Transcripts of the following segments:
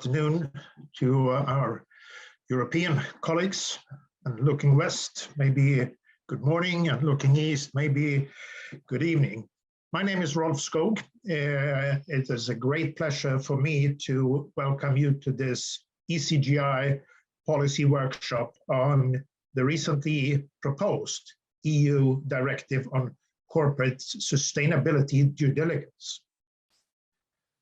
afternoon to our European colleagues, and looking west, maybe good morning, and looking east, maybe good evening. My name is Rolf Skog. It is a great pleasure for me to welcome you to this ECGI policy workshop on the recently proposed EU Directive on Corporate Sustainability Due Diligence.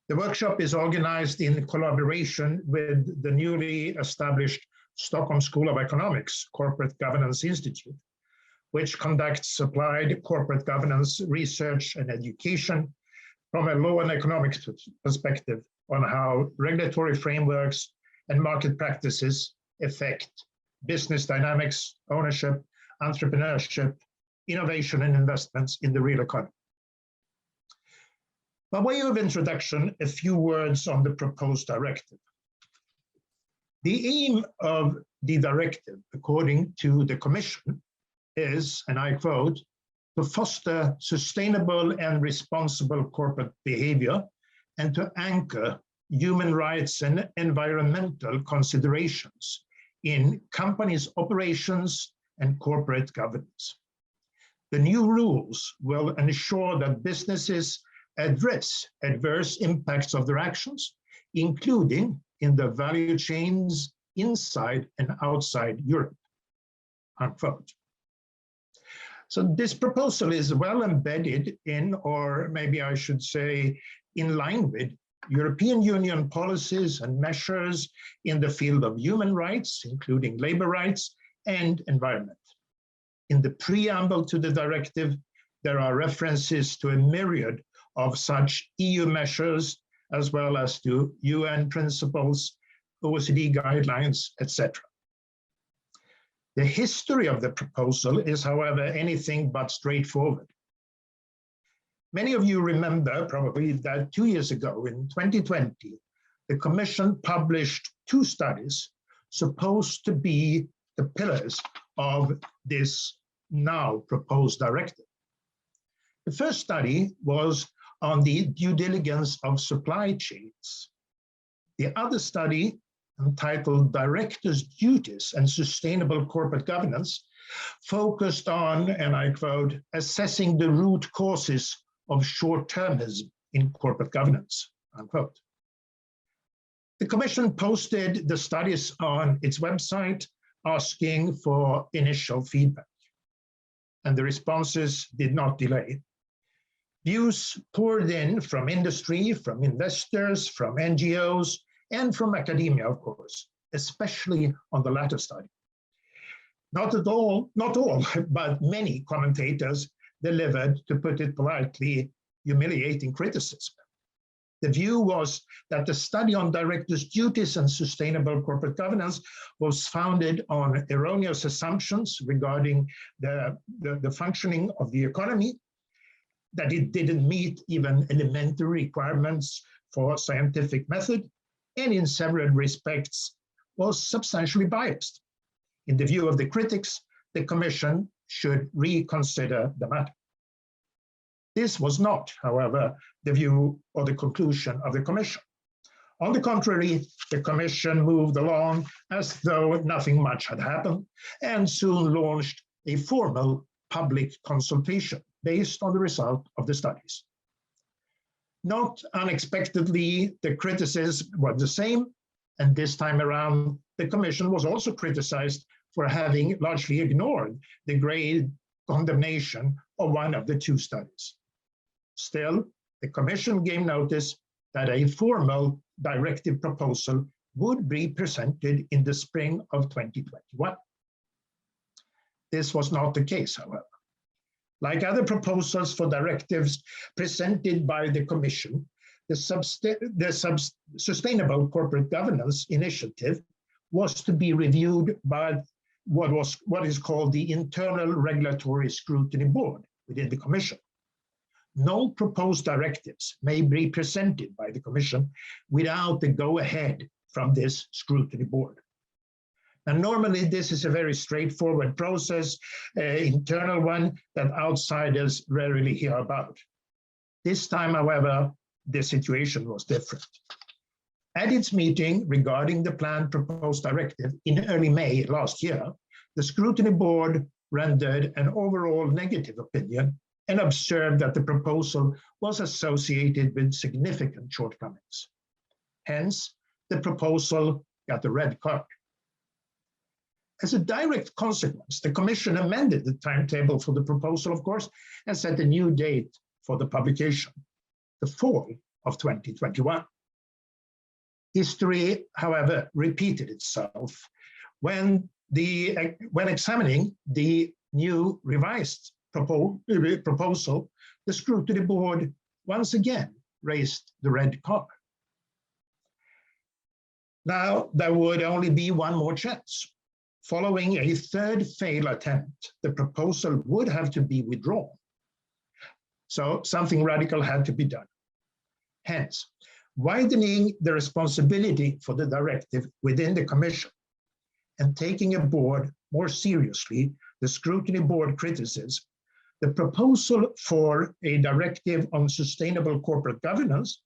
The workshop is organized in collaboration with the newly established Stockholm School of Economics Corporate Governance Institute, which conducts applied corporate governance research and education from a law and economics perspective on how regulatory frameworks and market practices affect business dynamics, ownership, entrepreneurship, innovation, and investments in the real economy. By way of introduction, a few words on the proposed directive. The aim of the directive, according to the Commission, is, and I quote, to foster sustainable and responsible corporate behavior and to anchor human rights and environmental considerations in companies' operations and corporate governance. The new rules will ensure that businesses address adverse impacts of their actions, including in the value chains inside and outside Europe, unquote. So this proposal is well embedded in, or maybe I should say, in line with European Union policies and measures in the field of human rights, including labor rights and environment. In the preamble to the directive, there are references to a myriad of such EU measures, as well as to UN principles, OECD guidelines, etc. The history of the proposal is, however, anything but straightforward. Many of you remember probably that 2 years ago, in 2020, the Commission published 2 studies supposed to be the pillars of this now proposed directive. The first study was on the due diligence of supply chains. The other study, entitled Directors' Duties and Sustainable Corporate Governance, focused on, and I quote, assessing the root causes of short-termism in corporate governance, unquote. The Commission posted the studies on its website asking for initial feedback, and the responses did not delay. Views poured in from industry, from investors, from NGOs, and from academia, of course, especially on the latter study. Not all, but many commentators delivered, to put it politely, humiliating criticism. The view was that the study on directors' duties and sustainable corporate governance was founded on erroneous assumptions regarding the functioning of the economy, that it didn't meet even elementary requirements for scientific method, and in several respects was substantially biased. In the view of the critics, the Commission should reconsider the matter. This was not, however, the view or the conclusion of the Commission. On the contrary, the Commission moved along as though nothing much had happened and soon launched a formal public consultation based on the result of the studies. Not unexpectedly, the criticisms were the same, and this time around, the Commission was also criticized for having largely ignored the grave condemnation of one of the 2 studies. Still, the Commission gave notice that a formal directive proposal would be presented in the spring of 2021. This was not the case, however. Like other proposals for directives presented by the Commission, the Sustainable Corporate Governance Initiative was to be reviewed by what is called the Internal Regulatory Scrutiny Board within the Commission. No proposed directives may be presented by the Commission without the go-ahead from this scrutiny board. And normally this is a very straightforward process, internal one that outsiders rarely hear about. This time, however, the situation was different. At its meeting regarding the planned proposed directive in early May last year, the scrutiny board rendered an overall negative opinion and observed that the proposal was associated with significant shortcomings. Hence, the proposal got a red card. As a direct consequence, the Commission amended the timetable for the proposal, of course, and set a new date for the publication, the fall of 2021. History, however, repeated itself when examining the new revised proposal, the scrutiny board once again raised the red card. Now, there would only be one more chance. Following a third failed attempt, the proposal would have to be withdrawn. So something radical had to be done. Hence, widening the responsibility for the directive within the Commission and taking aboard more seriously the scrutiny board criticism, the proposal for a directive on sustainable corporate governance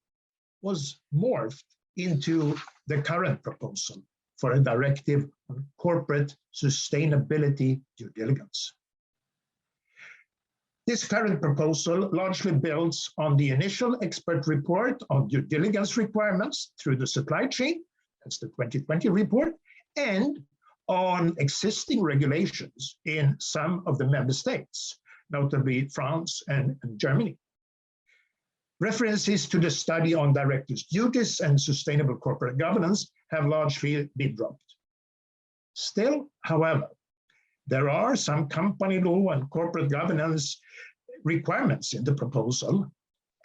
was morphed into the current proposal for a directive on corporate sustainability due diligence. This current proposal largely builds on the initial expert report on due diligence requirements through the supply chain, that's the 2020 report, and on existing regulations in some of the member states, notably France and Germany. References to the study on directors' duties and sustainable corporate governance have largely been dropped. Still, however, there are some company law and corporate governance requirements in the proposal,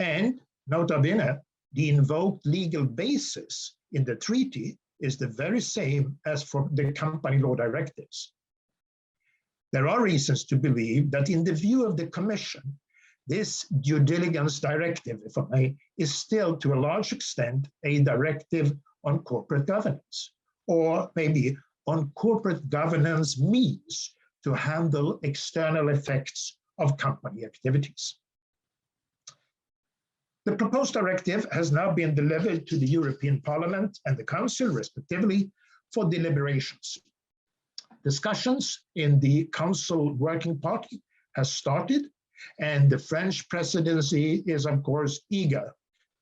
and nota bene, the invoked legal basis in the treaty is the very same as for the company law directives. There are reasons to believe that in the view of the Commission, this due diligence directive, if I may, is still to a large extent a directive on corporate governance, or maybe on corporate governance means to handle external effects of company activities. The proposed directive has now been delivered to the European Parliament and the Council, respectively, for deliberations. Discussions in the Council Working Party has started, and the French presidency is, of course, eager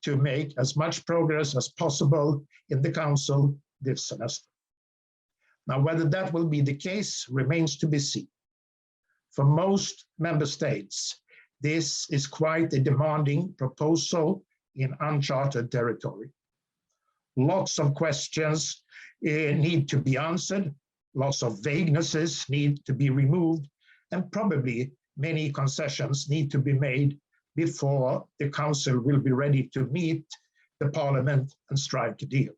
to make as much progress as possible in the Council this semester. Now, whether that will be the case remains to be seen. For most member states, this is quite a demanding proposal in uncharted territory. Lots of questions need to be answered, lots of vaguenesses need to be removed, and probably many concessions need to be made before the Council will be ready to meet the Parliament and strike a deal.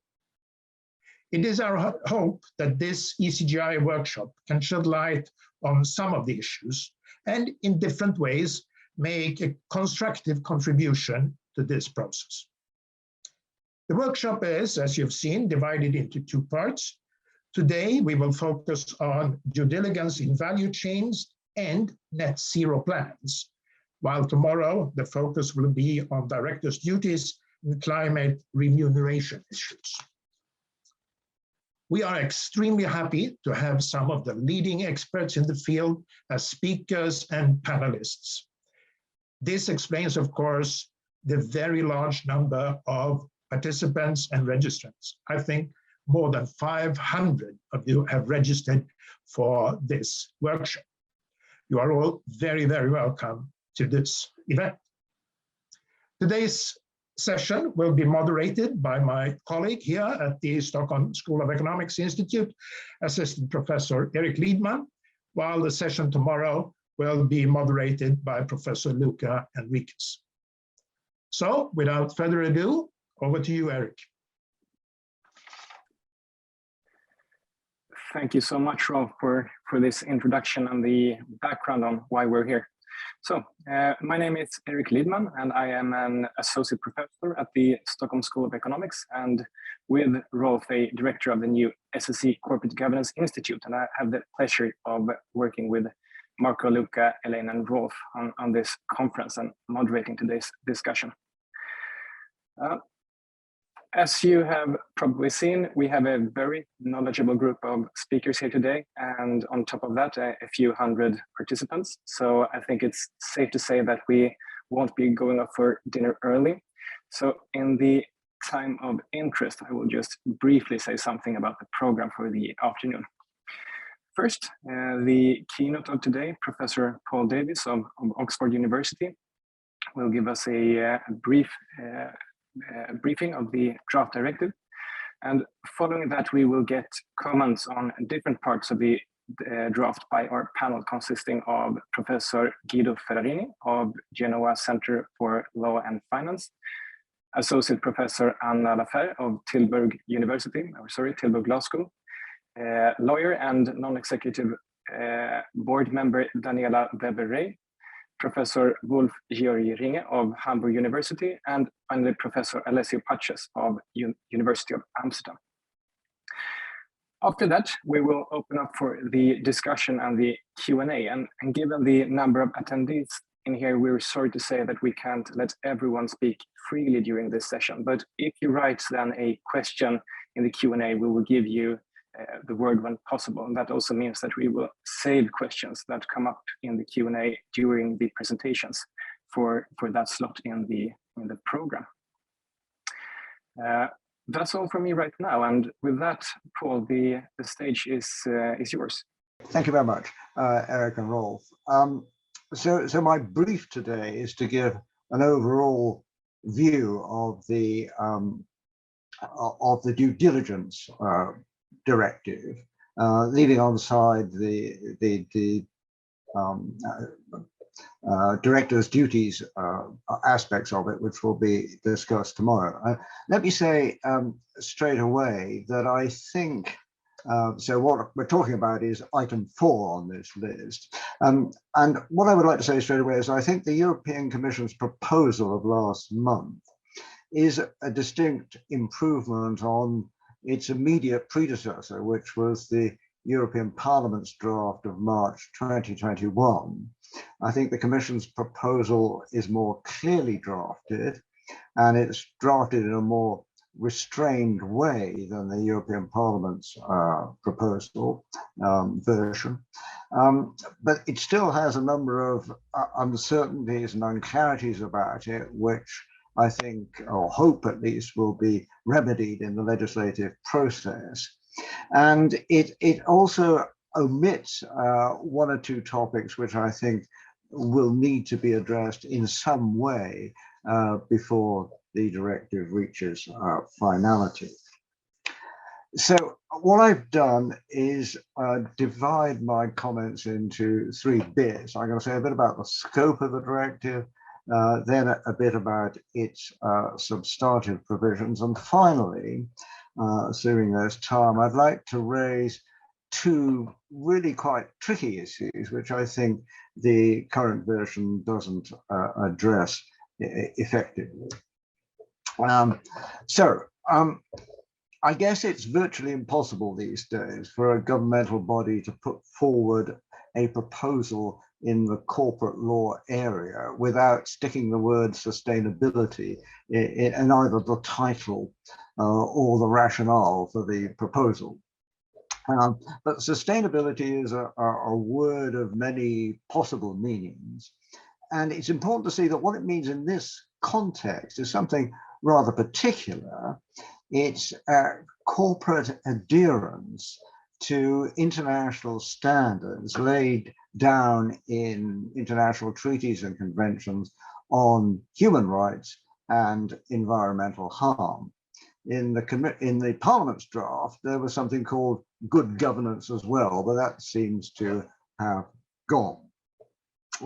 It is our hope that this ECGI workshop can shed light on some of the issues and in different ways make a constructive contribution to this process. The workshop is, as you've seen, divided into two parts. Today, we will focus on due diligence in value chains and net zero plans, while tomorrow the focus will be on directors' duties and climate remuneration issues. We are extremely happy to have some of the leading experts in the field as speakers and panelists. This explains, of course, the very large number of participants and registrants. I think more than 500 of you have registered for this workshop. You are all very, very welcome to this event. Today's session will be moderated by my colleague here at the Stockholm School of Economics Institute, Assistant Professor Erik Lidman, while the session tomorrow will be moderated by Professor Luca Enriques. So, without further ado, over to you, Erik. Thank you so much, Rolf, for this introduction and the background on why we're here. So, my name is Erik Lidman, and I am an associate professor at the Stockholm School of Economics, and with Rolf, a director of the new SSE Corporate Governance Institute. And I have the pleasure of working with Marco, Luca, Elaine, and Rolf on this conference and moderating today's discussion. As you have probably seen, we have a very knowledgeable group of speakers here today, and on top of that, a few hundred participants. So I think it's safe to say that we won't be going off for dinner early. So in the time of interest, I will just briefly say something about the program for the afternoon. First, the keynote of today, Professor Paul Davies of Oxford University, will give us a brief briefing of the draft directive. And following that, we will get comments on different parts of the draft by our panel consisting of Professor Guido Ferrarini of Genoa Center for Law and Finance, Associate Professor Anna Lafarre of Tilburg Law School, lawyer and non-executive board member Daniela Weber-Rey, Professor Wolf Georg Ringe of Hamburg University, and finally Professor Alessio Pacces of University of Amsterdam. After that, we will open up for the discussion and the Q&A, and given the number of attendees in here, we're sorry to say that we can't let everyone speak freely during this session, but if you write then a question in the Q&A, we will give you the word when possible. And that also means that we will save questions that come up in the Q&A during the presentations for that slot in the program. That's all from me right now. And with that, Paul, the stage is yours. Thank you very much, Erik and Rolf. So my brief today is to give an overall view of the due diligence directive, leaving on the side the director's duties aspects of it, which will be discussed tomorrow. Let me say straight away that I think, so what we're talking about is item 4 on this list. And what I would like to say straight away is I think the European Commission's proposal of last month is a distinct improvement on its immediate predecessor, which was the European Parliament's draft of March 2021. I think the Commission's proposal is more clearly drafted, and it's drafted in a more restrained way than the European Parliament's proposal version. But it still has a number of uncertainties and unclarities about it, which I think, or hope at least, will be remedied in the legislative process. And it also omits one or two topics which I think will need to be addressed in some way before the directive reaches finality. So what I've done is divide my comments into 3 bits. I'm going to say a bit about the scope of the directive, then a bit about its substantive provisions, and finally, assuming there's time, I'd like to raise 2 really quite tricky issues, which I think the current version doesn't address effectively. I guess it's virtually impossible these days for a governmental body to put forward a proposal in the corporate law area without sticking the word sustainability in either the title or the rationale for the proposal. But sustainability is a word of many possible meanings. And it's important to see that what it means in this context is something rather particular. It's corporate adherence to international standards laid down in international treaties and conventions on human rights and environmental harm. In the Parliament's draft, there was something called good governance as well, but that seems to have gone.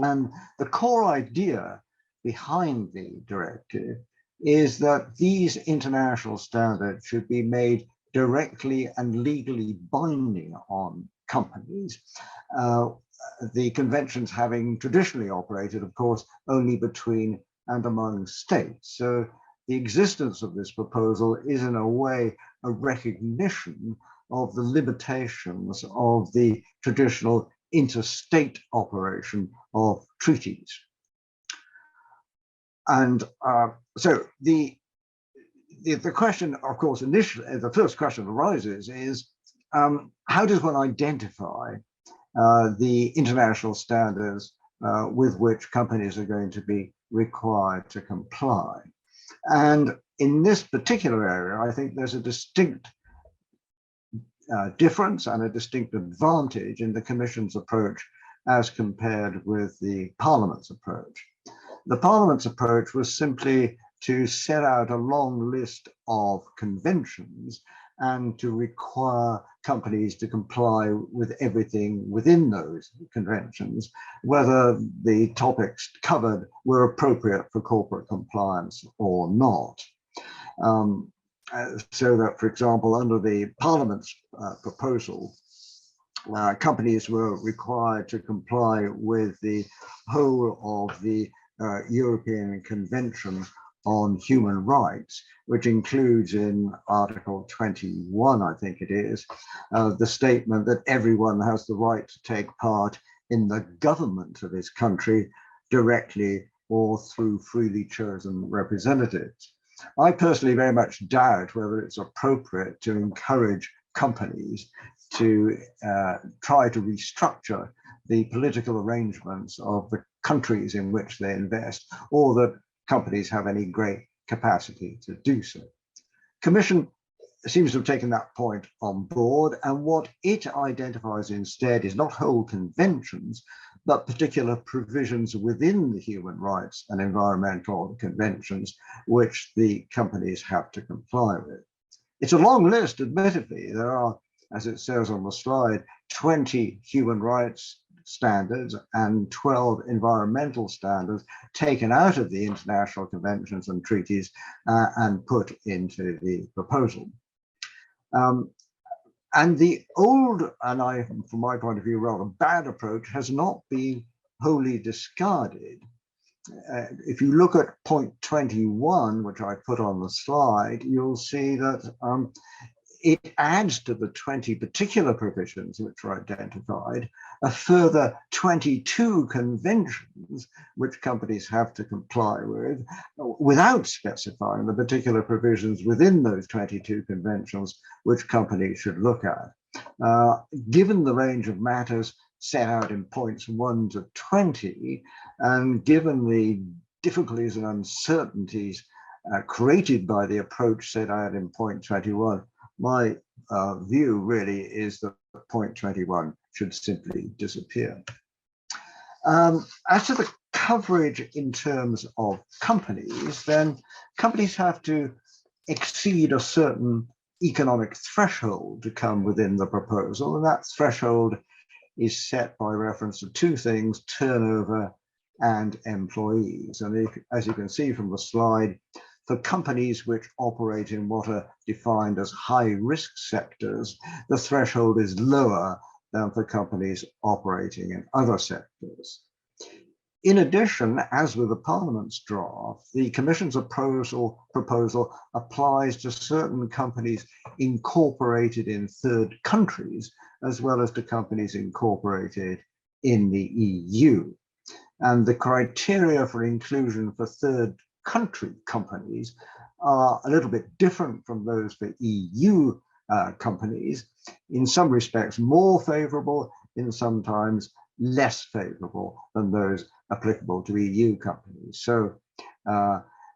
And the core idea behind the directive is that these international standards should be made directly and legally binding on companies. The conventions having traditionally operated, of course, only between and among states. So the existence of this proposal is in a way a recognition of the limitations of the traditional interstate operation of treaties. And so the the question, of course, initially, the first question arises is, how does one identify the international standards with which companies are going to be required to comply? And in this particular area, I think there's a distinct difference and a distinct advantage in the Commission's approach as compared with the Parliament's approach. The Parliament's approach was simply to set out a long list of conventions and to require companies to comply with everything within those conventions, whether the topics covered were appropriate for corporate compliance or not. So that, for example, under the Parliament's proposal, companies were required to comply with the whole of the European Convention on Human Rights, which includes in Article 21, I think it is, the statement that everyone has the right to take part in the government of his country directly or through freely chosen representatives. I personally very much doubt whether it's appropriate to encourage companies to try to restructure the political arrangements of the countries in which they invest, or that companies have any great capacity to do so. Commission seems to have taken that point on board, and what it identifies instead is not whole conventions, but particular provisions within the human rights and environmental conventions which the companies have to comply with. It's a long list, admittedly. There are, as it says on the slide, 20 human rights standards and 12 environmental standards taken out of the international conventions and treaties and put into the proposal. And the old, and from my point of view, rather bad approach has not been wholly discarded. If you look at point 21, which I put on the slide, you'll see that it adds to the 20 particular provisions which are identified a further 22 conventions which companies have to comply with, without specifying the particular provisions within those 22 conventions which companies should look at. Given the range of matters set out in points 1 to 20, and given the difficulties and uncertainties created by the approach set out in point 21, my view really is that point 21 should simply disappear. As to the coverage in terms of companies, then companies have to exceed a certain economic threshold to come within the proposal, and that threshold is set by reference to two things: turnover and employees. And as you can see from the slide, for companies which operate in what are defined as high-risk sectors, the threshold is lower than for companies operating in other sectors. In addition, as with the Parliament's draft, the Commission's proposal applies to certain companies incorporated in third countries, as well as to companies incorporated in the EU. And the criteria for inclusion for third country companies are a little bit different from those for EU companies, in some respects more favorable, in sometimes less favorable than those applicable to EU companies. So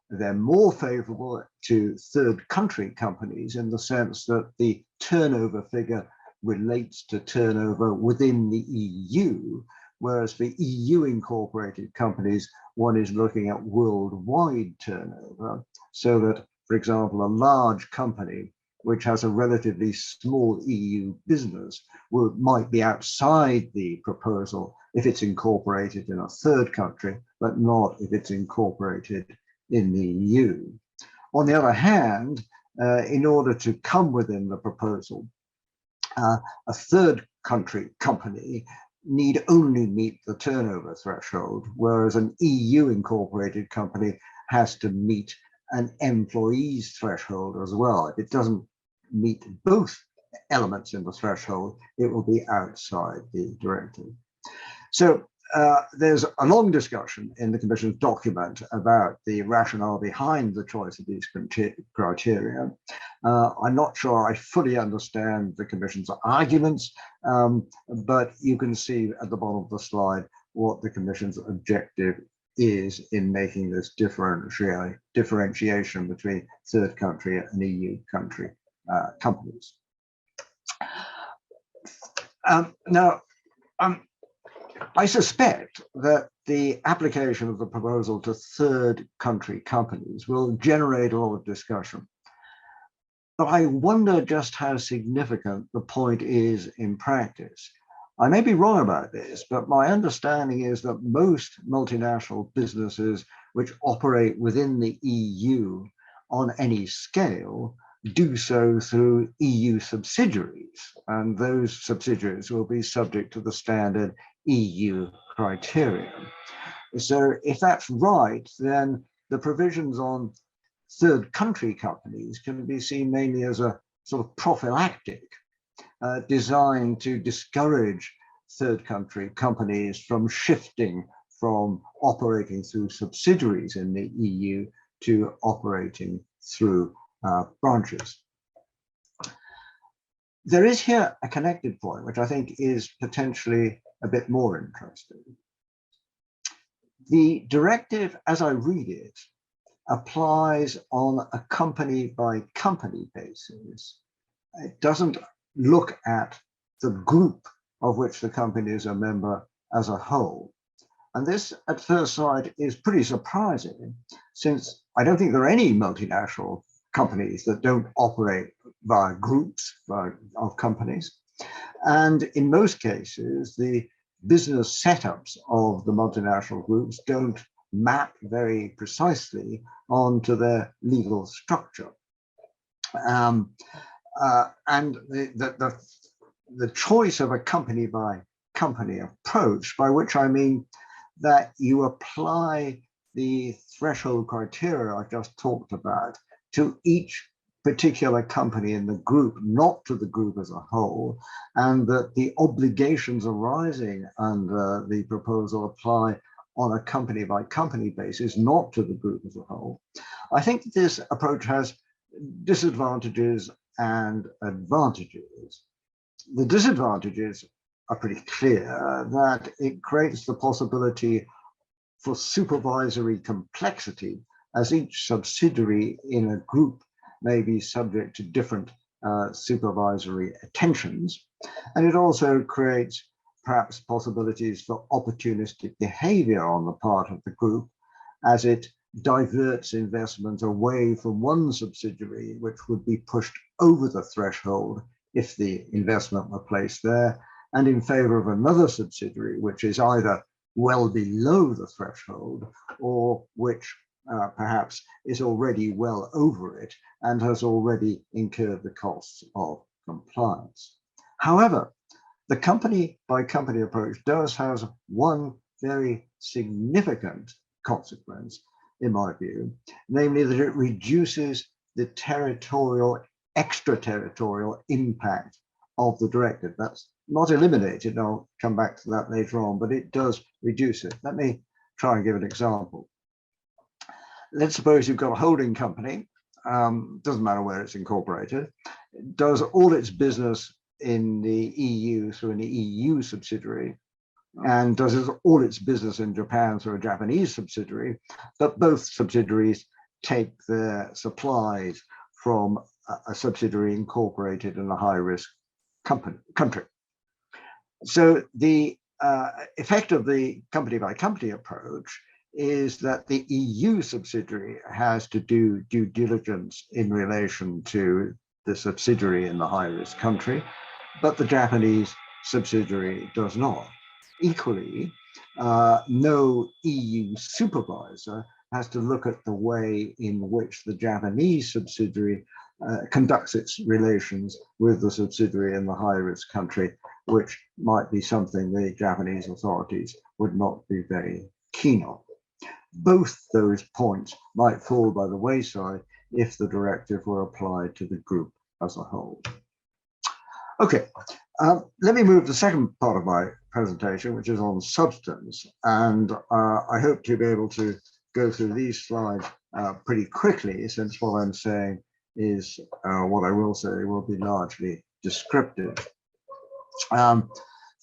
they're more favorable to third country companies in the sense that the turnover figure relates to turnover within the EU, whereas for EU incorporated companies, one is looking at worldwide turnover, so that, for example, a large company which has a relatively small EU business might be outside the proposal if it's incorporated in a third country, but not if it's incorporated in the EU. On the other hand, in order to come within the proposal, a third country company need only meet the turnover threshold, whereas an EU incorporated company has to meet an employees threshold as well. If it doesn't meet both elements in the threshold, it will be outside the directive. So there's a long discussion in the Commission's document about the rationale behind the choice of these criteria. I'm not sure I fully understand the Commission's arguments, but you can see at the bottom of the slide what the Commission's objective is in making this differentiation between third country and EU country companies. I suspect that the application of the proposal to third country companies will generate a lot of discussion. But I wonder just how significant the point is in practice. I may be wrong about this, but my understanding is that most multinational businesses which operate within the EU on any scale do so through EU subsidiaries, and those subsidiaries will be subject to the standard EU criteria. So if that's right, then the provisions on third country companies can be seen mainly as a sort of prophylactic designed to discourage third country companies from shifting from operating through subsidiaries in the EU to operating through branches. There is here a connected point, which I think is potentially a bit more interesting. The directive, as I read it, applies on a company by company basis. It doesn't look at the group of which the company is a member as a whole. And this at first sight is pretty surprising, since I don't think there are any multinational companies that don't operate via groups of companies. And in most cases, the business setups of the multinational groups don't map very precisely onto their legal structure. And the choice of a company by company approach, by which I mean that you apply the threshold criteria I just talked about to each particular company in the group, not to the group as a whole, and that the obligations arising under the proposal apply on a company by company basis, not to the group as a whole. I think this approach has disadvantages and advantages. The disadvantages are pretty clear, that it creates the possibility for supervisory complexity, as each subsidiary in a group may be subject to different supervisory attentions. And it also creates perhaps possibilities for opportunistic behavior on the part of the group, as it diverts investment away from one subsidiary, which would be pushed over the threshold if the investment were placed there, and in favor of another subsidiary, which is either well below the threshold or which perhaps is already well over it and has already incurred the costs of compliance. However, the company by company approach does have one very significant consequence, in my view, namely that it reduces the extraterritorial impact of the directive. That's not eliminated, and I'll come back to that later on, but it does reduce it. Let me try and give an example. Let's suppose you've got a holding company, doesn't matter where it's incorporated, does all its business in the EU through an EU subsidiary, and does all its business in Japan through a Japanese subsidiary, but both subsidiaries take their supplies from a subsidiary incorporated in a high-risk country. So the effect of the company by company approach is that the EU subsidiary has to do due diligence in relation to the subsidiary in the high-risk country, but the Japanese subsidiary does not. Equally, no EU supervisor has to look at the way in which the Japanese subsidiary conducts its relations with the subsidiary in the high-risk country, which might be something the Japanese authorities would not be very keen on. Both those points might fall by the wayside if the directive were applied to the group as a whole. Okay, let me move to the second part of my presentation, which is on substance. And I hope to be able to go through these slides pretty quickly, since what I'm saying is what I will say will be largely descriptive.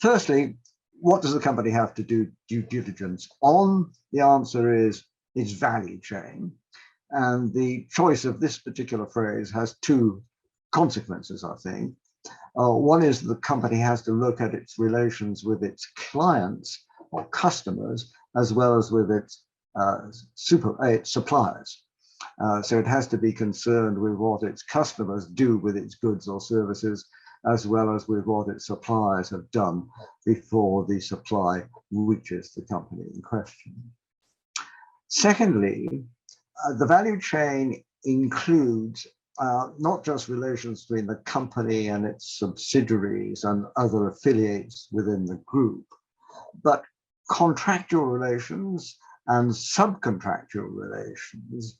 Firstly, what does the company have to do due diligence on? The answer is its value chain. And the choice of this particular phrase has two consequences, I think. One is the company has to look at its relations with its clients or customers, as well as with its suppliers. So it has to be concerned with what its customers do with its goods or services, as well as with what its suppliers have done before the supply reaches the company in question. Secondly, the value chain includes not just relations between the company and its subsidiaries and other affiliates within the group, but contractual relations and subcontractual relations,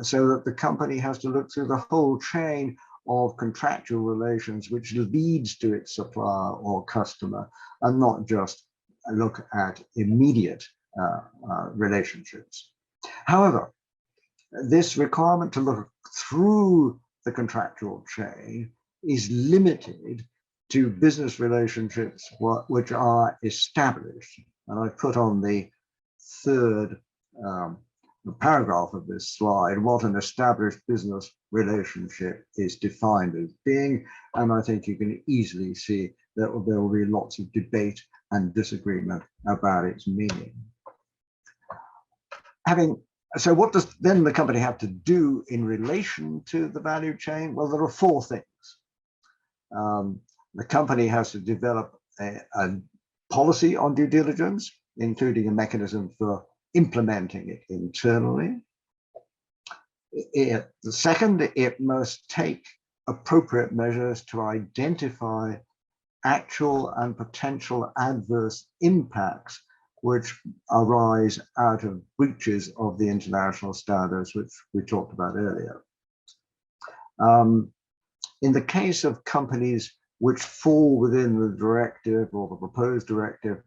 so that the company has to look through the whole chain of contractual relations which leads to its supplier or customer, and not just look at immediate relationships. However, this requirement to look through the contractual chain is limited to business relationships which are established. And I put on the third paragraph of this slide what an established business relationship is defined as being. And I think you can easily see that there will be lots of debate and disagreement about its meaning. So what does then the company have to do in relation to the value chain? Well, there are four things. The company has to develop a policy on due diligence, including a mechanism for implementing it internally. The second, it must take appropriate measures to identify actual and potential adverse impacts which arise out of breaches of the international standards, which we talked about earlier. In the case of companies which fall within the directive or the proposed directive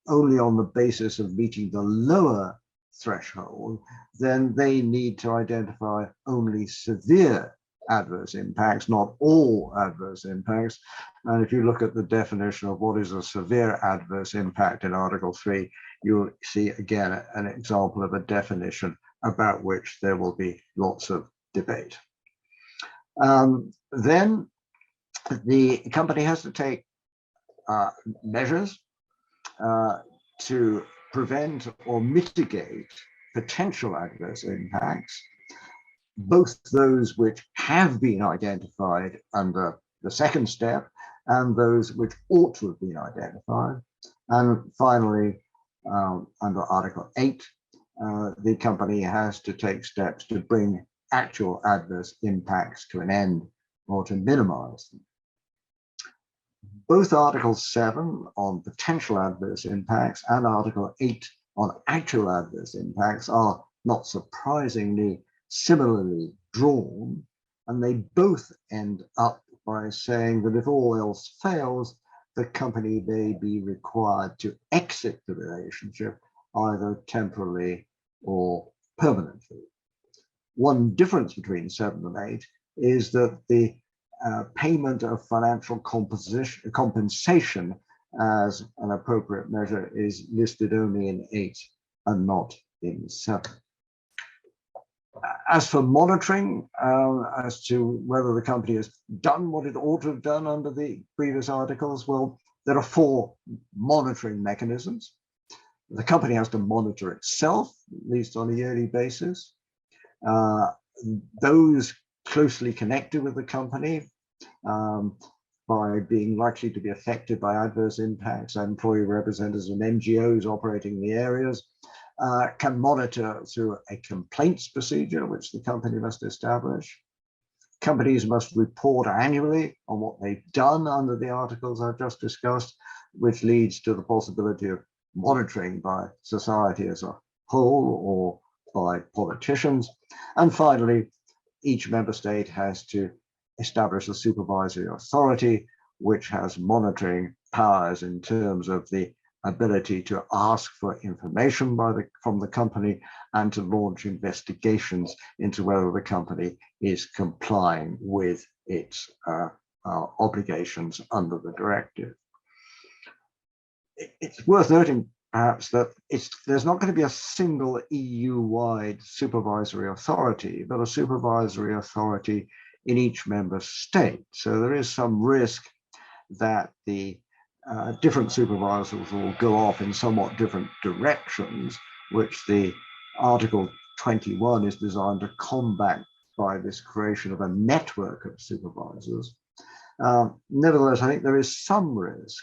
only on the basis of meeting the lower threshold, then they need to identify only severe adverse impacts, not all adverse impacts. And if you look at the definition of what is a severe adverse impact in Article 3, you'll see again an example of a definition about which there will be lots of debate. Then the company has to take measures to prevent or mitigate potential adverse impacts, both those which have been identified under the second step and those which ought to have been identified. And finally, under Article 8, the company has to take steps to bring actual adverse impacts to an end or to minimize them. Both Article 7 on potential adverse impacts and Article 8 on actual adverse impacts are, not surprisingly, similarly drawn, and they both end up by saying that if all else fails, the company may be required to exit the relationship either temporarily or permanently. One difference between 7 and 8 is that the payment of financial compensation as an appropriate measure is listed only in 8 and not in 7. As for monitoring, as to whether the company has done what it ought to have done under the previous articles, well, there are 4 monitoring mechanisms. The company has to monitor itself, at least on a yearly basis. Those closely connected with the company by being likely to be affected by adverse impacts, employee representatives and NGOs operating in the areas, can monitor through a complaints procedure, which the company must establish. Companies must report annually on what they've done under the articles I've just discussed, which leads to the possibility of monitoring by society as a whole or by politicians. And finally, each member state has to establish a supervisory authority which has monitoring powers in terms of the ability to ask for information from the company and to launch investigations into whether the company is complying with its obligations under the directive. It's worth noting, perhaps, that there's not going to be a single EU-wide supervisory authority, but a supervisory authority in each member state. So there is some risk that the different supervisors will go off in somewhat different directions, which the Article 21 is designed to combat by this creation of a network of supervisors. Nevertheless, I think there is some risk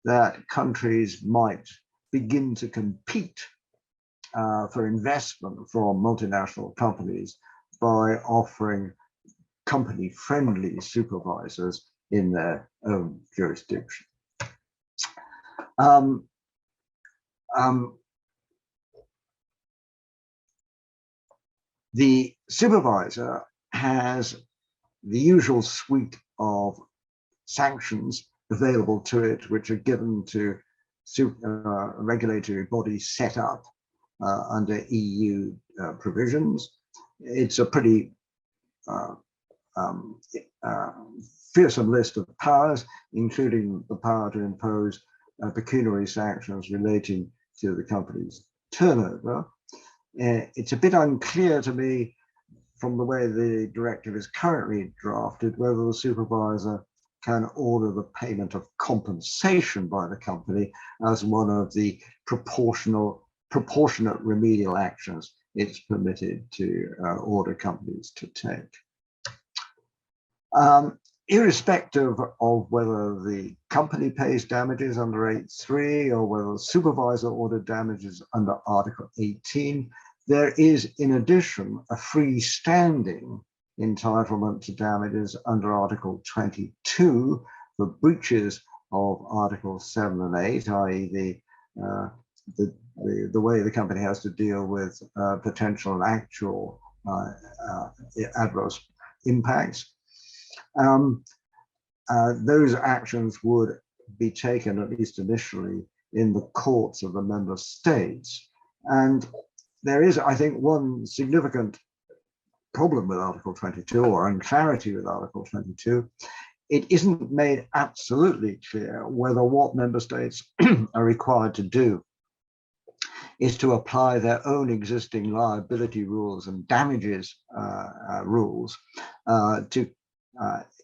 that countries might begin to compete for investment from multinational companies by offering company-friendly supervisors in their own jurisdiction. The supervisor has the usual suite of sanctions available to it, which are given to regulatory bodies set up under EU provisions. It's a pretty fearsome list of powers, including the power to impose pecuniary sanctions relating to the company's turnover. It's a bit unclear to me from the way the directive is currently drafted whether the supervisor can order the payment of compensation by the company as one of the proportionate remedial actions it's permitted to order companies to take. Irrespective of whether the company pays damages under 8.3 or whether the supervisor ordered damages under Article 18, there is in addition a freestanding entitlement to damages under Article 22 for breaches of Articles 7 and 8, i.e. the way the company has to deal with potential and actual adverse impacts. Those actions would be taken, at least initially, in the courts of the member states. And there is, I think, one significant problem with Article 22, or unclarity with Article 22. It isn't made absolutely clear whether what member states are required to do is to apply their own existing liability rules and damages rules to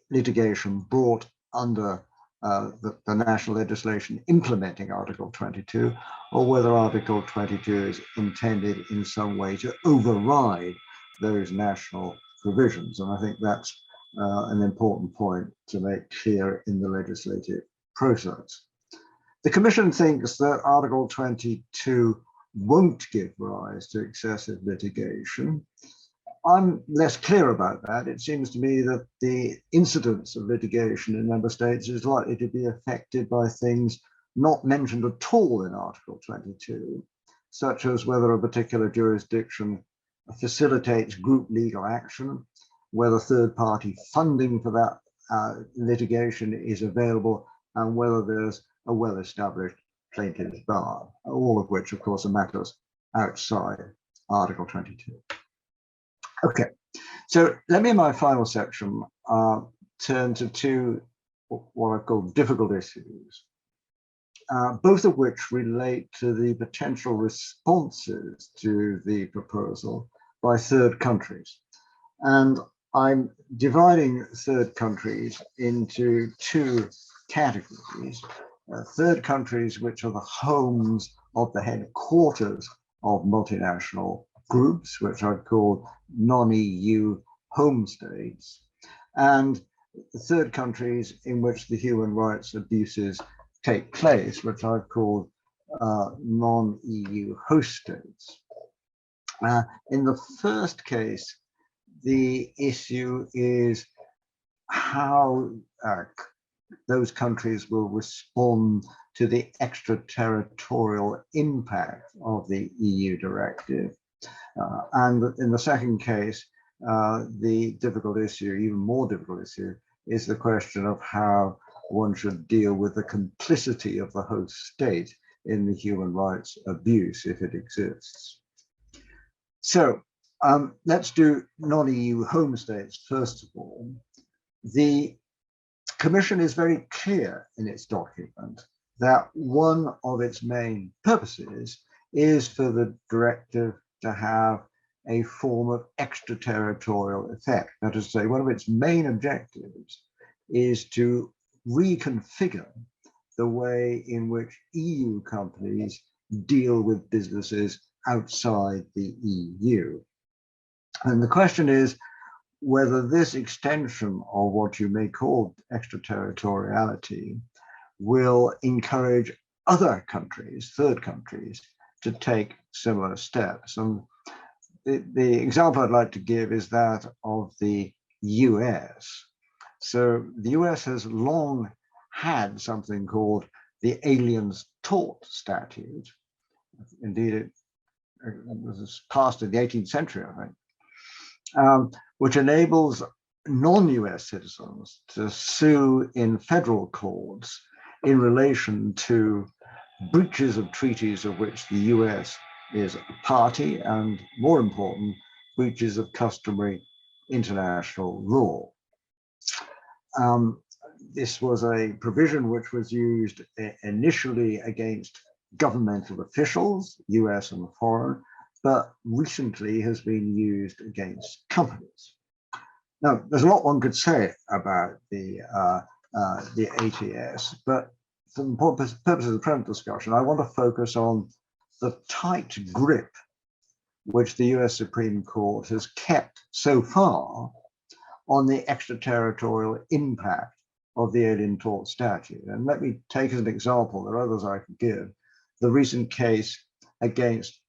litigation brought under the national legislation implementing Article 22, or whether Article 22 is intended in some way to override those national provisions. And I think that's an important point to make clear in the legislative process. The Commission thinks that Article 22 won't give rise to excessive litigation. I'm less clear about that. It seems to me that the incidence of litigation in member states is likely to be affected by things not mentioned at all in Article 22, such as whether a particular jurisdiction facilitates group legal action, whether third-party funding for that litigation is available, and whether there's a well-established plaintiff's bar, all of which, of course, are matters outside Article 22. Okay, so let me in my final section turn to two what I call difficult issues, both of which relate to the potential responses to the proposal by third countries. And I'm dividing third countries into two categories. Third countries which are the homes of the headquarters of multinational groups, which I'd call non-EU home states, and third countries in which the human rights abuses take place, which I've called non-EU host states. In the first case, the issue is how those countries will respond to the extraterritorial impact of the EU directive. And in the second case, the difficult issue, even more difficult issue, is the question of how one should deal with the complicity of the host state in the human rights abuse if it exists. So let's do non-EU home states first of all. The Commission is very clear in its document that one of its main purposes is for the directive to have a form of extraterritorial effect. That is to say, one of its main objectives is to reconfigure the way in which EU companies deal with businesses outside the EU. And the question is whether this extension of what you may call extraterritoriality will encourage other countries, third countries, to take similar steps. And the example I'd like to give is that of the US. So the US has long had something called the Aliens Tort Statute. Indeed, it was passed in the 18th century, I think, which enables non-US citizens to sue in federal courts in relation to breaches of treaties of which the US is a party, and more important, breaches of customary international law. This was a provision which was used initially against governmental officials, US and foreign, but recently has been used against companies. Now, there's a lot one could say about the ATS, but for the purposes of the present discussion, I want to focus on the tight grip which the US Supreme Court has kept so far on the extraterritorial impact of the Alien Tort Statute. And let me take as an example, there are others I could give, the recent case against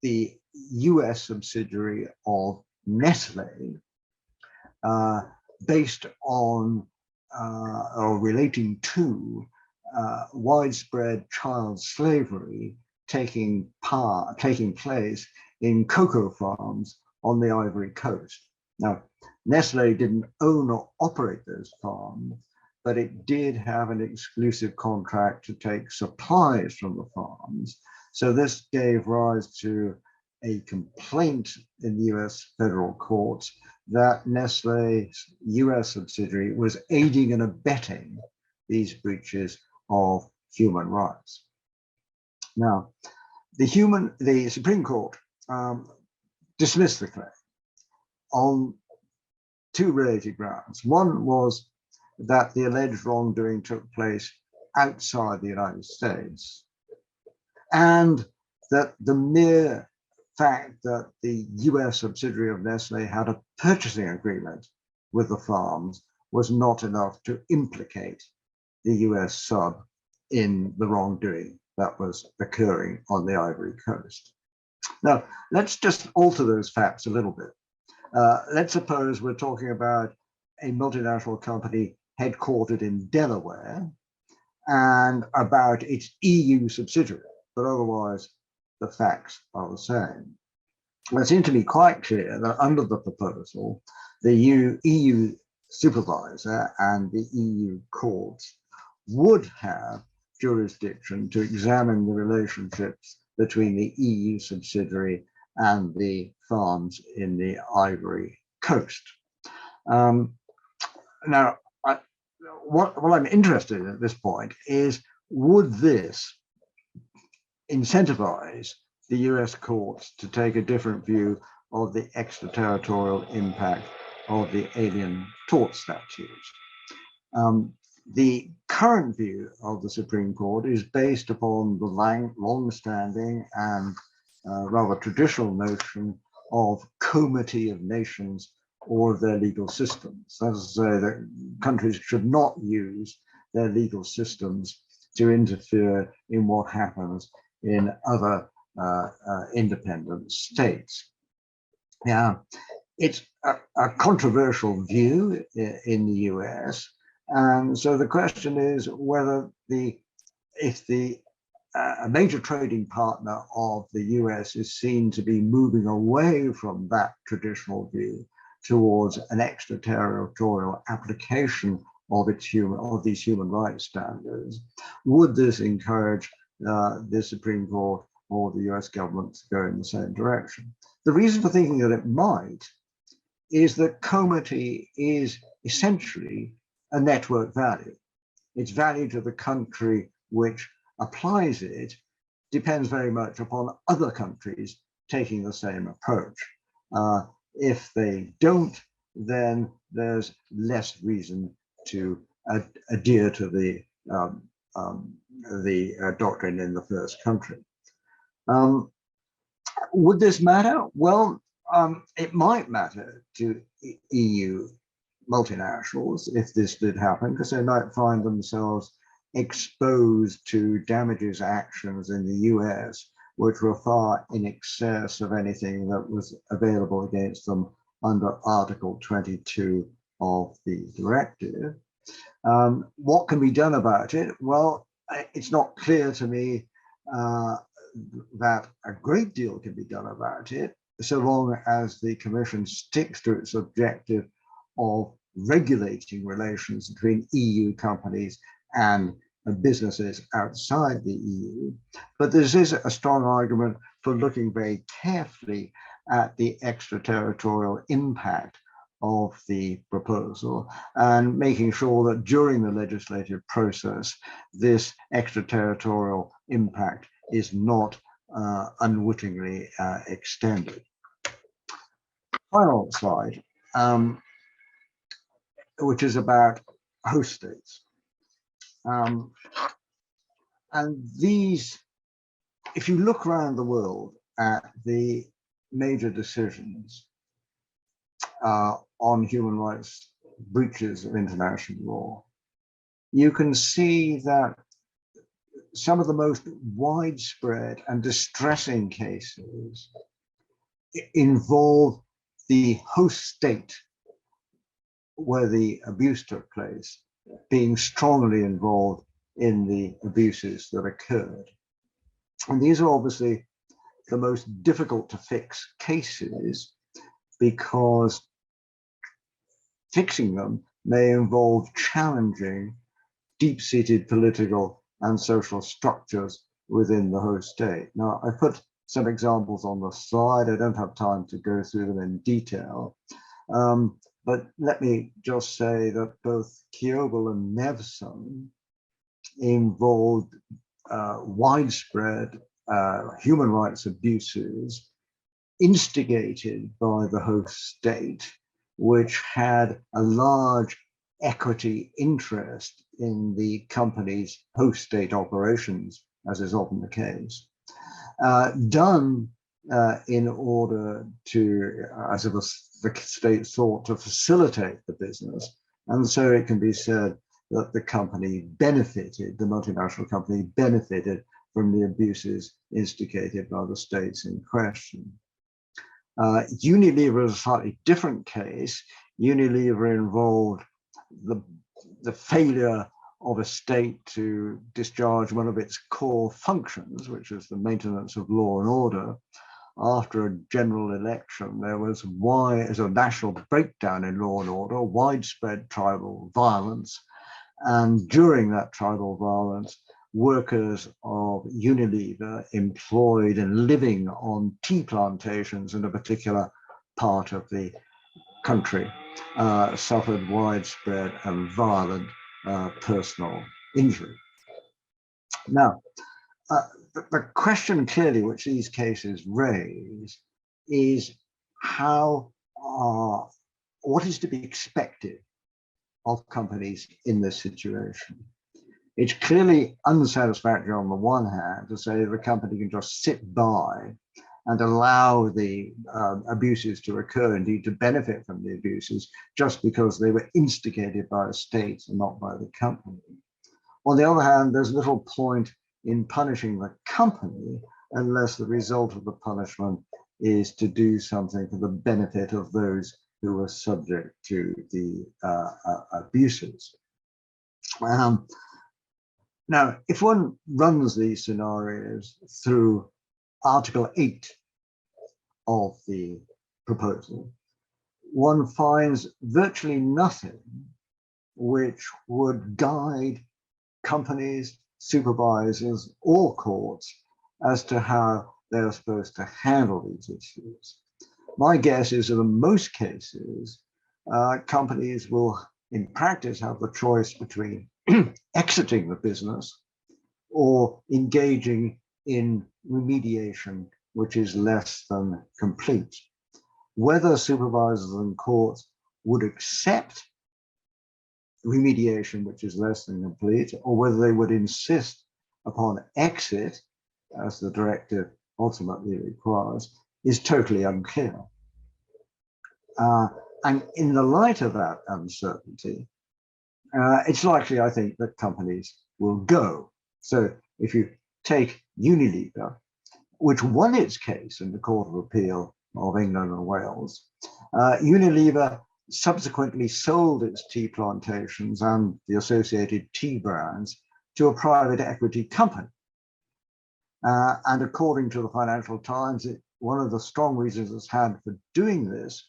the US subsidiary of Nestle, based on or relating to widespread child slavery taking place in cocoa farms on the Ivory Coast. Now, Nestle didn't own or operate those farms, but it did have an exclusive contract to take supplies from the farms. So this gave rise to a complaint in the US federal courts that Nestle's US subsidiary was aiding and abetting these breaches of human rights. Now, the Supreme Court dismissed the claim on two related grounds. One was that the alleged wrongdoing took place outside the United States, and that the mere fact that the US subsidiary of Nestle had a purchasing agreement with the farms was not enough to implicate the US sub in the wrongdoing that was occurring on the Ivory Coast. Now, let's just alter those facts a little bit. Let's suppose we're talking about a multinational company headquartered in Delaware and about its EU subsidiary, but otherwise the facts are the same. It seems to be quite clear that under the proposal, the EU supervisor and the EU courts would have jurisdiction to examine the relationships between the EU subsidiary and the farms in the Ivory Coast. Now, what I'm interested in at this point is, would this incentivize the US courts to take a different view of the extraterritorial impact of the Alien Tort Statute? The current view of the Supreme Court is based upon the long-standing and rather traditional notion of comity of nations or of their legal systems. That is to say that countries should not use their legal systems to interfere in what happens in other independent states. Now, it's a controversial view in the US, and so the question is whether if a major trading partner of the US is seen to be moving away from that traditional view towards an extraterritorial application of these human rights standards, would this encourage the Supreme Court or the US government to go in the same direction? The reason for thinking that it might is that comity is essentially a network value. Its value to the country which applies it depends very much upon other countries taking the same approach. If they don't, then there's less reason to adhere to the doctrine in the first country. Would this matter? Well, it might matter to EU multinationals if this did happen, because they might find themselves exposed to damages actions in the US, which were far in excess of anything that was available against them under Article 22 of the directive. What can be done about it? Well, it's not clear to me that a great deal can be done about it, so long as the Commission sticks to its objective of regulating relations between EU companies and businesses outside the EU. But this is a strong argument for looking very carefully at the extraterritorial impact of the proposal and making sure that during the legislative process, this extraterritorial impact is not unwittingly extended. Final slide, which is about host states. And these, if you look around the world at the major decisions on human rights breaches of international law, you can see that some of the most widespread and distressing cases involve the host state where the abuse took place being strongly involved in the abuses that occurred. And these are obviously the most difficult to fix cases because fixing them may involve challenging deep-seated political and social structures within the host state. Now, I put some examples on the slide. I don't have time to go through them in detail. But let me just say that both Kiobel and Nevson involved widespread human rights abuses instigated by the host state, which had a large equity interest in the company's host state operations, as is often the case, done in order to, as it was the state thought, to facilitate the business. And so it can be said that the company benefited, the multinational company benefited from the abuses instigated by the states in question. Unilever is a slightly different case. Unilever involved the failure of a state to discharge one of its core functions, which is the maintenance of law and order. After a general election, there was a national breakdown in law and order, widespread tribal violence. And during that tribal violence, workers of Unilever employed and living on tea plantations in a particular part of the country suffered widespread and violent personal injury. Now, the question clearly which these cases raise is what is to be expected of companies in this situation? It's clearly unsatisfactory on the one hand to say the company can just sit by and allow the abuses to occur, indeed to benefit from the abuses, just because they were instigated by a state and not by the company. On the other hand, there's little point in punishing the company unless the result of the punishment is to do something for the benefit of those who are subject to the abuses. Now, if one runs these scenarios through Article 8 of the proposal, one finds virtually nothing which would guide companies, supervisors, or courts as to how they're supposed to handle these issues. My guess is that in most cases, companies will, in practice, have the choice between exiting the business or engaging in remediation, which is less than complete. Whether supervisors and courts would accept remediation, which is less than complete, or whether they would insist upon exit, as the directive ultimately requires, is totally unclear. And in the light of that uncertainty, it's likely, I think, that companies will go. So if you take Unilever, which won its case in the Court of Appeal of England and Wales, Unilever subsequently sold its tea plantations and the associated tea brands to a private equity company. And according to the Financial Times, one of the strong reasons it's had for doing this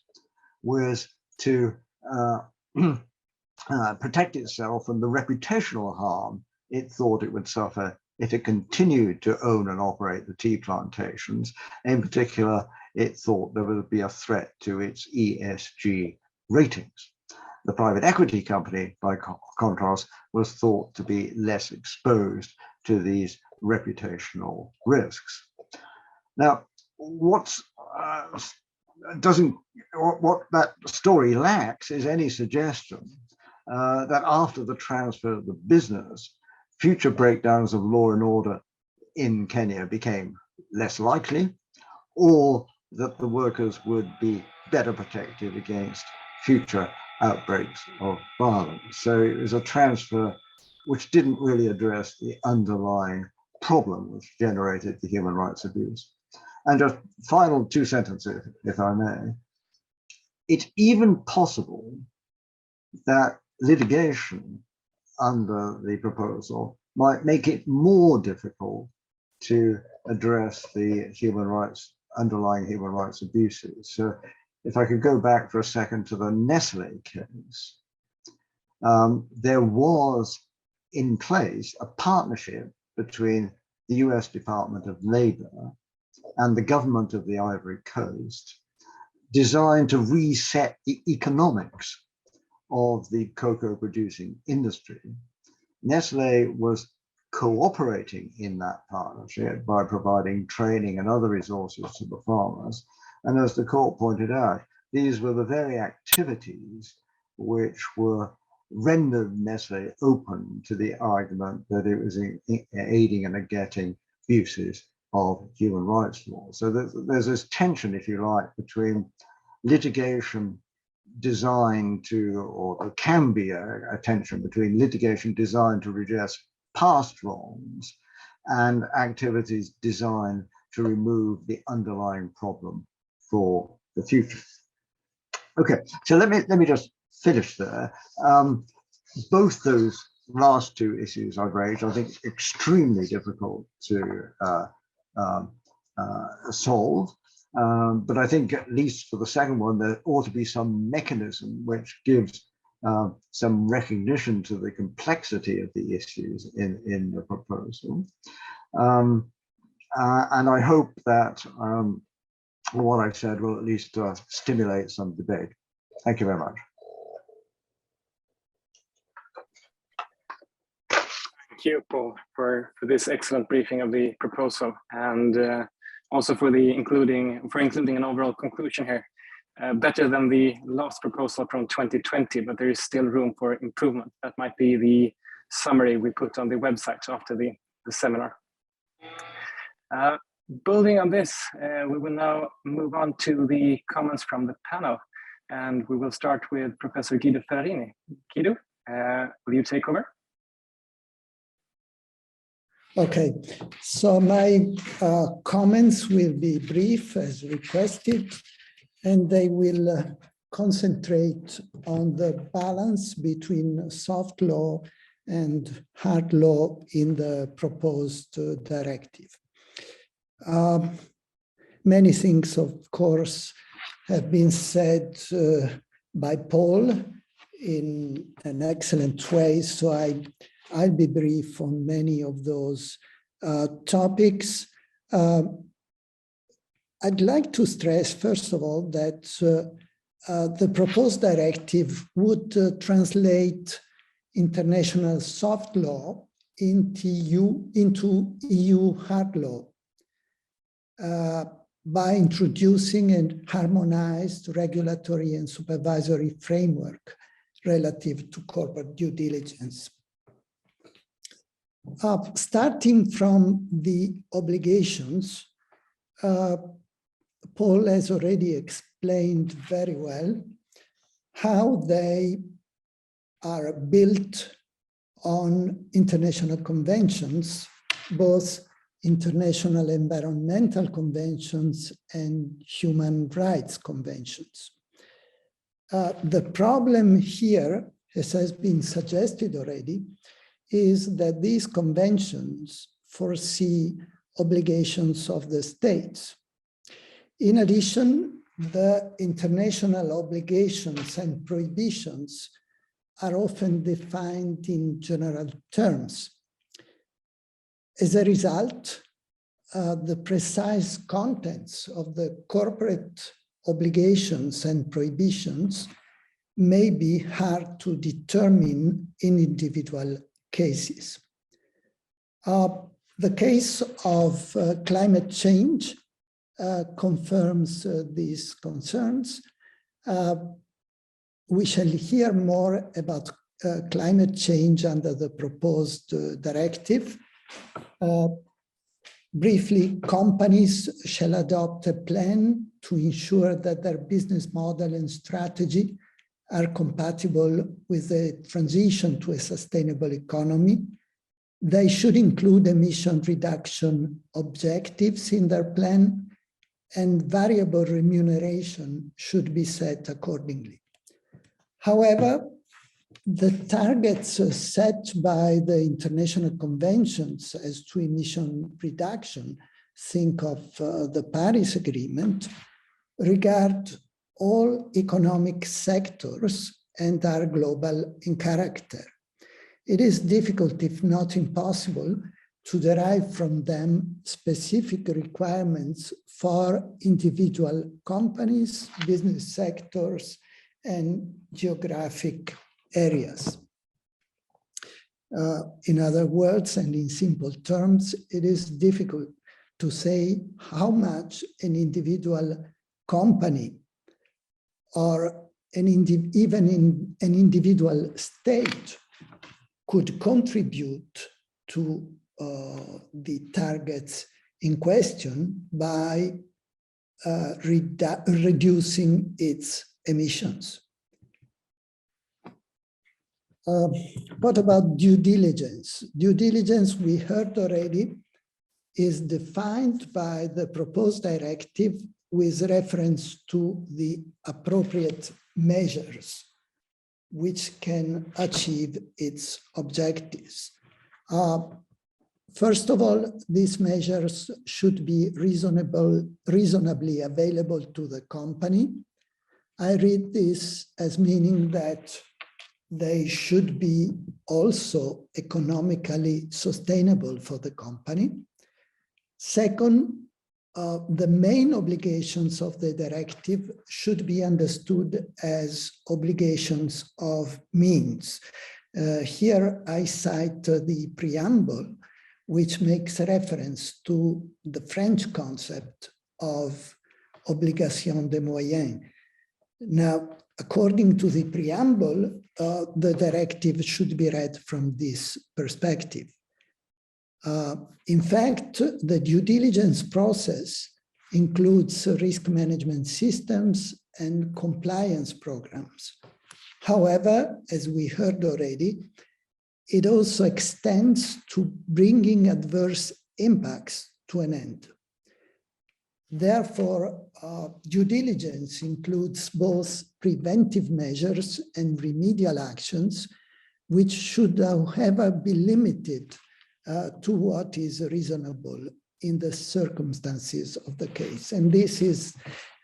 was to protect itself from the reputational harm it thought it would suffer if it continued to own and operate the tea plantations. In particular, it thought there would be a threat to its ESG ratings. The private equity company, by contrast, was thought to be less exposed to these reputational risks. Now, what that story lacks is any suggestion that after the transfer of the business, future breakdowns of law and order in Kenya became less likely, or that the workers would be better protected against future outbreaks of violence. So it was a transfer which didn't really address the underlying problem which generated the human rights abuse. And a final two sentences, if I may. It's even possible that litigation under the proposal might make it more difficult to address the underlying human rights abuses. So if I could go back for a second to the Nestle case, there was in place a partnership between the US Department of Labor and the government of the Ivory Coast, designed to reset the economics of the cocoa producing industry. Nestle was cooperating in that partnership by providing training and other resources to the farmers. And as the court pointed out, these were the very activities which were rendered Nestle open to the argument that it was aiding and abetting abuses of human rights law. So there's this tension, if you like, between litigation designed to, or there can be a tension between litigation designed to redress past wrongs and activities designed to remove the underlying problem for the future. Okay, so let me just finish there. Both those last two issues I've raised, I think, extremely difficult to solve. But I think at least for the second one, there ought to be some mechanism which gives some recognition to the complexity of the issues in the proposal. And I hope that what I've said will at least stimulate some debate. Thank you very much. Thank you, Paul, for this excellent briefing of the proposal, and also for including an overall conclusion here. Better than the last proposal from 2020, but there is still room for improvement. That might be the summary we put on the website after the seminar. Building on this, we will now move on to the comments from the panel, and we will start with Professor Guido Ferrarini. Guido, will you take over? Okay, so my comments will be brief as requested, and they will concentrate on the balance between soft law and hard law in the proposed directive. Many things, of course, have been said by Paul in an excellent way. So I'll be brief on many of those topics. I'd like to stress, first of all, that the proposed directive would translate international soft law into EU hard law by introducing a harmonized regulatory and supervisory framework relative to corporate due diligence. Starting from the obligations, Paul has already explained very well how they are built on international conventions, both international environmental conventions and human rights conventions. The problem here, as has been suggested already, is that these conventions foresee obligations of the states. In addition, the international obligations and prohibitions are often defined in general terms. As a result, the precise contents of the corporate obligations and prohibitions may be hard to determine in individual cases. The case of climate change confirms these concerns. We shall hear more about climate change under the proposed directive. Briefly, companies shall adopt a plan to ensure that their business model and strategy are compatible with the transition to a sustainable economy. They should include emission reduction objectives in their plan, and variable remuneration should be set accordingly. However, the targets set by the international conventions as to emission reduction, think of the Paris Agreement, regard all economic sectors and are global in character. It is difficult, if not impossible, to derive from them specific requirements for individual companies, business sectors, and geographic areas. In other words, and in simple terms, it is difficult to say how much an individual company or even in an individual state could contribute to the targets in question by reducing its emissions. What about due diligence? Due diligence, we heard already, is defined by the proposed directive with reference to the appropriate measures which can achieve its objectives. First of all, these measures should be reasonably available to the company. I read this as meaning that they should be also economically sustainable for the company. Second, the main obligations of the directive should be understood as obligations of means. Here I cite the preamble, which makes reference to the French concept of obligation de moyens. Now, according to the preamble, the directive should be read from this perspective. In fact, the due diligence process includes risk management systems and compliance programs. However, as we heard already, it also extends to bringing adverse impacts to an end. Therefore, due diligence includes both preventive measures and remedial actions, which should, however, be limited to what is reasonable in the circumstances of the case. And this is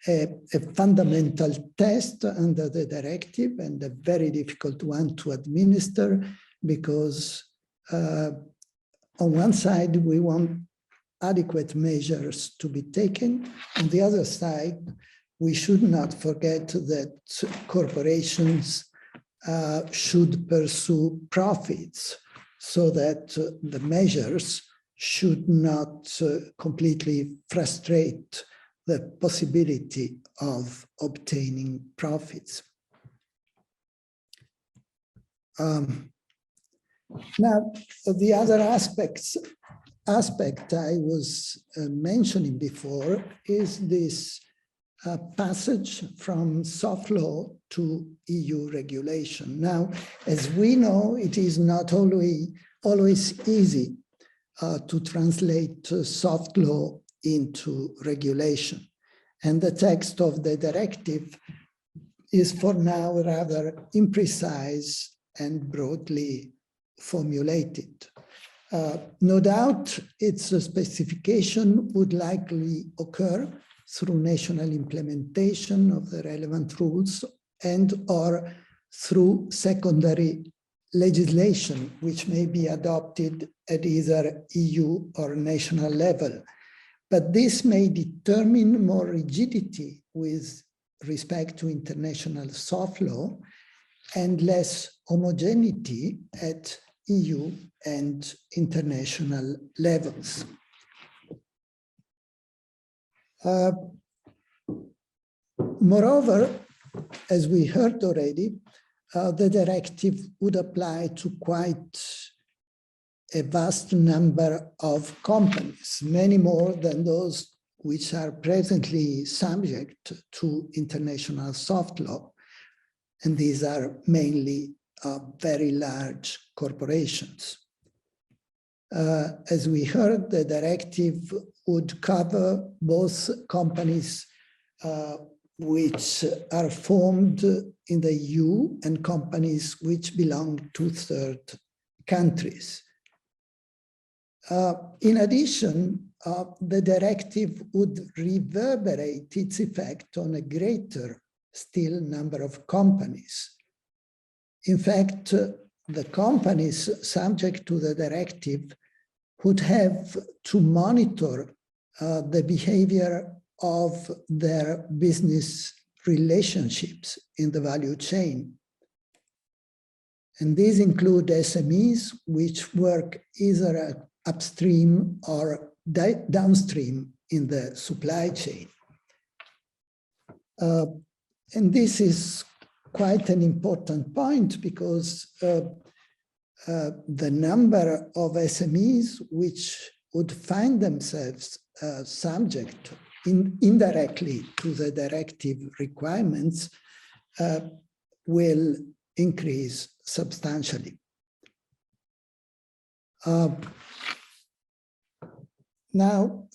a fundamental test under the directive, and a very difficult one to administer, because on one side we want adequate measures to be taken. On the other side, we should not forget that corporations should pursue profits, so that the measures should not completely frustrate the possibility of obtaining profits. Now, the other aspect I was mentioning before is this passage from soft law to EU regulation. Now, as we know, it is not always easy to translate soft law into regulation. And the text of the directive is for now rather imprecise and broadly formulated. No doubt its specification would likely occur through national implementation of the relevant rules and or through secondary legislation, which may be adopted at either EU or national level. But this may determine more rigidity with respect to international soft law and less homogeneity at EU and international levels. Moreover, as we heard already, the directive would apply to quite a vast number of companies, many more than those which are presently subject to international soft law. And these are mainly very large corporations. As we heard, the directive would cover both companies which are formed in the EU and companies which belong to third countries. In addition, the directive would reverberate its effect on a greater still number of companies. In fact, the companies subject to the directive would have to monitor the behavior of their business relationships in the value chain. And these include SMEs, which work either upstream or downstream in the supply chain. And this is quite an important point, because the number of SMEs which would find themselves subject indirectly to the directive requirements will increase substantially. Now,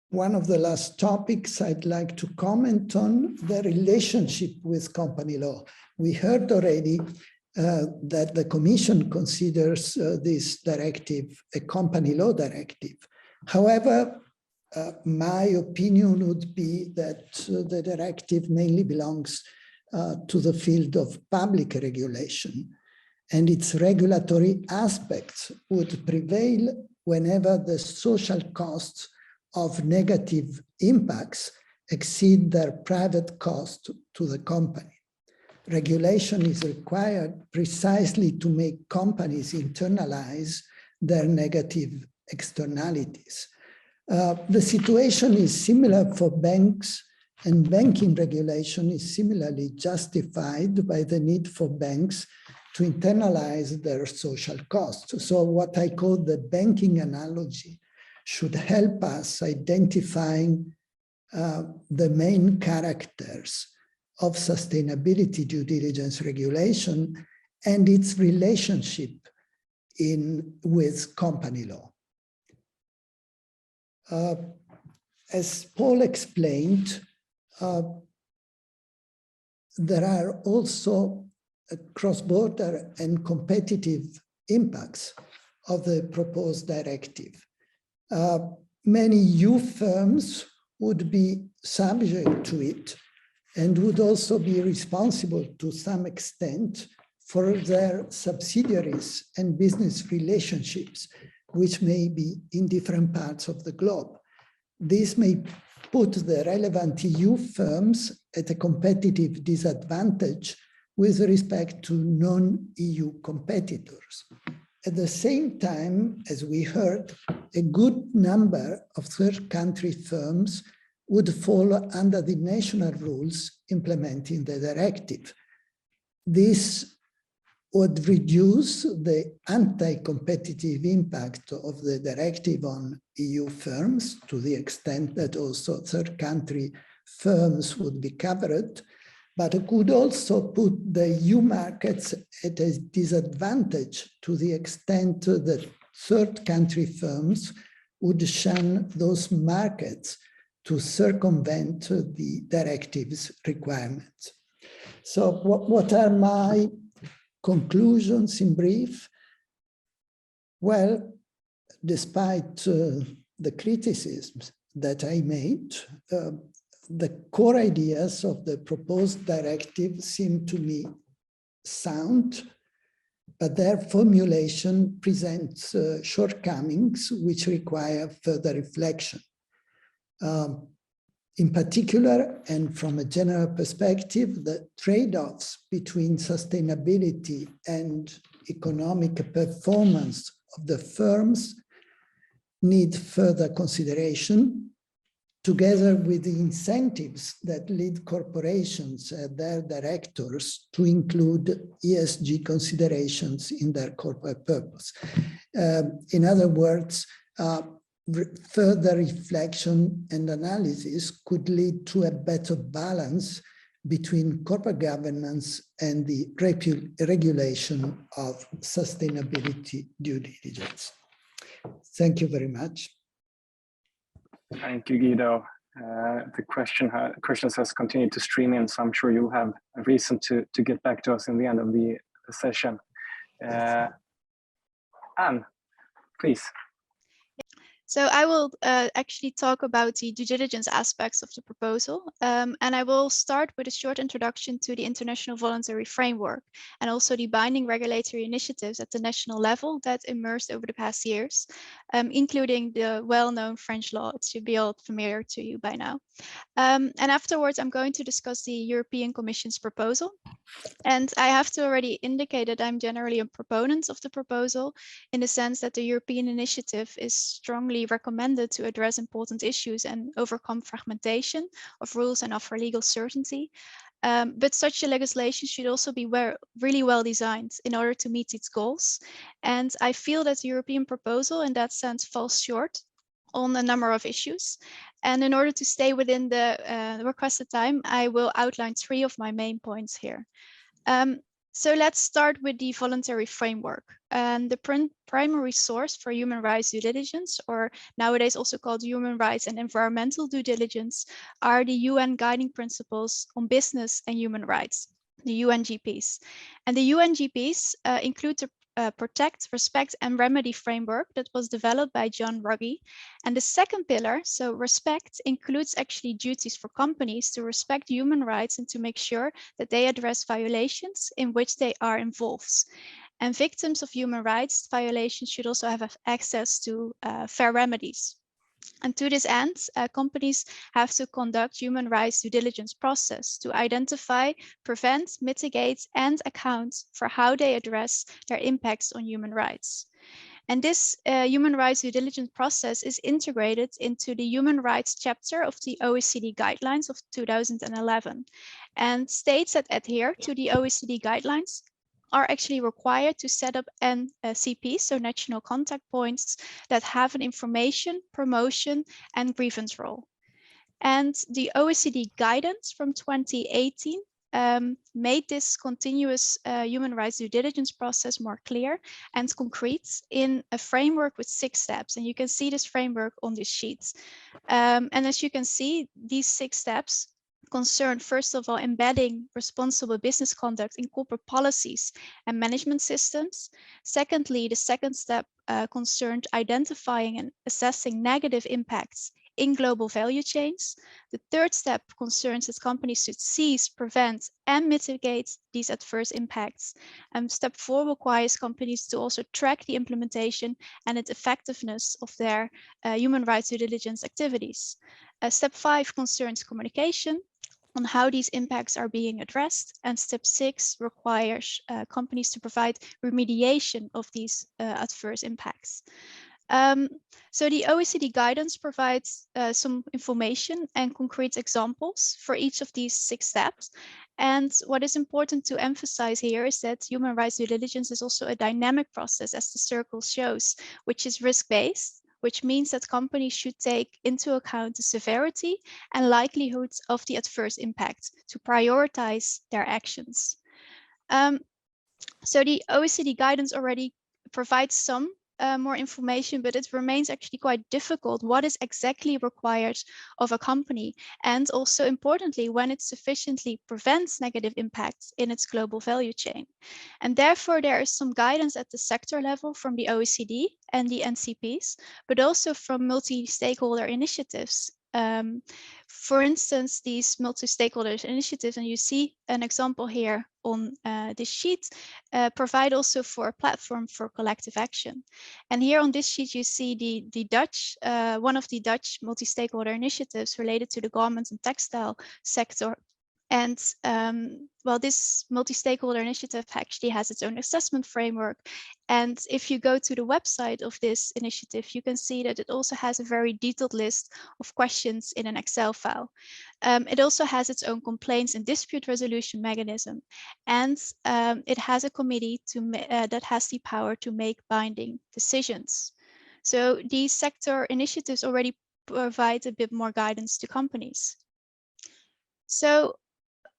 one of the last topics I'd like to comment on, the relationship with company law. We heard already that the Commission considers this directive a company law directive. However, my opinion would be that the directive mainly belongs to the field of public regulation, and its regulatory aspects would prevail whenever the social costs of negative impacts exceed their private cost to the company. Regulation is required precisely to make companies internalize their negative externalities. The situation is similar for banks, and banking regulation is similarly justified by the need for banks to internalize their social costs. So what I call the banking analogy should help us identifying the main characters of sustainability due diligence regulation and its relationship with company law. As Paul explained, there are also cross-border and competitive impacts of the proposed directive. Many EU firms would be subject to it and would also be responsible to some extent for their subsidiaries and business relationships, which may be in different parts of the globe. This may put the relevant EU firms at a competitive disadvantage with respect to non-EU competitors. At the same time, as we heard, a good number of third country firms would fall under the national rules implementing the directive. This would reduce the anti-competitive impact of the directive on EU firms to the extent that also third country firms would be covered, but it could also put the EU markets at a disadvantage to the extent that third country firms would shun those markets to circumvent the directive's requirements. So what are my conclusions in brief? Well, despite the criticisms that I made, the core ideas of the proposed directive seem to me sound, but their formulation presents shortcomings which require further reflection. In particular, and from a general perspective, the trade-offs between sustainability and economic performance of the firms need further consideration, together with the incentives that lead corporations and their directors to include ESG considerations in their corporate purpose. In other words, further reflection and analysis could lead to a better balance between corporate governance and the regulation of sustainability due diligence. Thank you very much. Thank you, Guido. The questions has continued to stream in, so I'm sure you'll have a reason to get back to us in the end of the session. Anne, please. So I will actually talk about the due diligence aspects of the proposal, and I will start with a short introduction to the international voluntary framework and also the binding regulatory initiatives at the national level that emerged over the past years, including the well-known French law. It should be all familiar to you by now. And afterwards, I'm going to discuss the European Commission's proposal. And I have to already indicate that I'm generally a proponent of the proposal in the sense that the European initiative is strongly recommended to address important issues and overcome fragmentation of rules and offer legal certainty. But such a legislation should also be really well designed in order to meet its goals. And I feel that the European proposal in that sense falls short on a number of issues. And in order to stay within the requested time, I will outline 3 of my main points here. So let's start with the voluntary framework. And the primary source for human rights due diligence, or nowadays also called human rights and environmental due diligence, are the UN Guiding Principles on Business and Human Rights, the UNGPs. And the UNGPs include the Protect, Respect and Remedy framework that was developed by John Ruggie. And the second pillar, so respect, includes actually duties for companies to respect human rights and to make sure that they address violations in which they are involved. And victims of human rights violations should also have access to fair remedies. And to this end, companies have to conduct human rights due diligence process to identify, prevent, mitigate, and account for how they address their impacts on human rights. And this human rights due diligence process is integrated into the human rights chapter of the OECD guidelines of 2011. And states that adhere to the OECD guidelines are actually required to set up NCPs, so national contact points, that have an information, promotion, and grievance role. And the OECD guidance from 2018 made this continuous human rights due diligence process more clear and concrete in a framework with 6 steps. And you can see this framework on this sheet. And as you can see, these 6 steps concern, first of all, embedding responsible business conduct in corporate policies and management systems. Secondly, the second step concerned identifying and assessing negative impacts in global value chains. The third step concerns that companies should seize, prevent, and mitigate these adverse impacts. Step 4 requires companies to also track the implementation and its effectiveness of their human rights due diligence activities. Step 5 concerns communication on how these impacts are being addressed. And step 6 requires companies to provide remediation of these adverse impacts. So the OECD guidance provides some information and concrete examples for each of these 6 steps. And what is important to emphasize here is that human rights due diligence is also a dynamic process, as the circle shows, which is risk-based, which means that companies should take into account the severity and likelihoods of the adverse impact to prioritize their actions. So the OECD guidance already provides some more information, but it remains actually quite difficult what is exactly required of a company, and also importantly, when it sufficiently prevents negative impacts in its global value chain. And therefore, there is some guidance at the sector level from the OECD and the NCPs, but also from multi-stakeholder initiatives. For instance, these multi-stakeholder initiatives, and you see an example here on this sheet, provide also for a platform for collective action. And here on this sheet, you see the Dutch, one of the Dutch multi-stakeholder initiatives related to the garment and textile sector. And well, this multi-stakeholder initiative actually has its own assessment framework. And if you go to the website of this initiative, you can see that it also has a very detailed list of questions in an Excel file. It also has its own complaints and dispute resolution mechanism. And it has a committee that has the power to make binding decisions. So these sector initiatives already provide a bit more guidance to companies. So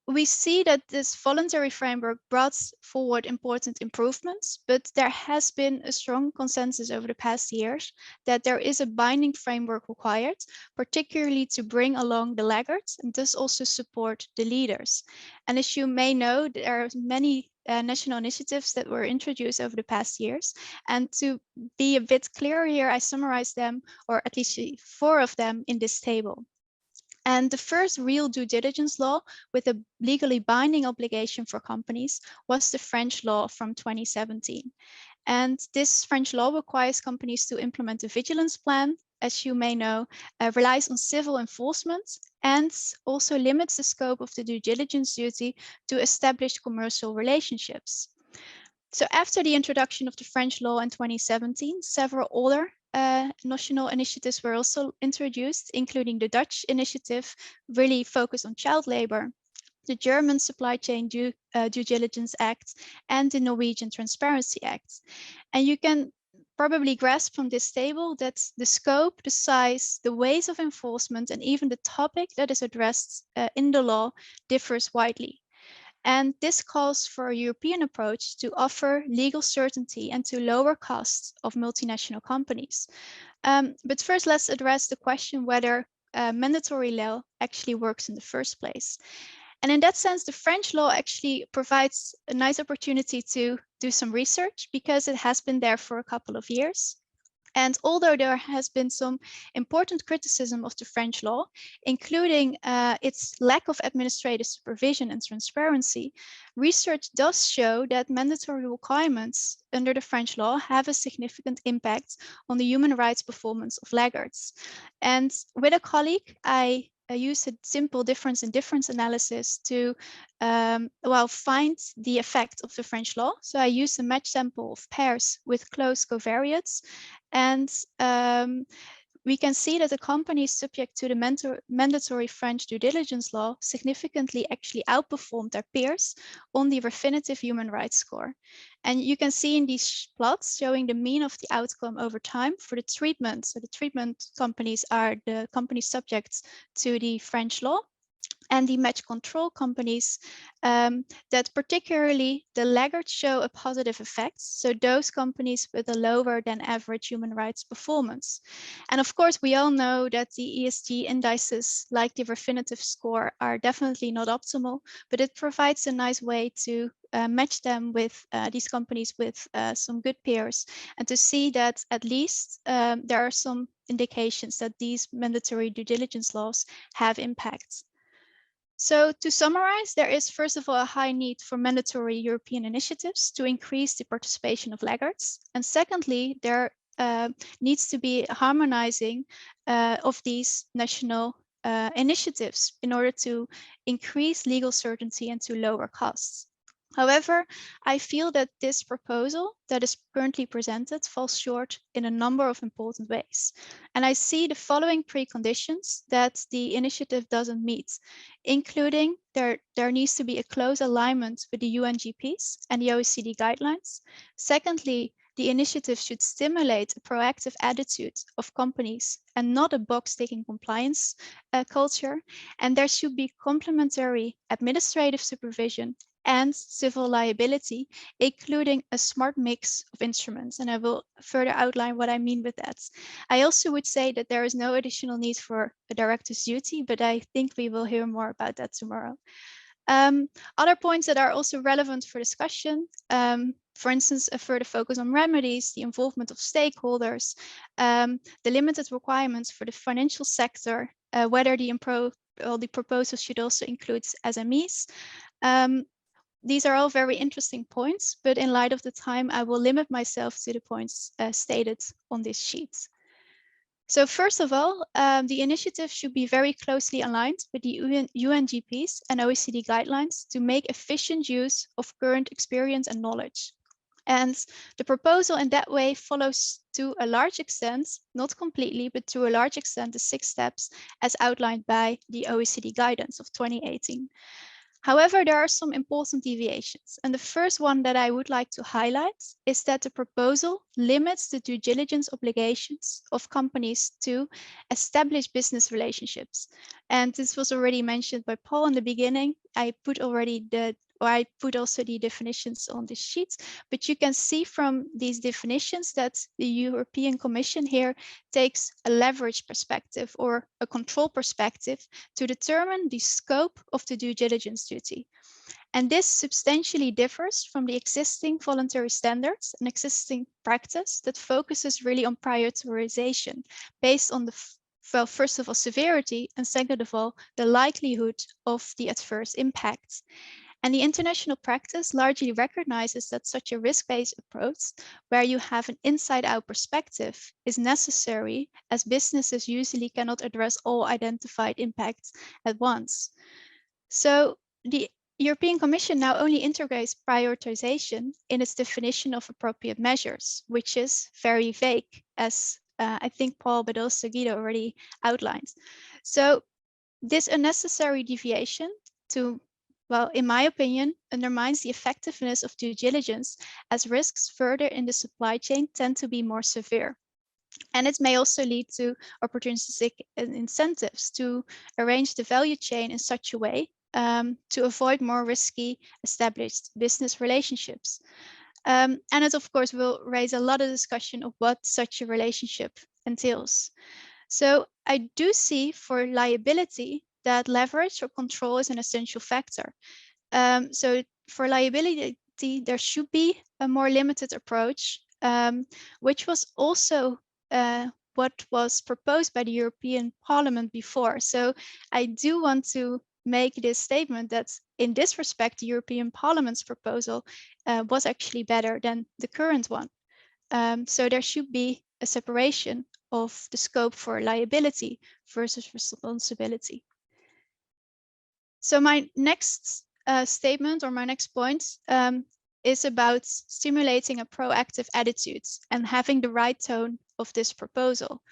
we see that this voluntary framework brought forward important improvements, but there has been a strong consensus over the past years that there is a binding framework required, particularly to bring along the laggards and thus also support the leaders. And as you may know, there are many national initiatives that were introduced over the past years. And to be a bit clearer here, I summarized them, or at least 4 of them, in this table. And the first real due diligence law with a legally binding obligation for companies was the French law from 2017. And this French law requires companies to implement a vigilance plan, as you may know, relies on civil enforcement, and also limits the scope of the due diligence duty to established commercial relationships. So after the introduction of the French law in 2017, several other national initiatives were also introduced, including the Dutch initiative, really focused on child labor, the German Supply Chain Due Diligence Act, and the Norwegian Transparency Act. And you can probably grasp from this table that the scope, the size, the ways of enforcement, and even the topic that is addressed in the law differs widely. And this calls for a European approach to offer legal certainty and to lower costs of multinational companies. But first, let's address the question whether mandatory law actually works in the first place. And in that sense, the French law actually provides a nice opportunity to do some research because it has been there for a couple of years. And although there has been some important criticism of the French law, including its lack of administrative supervision and transparency, research does show that mandatory requirements under the French law have a significant impact on the human rights performance of laggards. And with a colleague, I used a simple difference in difference analysis to find the effect of the French law. So I used a match sample of pairs with close covariates, and we can see that the companies subject to the mandatory French due diligence law significantly actually outperformed their peers on the Refinitiv human rights score. And you can see in these plots showing the mean of the outcome over time for the treatment. So the treatment companies are the companies subject to the French law, and the match control companies, that particularly the laggards show a positive effect. So those companies with a lower than average human rights performance. And of course, we all know that the ESG indices like the Refinitiv score are definitely not optimal, but it provides a nice way to match them with these companies with some good peers, and to see that at least there are some indications that these mandatory due diligence laws have impacts. So to summarize, there is first of all a high need for mandatory European initiatives to increase the participation of laggards. And secondly, there needs to be a harmonizing of these national initiatives in order to increase legal certainty and to lower costs. However, I feel that this proposal that is currently presented falls short in a number of important ways. And I see the following preconditions that the initiative doesn't meet, including there needs to be a close alignment with the UNGPs and the OECD guidelines. Secondly, the initiative should stimulate a proactive attitude of companies and not a box-ticking compliance culture. And there should be complementary administrative supervision and civil liability, including a smart mix of instruments. And I will further outline what I mean with that. I also would say that there is no additional need for a director's duty, but I think we will hear more about that tomorrow. Other points that are also relevant for discussion, for instance, a further focus on remedies, the involvement of stakeholders, the limited requirements for the financial sector, whether the proposal should also include SMEs. These are all very interesting points, but in light of the time, I will limit myself to the points stated on this sheet. So first of all, the initiative should be very closely aligned with the UNGPs and OECD guidelines to make efficient use of current experience and knowledge. And the proposal in that way follows to a large extent, not completely, but to a large extent, the 6 steps as outlined by the OECD guidance of 2018. However, there are some important deviations. And the first one that I would like to highlight is that the proposal limits the due diligence obligations of companies to establish business relationships. And this was already mentioned by Paul in the beginning. I put also the definitions on this sheet, but you can see from these definitions that the European Commission here takes a leverage perspective or a control perspective to determine the scope of the due diligence duty. And this substantially differs from the existing voluntary standards and existing practice that focuses really on prioritization based on the well, first of all, severity, and second of all, the likelihood of the adverse impacts. And the international practice largely recognizes that such a risk-based approach, where you have an inside-out perspective, is necessary, as businesses usually cannot address all identified impacts at once. So the European Commission now only integrates prioritization in its definition of appropriate measures, which is very vague, as I think Paul, but also Guido already outlined. So this unnecessary deviation to, well, in my opinion, undermines the effectiveness of due diligence, as risks further in the supply chain tend to be more severe. And it may also lead to opportunistic incentives to arrange the value chain in such a way to avoid more risky established business relationships. And it, of course, will raise a lot of discussion of what such a relationship entails. So I do see for liability that leverage or control is an essential factor. So for liability, there should be a more limited approach, which was also what was proposed by the European Parliament before. So I do want to make this statement that in this respect, the European Parliament's proposal was actually better than the current one. So there should be a separation of the scope for liability versus responsibility. So my next statement or my next point is about stimulating a proactive attitude and having the right tone of this proposal.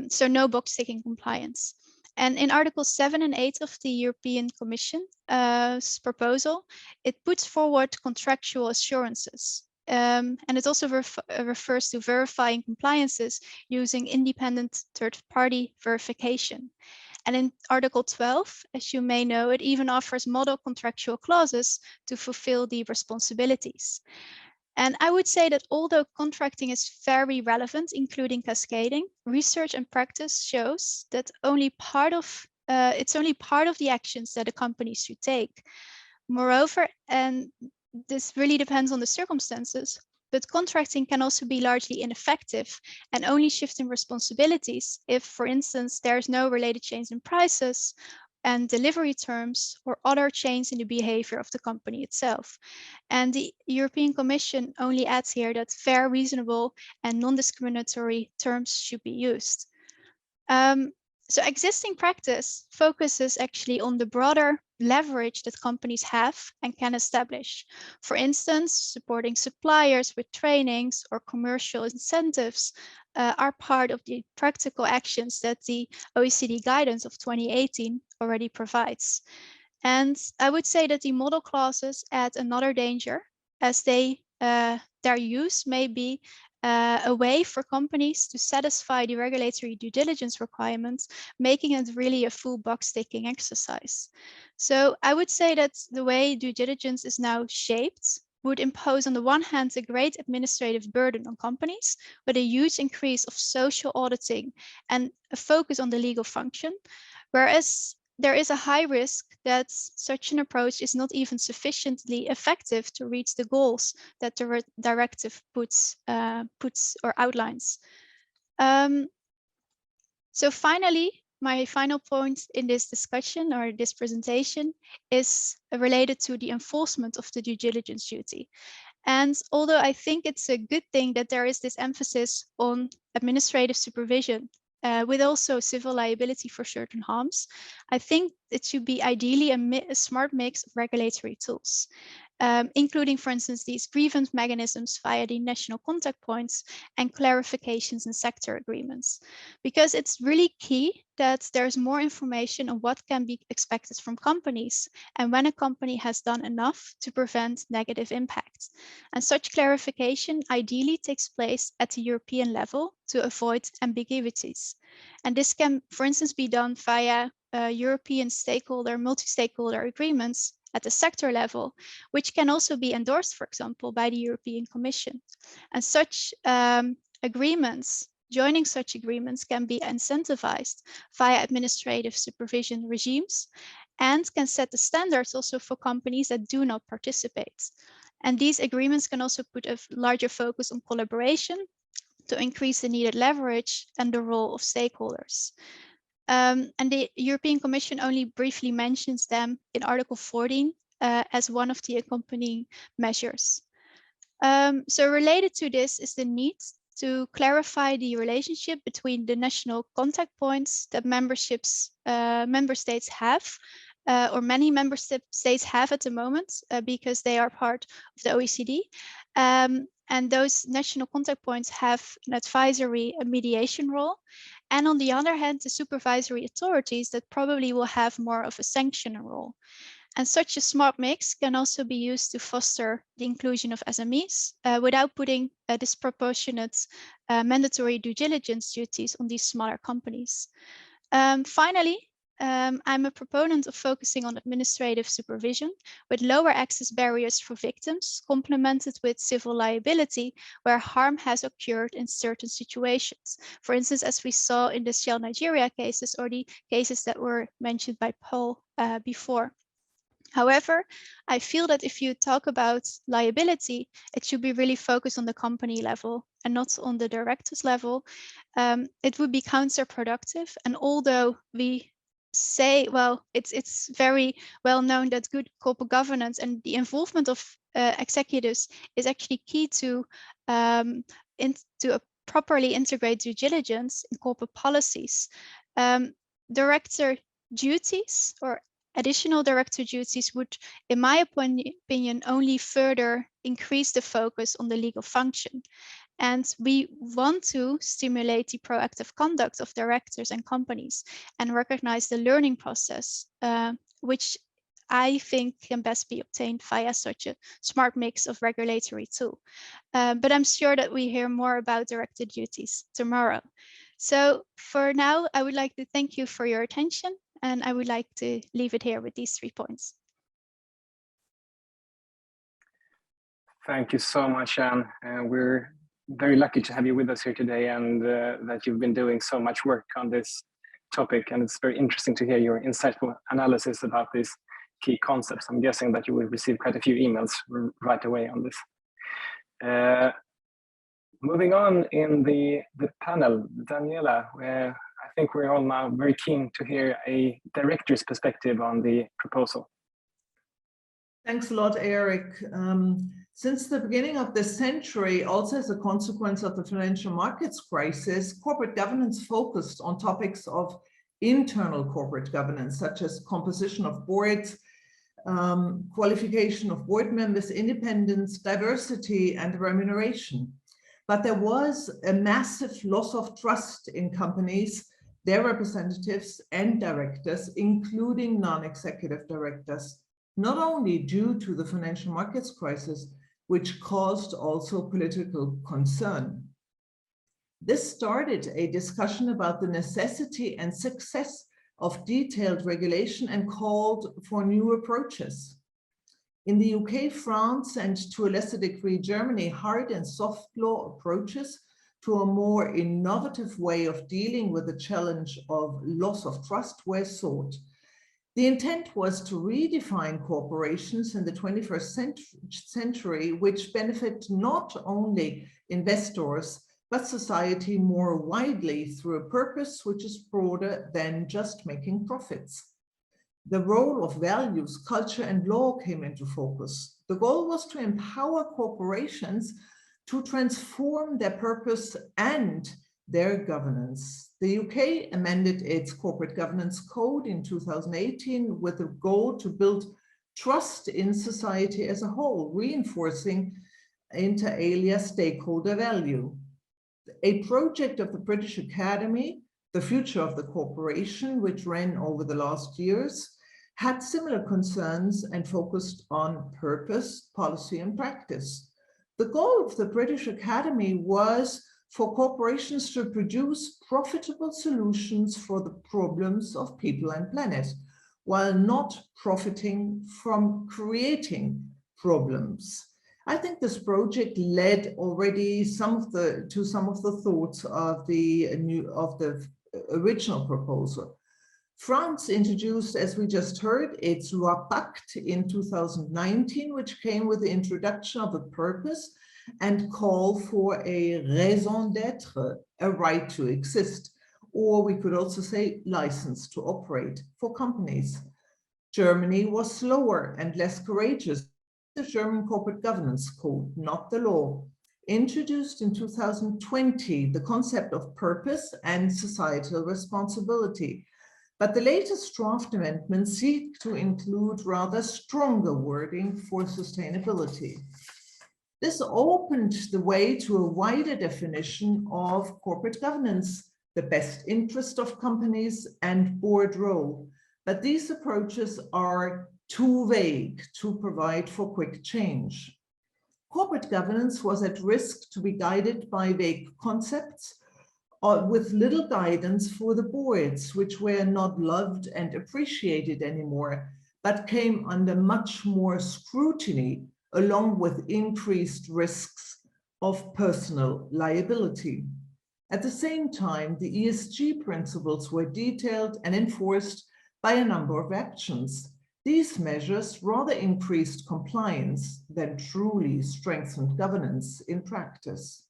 So no box ticking compliance. And in Articles 7 and 8 of the European Commission's proposal, it puts forward contractual assurances. And it also refers to verifying compliances using independent third-party verification. And in Article 12, as you may know, it even offers model contractual clauses to fulfill the responsibilities. And I would say that although contracting is very relevant, including cascading, research and practice shows that it's only part of the actions that a company should take. Moreover, and this really depends on the circumstances, but contracting can also be largely ineffective and only shifting responsibilities if, for instance, there's no related change in prices and delivery terms or other change in the behavior of the company itself. And the European Commission only adds here that fair, reasonable, and non-discriminatory terms should be used. So existing practice focuses actually on the broader leverage that companies have and can establish. For instance, supporting suppliers with trainings or commercial incentives are part of the practical actions that the OECD guidance of 2018 already provides. And I would say that the model clauses add another danger, as their use may be a way for companies to satisfy the regulatory due diligence requirements, making it really a full box ticking exercise. So I would say that the way due diligence is now shaped would impose on the one hand a great administrative burden on companies with a huge increase of social auditing and a focus on the legal function, whereas there is a high risk that such an approach is not even sufficiently effective to reach the goals that the directive puts or outlines. So finally, my final point in this discussion or this presentation is related to the enforcement of the due diligence duty. And although I think it's a good thing that there is this emphasis on administrative supervision with also civil liability for certain harms, I think it should be ideally a smart mix of regulatory tools, including, for instance, these grievance mechanisms via the national contact points and clarifications in sector agreements, because it's really key that there's more information on what can be expected from companies and when a company has done enough to prevent negative impacts. And such clarification ideally takes place at the European level to avoid ambiguities. And this can, for instance, be done via European stakeholder, multi-stakeholder agreements at the sector level, which can also be endorsed, for example, by the European Commission. And such agreements, joining such agreements can be incentivized via administrative supervision regimes and can set the standards also for companies that do not participate. And these agreements can also put a larger focus on collaboration to increase the needed leverage and the role of stakeholders. And the European Commission only briefly mentions them in Article 14 as one of the accompanying measures. So related to this is the need to clarify the relationship between the national contact points that member states have, or many member states have at the moment, because they are part of the OECD. And those national contact points have an advisory and mediation role. And on the other hand, the supervisory authorities that probably will have more of a sanction role. And such a smart mix can also be used to foster the inclusion of SMEs without putting disproportionate mandatory due diligence duties on these smaller companies. Finally, I'm a proponent of focusing on administrative supervision with lower access barriers for victims, complemented with civil liability where harm has occurred in certain situations. For instance, as we saw in the Shell Nigeria cases or the cases that were mentioned by Paul before. However, I feel that if you talk about liability, it should be really focused on the company level and not on the directors level. It would be counterproductive. And although we say, well, it's very well known that good corporate governance and the involvement of executives is actually key to properly integrate due diligence in corporate policies. Director duties or additional director duties would, in my opinion, only further increase the focus on the legal function. And we want to stimulate the proactive conduct of directors and companies and recognize the learning process, which I think can best be obtained via such a smart mix of regulatory tool. But I'm sure that we hear more about director duties tomorrow. So for now, I would like to thank you for your attention. And I would like to leave it here with these 3 points. Thank you so much, Anne. We're very lucky to have you with us here today and that you've been doing so much work on this topic. And it's very interesting to hear your insightful analysis about these key concepts. I'm guessing that you will receive quite a few emails right away on this. Moving on in the panel, Daniela, I think we're all now very keen to hear a director's perspective on the proposal. Thanks a lot, Erik. Since the beginning of this century, also as a consequence of the financial markets crisis, corporate governance focused on topics of internal corporate governance, such as composition of boards, qualification of board members, independence, diversity, and remuneration. But there was a massive loss of trust in companies, their representatives and directors, including non-executive directors, not only due to the financial markets crisis, which caused also political concern. This started a discussion about the necessity and success of detailed regulation and called for new approaches. In the UK, France, and to a lesser degree, Germany, hard and soft law approaches to a more innovative way of dealing with the challenge of loss of trust were sought. The intent was to redefine corporations in the 21st century, which benefit not only investors, but society more widely through a purpose which is broader than just making profits. The role of values, culture, and law came into focus. The goal was to empower corporations to transform their purpose and their governance. The UK amended its corporate governance code in 2018 with the goal to build trust in society as a whole, reinforcing inter alia stakeholder value. A project of the British Academy, The Future of the Corporation, which ran over the last years, had similar concerns and focused on purpose, policy, and practice. The goal of the British Academy was for corporations to produce profitable solutions for the problems of people and planet, while not profiting from creating problems. I think this project led already to some of the thoughts of the original proposal. France introduced, as we just heard, its Loi Pacte in 2019, which came with the introduction of a purpose and call for a raison d'être, a right to exist, or we could also say license to operate for companies. Germany was slower and less courageous. The German Corporate Governance Code, not the law, introduced in 2020 the concept of purpose and societal responsibility. But the latest draft amendments seek to include rather stronger wording for sustainability. This opened the way to a wider definition of corporate governance, the best interest of companies, and board role. But these approaches are too vague to provide for quick change. Corporate governance was at risk to be guided by vague concepts with little guidance for the boards, which were not loved and appreciated anymore, but came under much more scrutiny along with increased risks of personal liability. At the same time, the ESG principles were detailed and enforced by a number of actions. These measures rather increased compliance than truly strengthened governance in practice.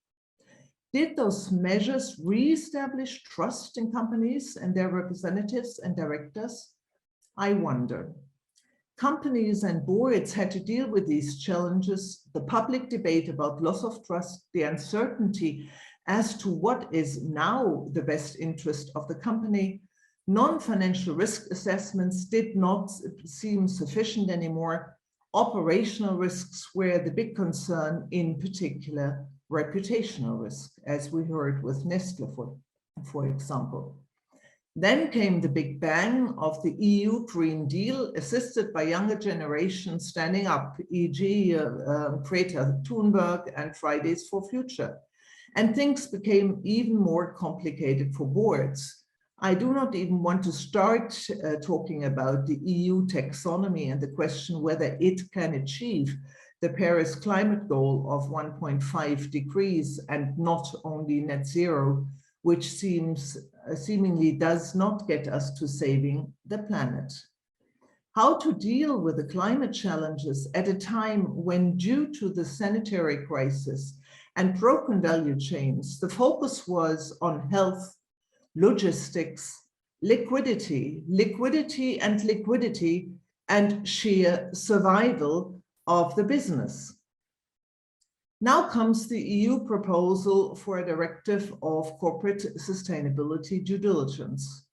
Did those measures re-establish trust in companies and their representatives and directors? I wonder. Companies and boards had to deal with these challenges, the public debate about loss of trust, the uncertainty as to what is now the best interest of the company. Non-financial risk assessments did not seem sufficient anymore. Operational risks were the big concern, in particular reputational risk, as we heard with Nestle, for example. Then came the big bang of the EU Green Deal, assisted by younger generations standing up, e.g. Greta Thunberg and Fridays for Future. And things became even more complicated for boards. I do not even want to start talking about the EU taxonomy and the question whether it can achieve the Paris climate goal of 1.5 degrees and not only net zero, which seemingly does not get us to saving the planet. how to deal with the climate challenges at a time when, due to the sanitary crisis and broken value chains, the focus was on health, logistics, liquidity, and sheer survival of the business. Now comes the EU proposal for a directive of corporate sustainability due diligence.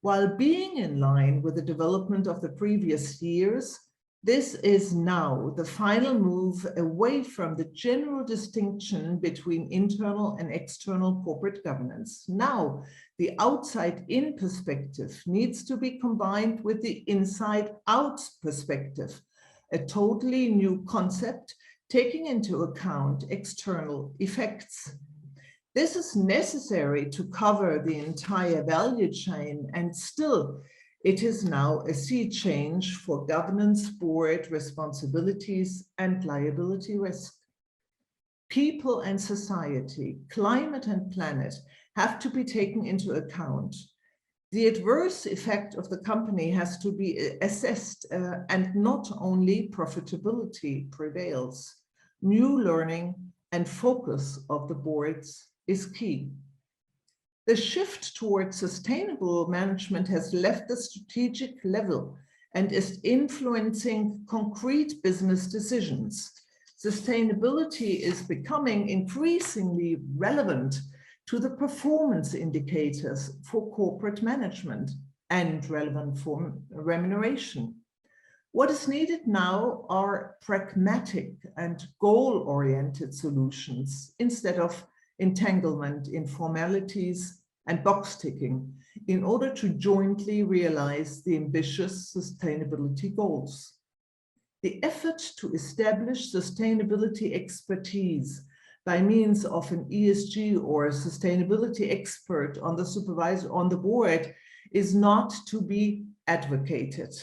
While being in line with the development of the previous years, this is now the final move away from the general distinction between internal and external corporate governance. Now, the outside-in perspective needs to be combined with the inside-out perspective, a totally new concept taking into account external effects. This is necessary to cover the entire value chain, and still it is now a sea change for governance, board responsibilities, and liability risk. People and society, climate and planet have to be taken into account. The adverse effect of the company has to be assessed, and not only profitability prevails. New learning and focus of the boards is key. The shift towards sustainable management has left the strategic level and is influencing concrete business decisions. Sustainability is becoming increasingly relevant to the performance indicators for corporate management and relevant for remuneration. What is needed now are pragmatic and goal-oriented solutions instead of entanglement in formalities and box ticking in order to jointly realize the ambitious sustainability goals. The effort to establish sustainability expertise by means of an ESG or a sustainability expert on the board is not to be advocated.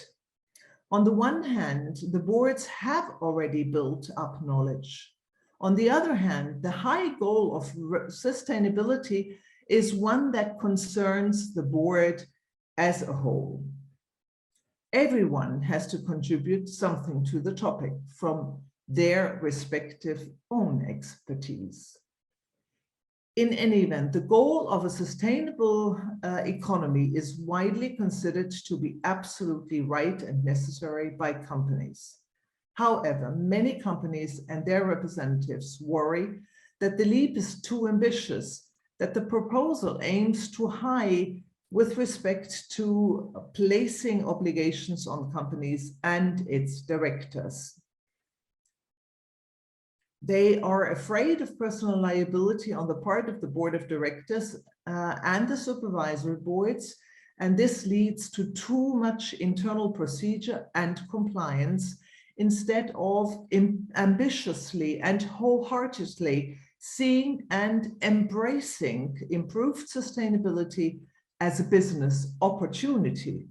On the one hand, the boards have already built up knowledge. On the other hand, the high goal of sustainability is one that concerns the board as a whole. Everyone has to contribute something to the topic from their respective own expertise. In any event, the goal of a sustainable economy is widely considered to be absolutely right and necessary by companies. However, many companies and their representatives worry that the leap is too ambitious, that the proposal aims too high with respect to placing obligations on companies and its directors. They are afraid of personal liability on the part of the board of directors and the supervisory boards, and this leads to too much internal procedure and compliance instead of ambitiously and wholeheartedly seeing and embracing improved sustainability as a business opportunity.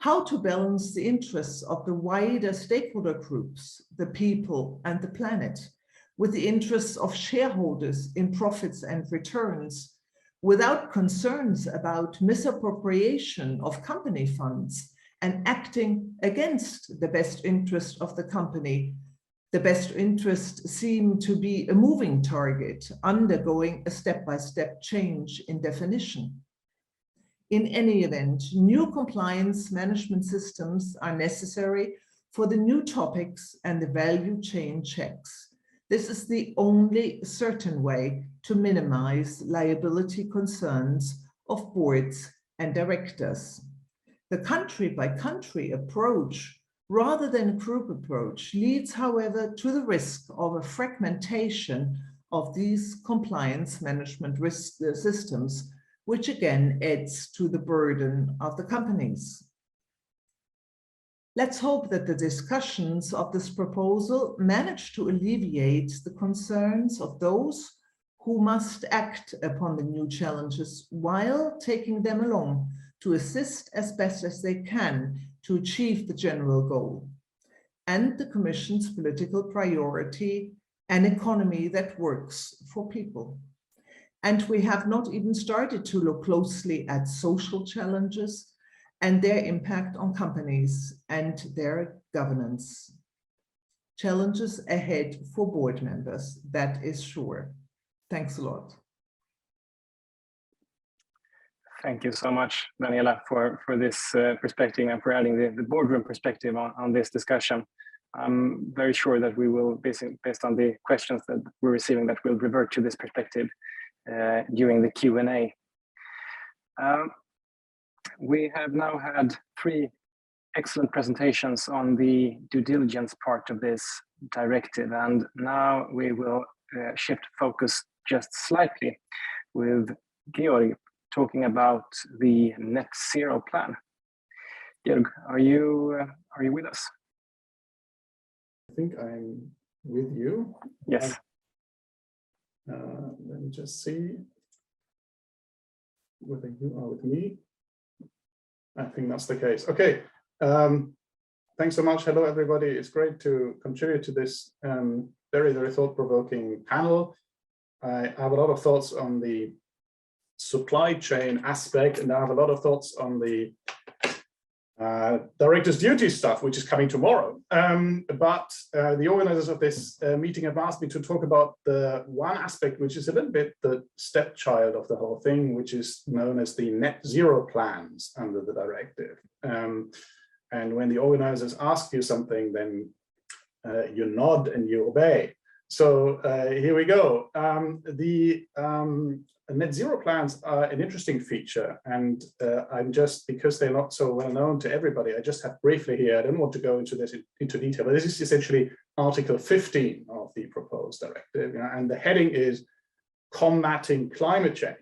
How to balance the interests of the wider stakeholder groups, the people and the planet, with the interests of shareholders in profits and returns, without concerns about misappropriation of company funds and acting against the best interest of the company. The best interest seem to be a moving target, undergoing a step-by-step change in definition. In any event, new compliance management systems are necessary for the new topics and the value chain checks. This is the only certain way to minimize liability concerns of boards and directors. The country-by-country approach, rather than a group approach, leads, however, to the risk of a fragmentation of these compliance management risk systems, which again adds to the burden of the companies. Let's hope that the discussions of this proposal manage to alleviate the concerns of those who must act upon the new challenges while taking them along to assist as best as they can to achieve the general goal and the Commission's political priority, an economy that works for people. And we have not even started to look closely at social challenges and their impact on companies and their governance. Challenges ahead for board members, that is sure. Thanks a lot. Thank you so much, Daniela, for this perspective and for adding the boardroom perspective on this discussion. I'm very sure that we will, based on the questions that we're receiving, that we'll revert to this perspective during the Q&A. We have now had 3 excellent presentations on the due diligence part of this directive, and now we will shift focus just slightly with Georg talking about the net zero plan. Georg, are you with us? I think I'm with you. Yes. Let me just see whether you are with me. I think that's the case. Okay. Thanks so much. Hello, everybody. It's great to contribute to this very, very thought-provoking panel. I have a lot of thoughts on the supply chain aspect, and I have a lot of thoughts on the director's duty stuff, which is coming tomorrow. But the organizers of this meeting have asked me to talk about the one aspect, which is a little bit the stepchild of the whole thing, which is known as the net zero plans under the directive. And when the organizers ask you something, then you nod and you obey. So here we go. The net zero plans are an interesting feature, and I'm just, because they're not so well known to everybody, I just have briefly here, I don't want to go into this into detail, but this is essentially Article 15 of the proposed directive, and the heading is combating climate change.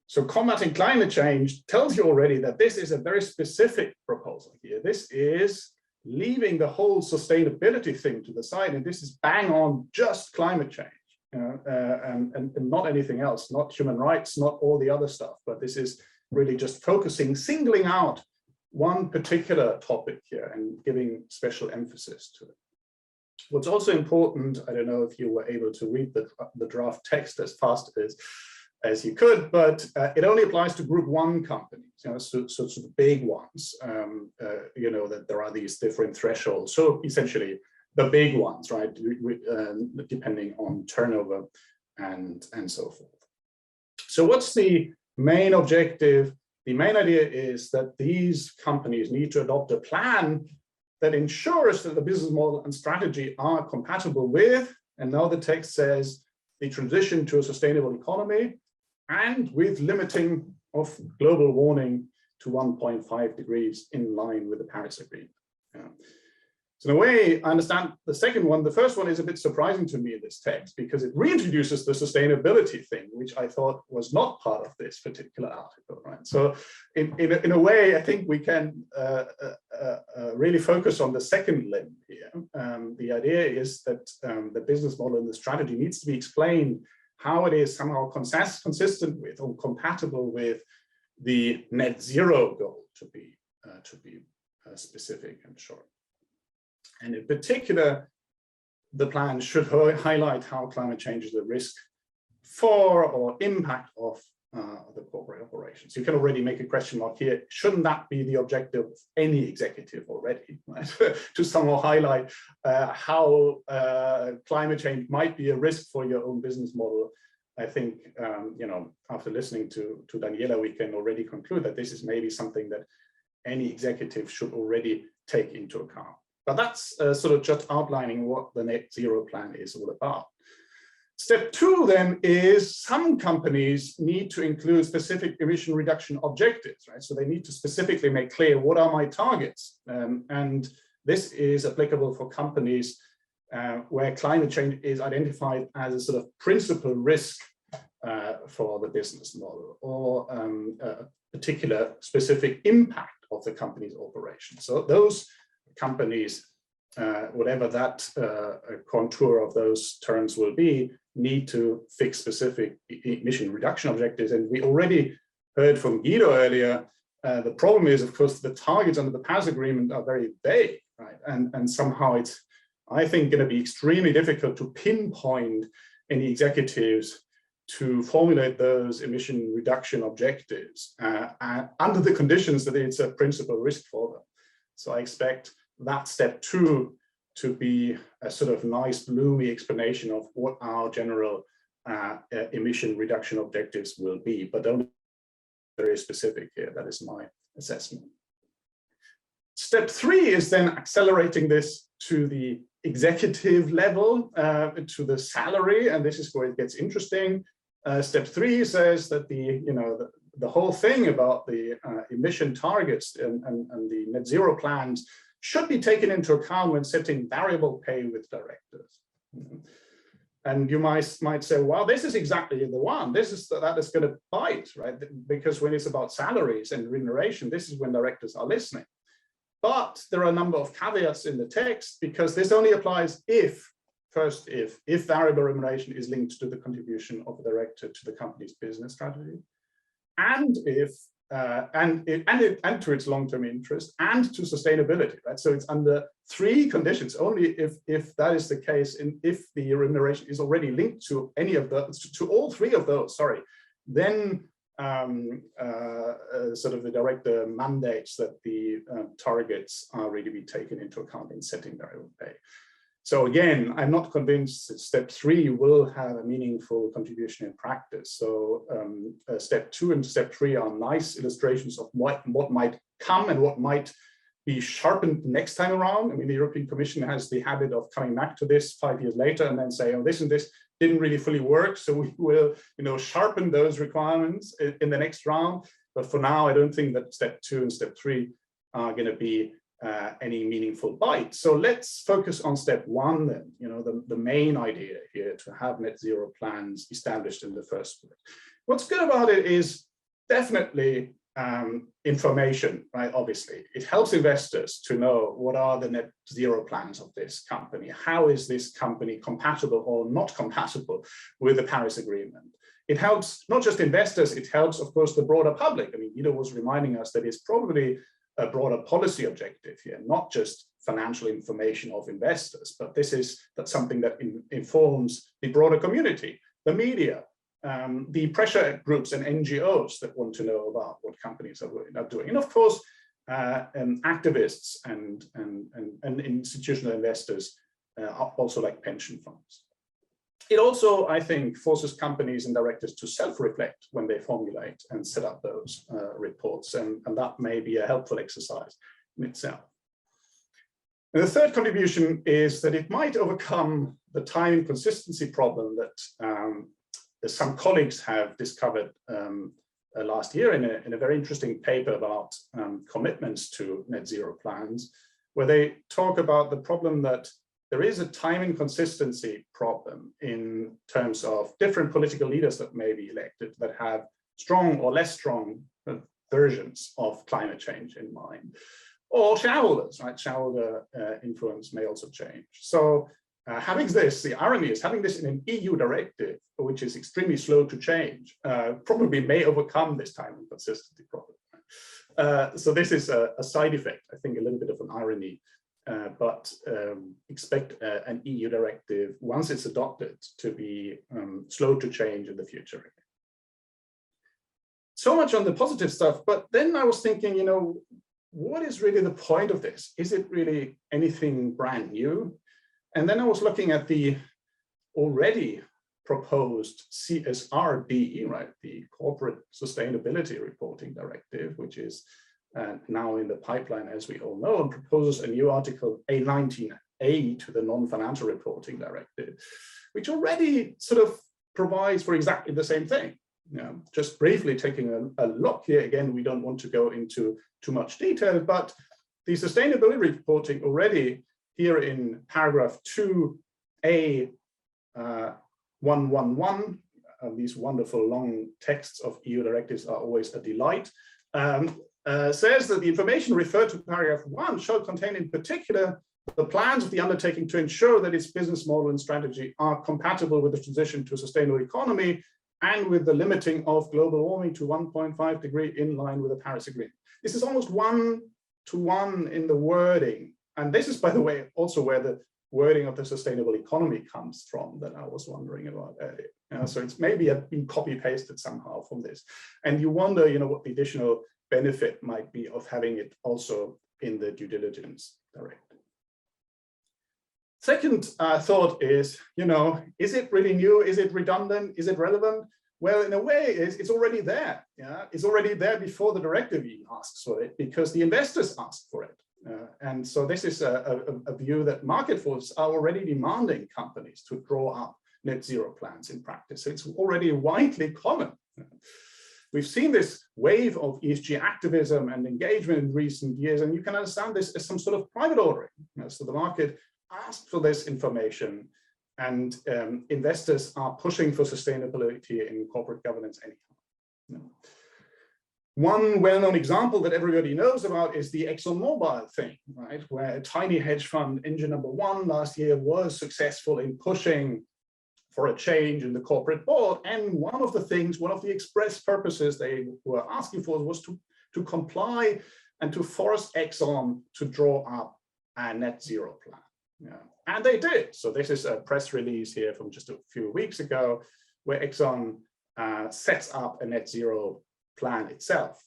So combating climate change tells you already that this is a very specific proposal here. This is leaving the whole sustainability thing to the side, and this is bang on just climate change. And not anything else, not human rights, not all the other stuff, but this is really just focusing, singling out one particular topic here and giving special emphasis to it. What's also important, I don't know if you were able to read the draft text as fast as you could, but it only applies to Group 1 companies, so the big ones, that there are these different thresholds. So essentially, the big ones, right, depending on turnover and so forth. So what's the main objective? The main idea is that these companies need to adopt a plan that ensures that the business model and strategy are compatible with, and now the text says, the transition to a sustainable economy and with limiting of global warming to 1.5 degrees in line with the Paris Agreement. So in a way, I understand the second one. The first one is a bit surprising to me in this text because it reintroduces the sustainability thing, which I thought was not part of this particular article, right? So in a way, I think we can really focus on the second limb here. The idea is that the business model and the strategy needs to be explained how it is somehow consistent with or compatible with the net zero goal, to be specific and short. And in particular, the plan should highlight how climate change is a risk for or impact of the corporate operations. You can already make a question mark here. Shouldn't that be the objective of any executive already, right? To somehow highlight how climate change might be a risk for your own business model. I think, after listening to Daniela, we can already conclude that this is maybe something that any executive should already take into account. But that's sort of just outlining what the net zero plan is all about. Step 2 then is some companies need to include specific emission reduction objectives, right? So they need to specifically make clear what are my targets. And this is applicable for companies where climate change is identified as a sort of principal risk for the business model or a particular specific impact of the company's operation. So those companies, whatever that contour of those terms will be, need to fix specific emission reduction objectives. And we already heard from Guido earlier, the problem is, of course, the targets under the Paris Agreement are very vague, right? And somehow it's, I think, going to be extremely difficult to pinpoint any executives to formulate those emission reduction objectives under the conditions that it's a principal risk for them. So I expect that step 2 to be a sort of nice, bloomy explanation of what our general emission reduction objectives will be, but don't be very specific here. That is my assessment. Step 3 is then accelerating this to the executive level, to the salary, and this is where it gets interesting. Step 3 says that the whole thing about the emission targets and the net zero plans should be taken into account when setting variable pay with directors. And you might say, well, this is exactly the one. That is going to bite, right? Because when it's about salaries and remuneration, this is when directors are listening. But there are a number of caveats in the text, because this only applies if variable remuneration is linked to the contribution of the director to the company's business strategy, and and to its long-term interest, and to sustainability, right? So it's under 3 conditions. Only if that is the case, and if the remuneration is already linked to any of those, to all 3 of those, sorry, then sort of the director mandates that the targets are really be taken into account in setting variable pay. So again, I'm not convinced that step 3 will have a meaningful contribution in practice. So step 2 and step 3 are nice illustrations of what might come and what might be sharpened next time around. I mean, the European Commission has the habit of coming back to this 5 years later and then say, oh, this and this didn't really fully work, so we will, sharpen those requirements in the next round. But for now, I don't think that step 2 and step 3 are going to be any meaningful bite. So let's focus on step 1 then. The main idea here, to have net zero plans established in the first place. What's good about it is definitely information, right? Obviously, it helps investors to know what are the net zero plans of this company. How is this company compatible or not compatible with the Paris Agreement? It helps not just investors, it helps, of course, the broader public. I mean, Guido was reminding us that it's probably a broader policy objective here, not just financial information of investors, but that's something that informs the broader community, the media, the pressure groups and NGOs that want to know about what companies are doing, and of course, activists and institutional investors, also like pension funds. It also, I think, forces companies and directors to self-reflect when they formulate and set up those reports, and that may be a helpful exercise in itself. And the third contribution is that it might overcome the time inconsistency problem that some colleagues have discovered last year in a very interesting paper about commitments to net zero plans, where they talk about the problem that there is a time inconsistency problem in terms of different political leaders that may be elected that have strong or less strong versions of climate change in mind, or shareholders, right? Shareholder influence may also change. So having this, the irony is having this in an EU directive, which is extremely slow to change, probably may overcome this time inconsistency problem. So this is a side effect, I think, a little bit of an irony. But expect an EU directive, once it's adopted, to be slow to change in the future. So much on the positive stuff, but then I was thinking, what is really the point of this? Is it really anything brand new? And then I was looking at the already proposed CSRD, right, the Corporate Sustainability Reporting Directive, which is now in the pipeline, as we all know, and proposes a new article A19A to the non-financial reporting directive, which already sort of provides for exactly the same thing. Just briefly taking a look here, again, we don't want to go into too much detail, but the sustainability reporting already here in paragraph 2A 111, these wonderful long texts of EU directives are always a delight, says that the information referred to paragraph 1 shall contain in particular the plans of the undertaking to ensure that its business model and strategy are compatible with the transition to a sustainable economy and with the limiting of global warming to 1.5 degree in line with the Paris Agreement. This is almost 1-to-1 in the wording. And this is, by the way, also where the wording of the sustainable economy comes from that I was wondering about earlier. So it's maybe been copy pasted somehow from this. And you wonder, what the additional benefit might be of having it also in the due diligence directive. Second thought is, is it really new? Is it redundant? Is it relevant? Well, in a way, it's already there. Yeah, it's already there before the directive even asks for it, because the investors ask for it. And so this is a view that market forces are already demanding companies to draw up net zero plans in practice. So it's already widely common. We've seen this wave of ESG activism and engagement in recent years, and you can understand this as some sort of private ordering. So the market asked for this information, and investors are pushing for sustainability in corporate governance anyhow. One well-known example that everybody knows about is the ExxonMobil thing, right? Where a tiny hedge fund, engine number one last year, was successful in pushing for a change in the corporate board. And one of the express purposes they were asking for was to comply and to force Exxon to draw up a net zero plan. Yeah. And they did. So this is a press release here from just a few weeks ago, where Exxon sets up a net zero plan itself.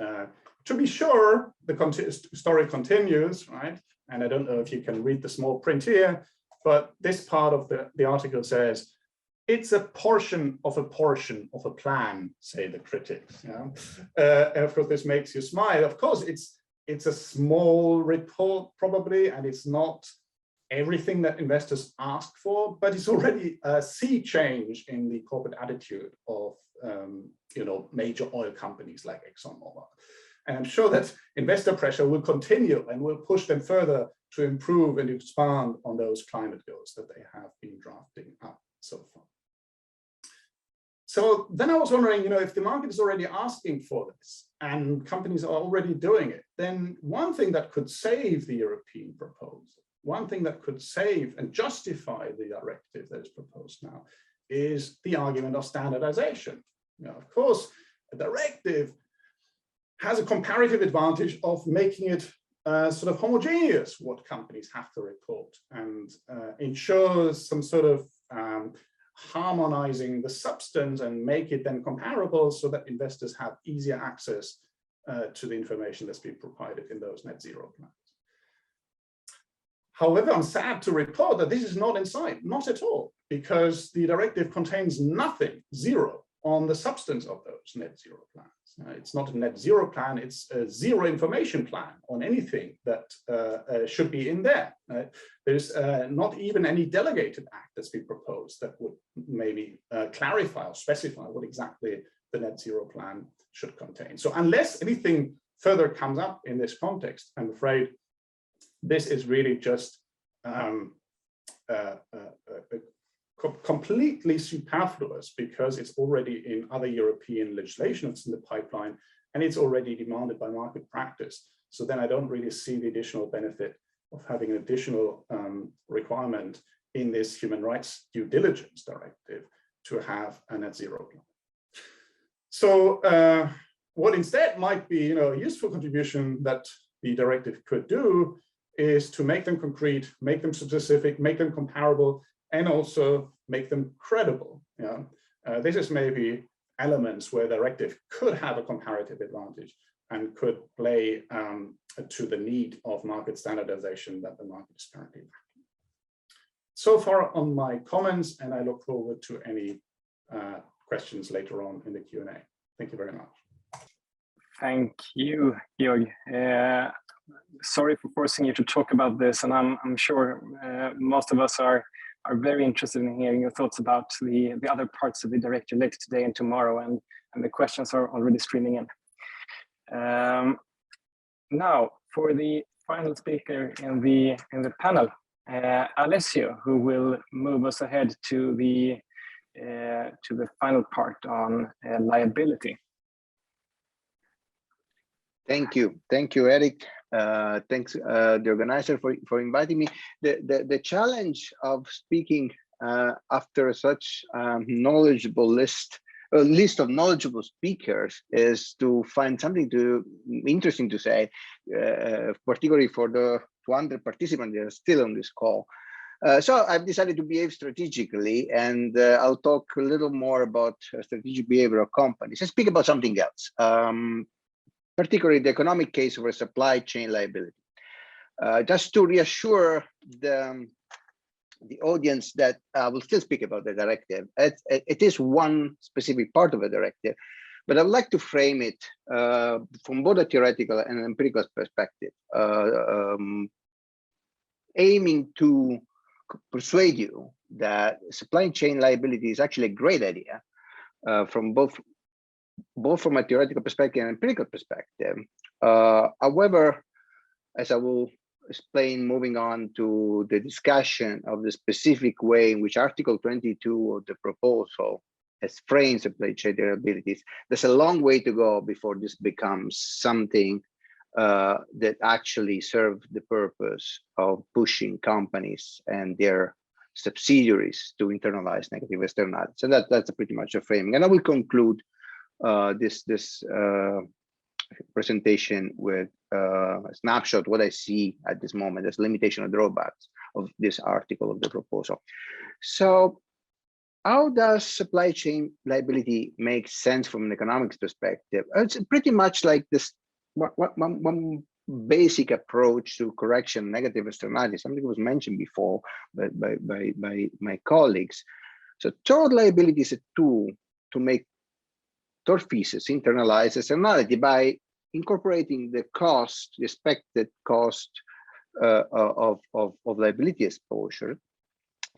To be sure, the story continues, right? And I don't know if you can read the small print here, but this part of the article says, it's a portion of a plan, say the critics. Yeah? And of course, this makes you smile. Of course, it's a small report probably, and it's not everything that investors ask for, but it's already a sea change in the corporate attitude of major oil companies like ExxonMobil. And I'm sure that investor pressure will continue and will push them further to improve and expand on those climate goals that they have been drafting up so far. So then I was wondering, if the market is already asking for this and companies are already doing it, then one thing that could save the European proposal, one thing that could save and justify the directive that is proposed now, is the argument of standardization. Of course, a directive has a comparative advantage of making it sort of homogeneous what companies have to report, and ensures some sort of harmonizing the substance and make it then comparable so that investors have easier access to the information that's been provided in those net zero plans. However, I'm sad to report that this is not in sight, not at all, because the directive contains nothing, zero, on the substance of those net zero plans. It's not a net zero plan, it's a zero information plan on anything that should be in there. There's not even any delegated act that's been proposed that would maybe clarify or specify what exactly the net zero plan should contain. So unless anything further comes up in this context, I'm afraid this is really just completely superfluous, because it's already in other European legislation, it's in the pipeline, and it's already demanded by market practice. So then I don't really see the additional benefit of having an additional requirement in this human rights due diligence directive to have a net zero plan. So what instead might be a useful contribution that the directive could do is to make them concrete, make them specific, make them comparable, and also make them credible. This is maybe elements where the directive could have a comparative advantage and could play to the need of market standardization that the market is currently lacking. So far on my comments, and I look forward to any questions later on in the Q&A. Thank you very much. Thank you, Georg. Sorry for forcing you to talk about this, and I'm sure most of us are very interested in hearing your thoughts about the other parts of the directive later today and tomorrow, and the questions are already streaming in. Now, for the final speaker in the panel, Alessio, who will move us ahead to the final part on liability. Thank you, Erik. Thanks, the organizer, for inviting me. The challenge of speaking after such knowledgeable list of knowledgeable speakers is to find something interesting to say, particularly for the 200 participants that are still on this call. So I've decided to behave strategically, and I'll talk a little more about strategic behavior of companies and speak about something else, particularly the economic case of a supply chain liability. Just to reassure the audience that I will still speak about the directive. It is one specific part of the directive, but I would like to frame it from both a theoretical and empirical perspective, aiming to persuade you that supply chain liability is actually a great idea from both from a theoretical perspective and empirical perspective. However, as I will explain moving on to the discussion of the specific way in which Article 22 of the proposal has framed supply chain liabilities, there's a long way to go before this becomes something that actually serve the purpose of pushing companies and their subsidiaries to internalize negative externalities. So that's pretty much a framing. And I will conclude this presentation with a snapshot what I see at this moment as limitation of drawbacks of this article of the proposal. So how does supply chain liability make sense from an economics perspective? It's pretty much like this one basic approach to correction negative externalities, something was mentioned before by my colleagues. So tort liability is a tool to make tortfeasors internalize externality by incorporating the cost, the expected cost of liability exposure.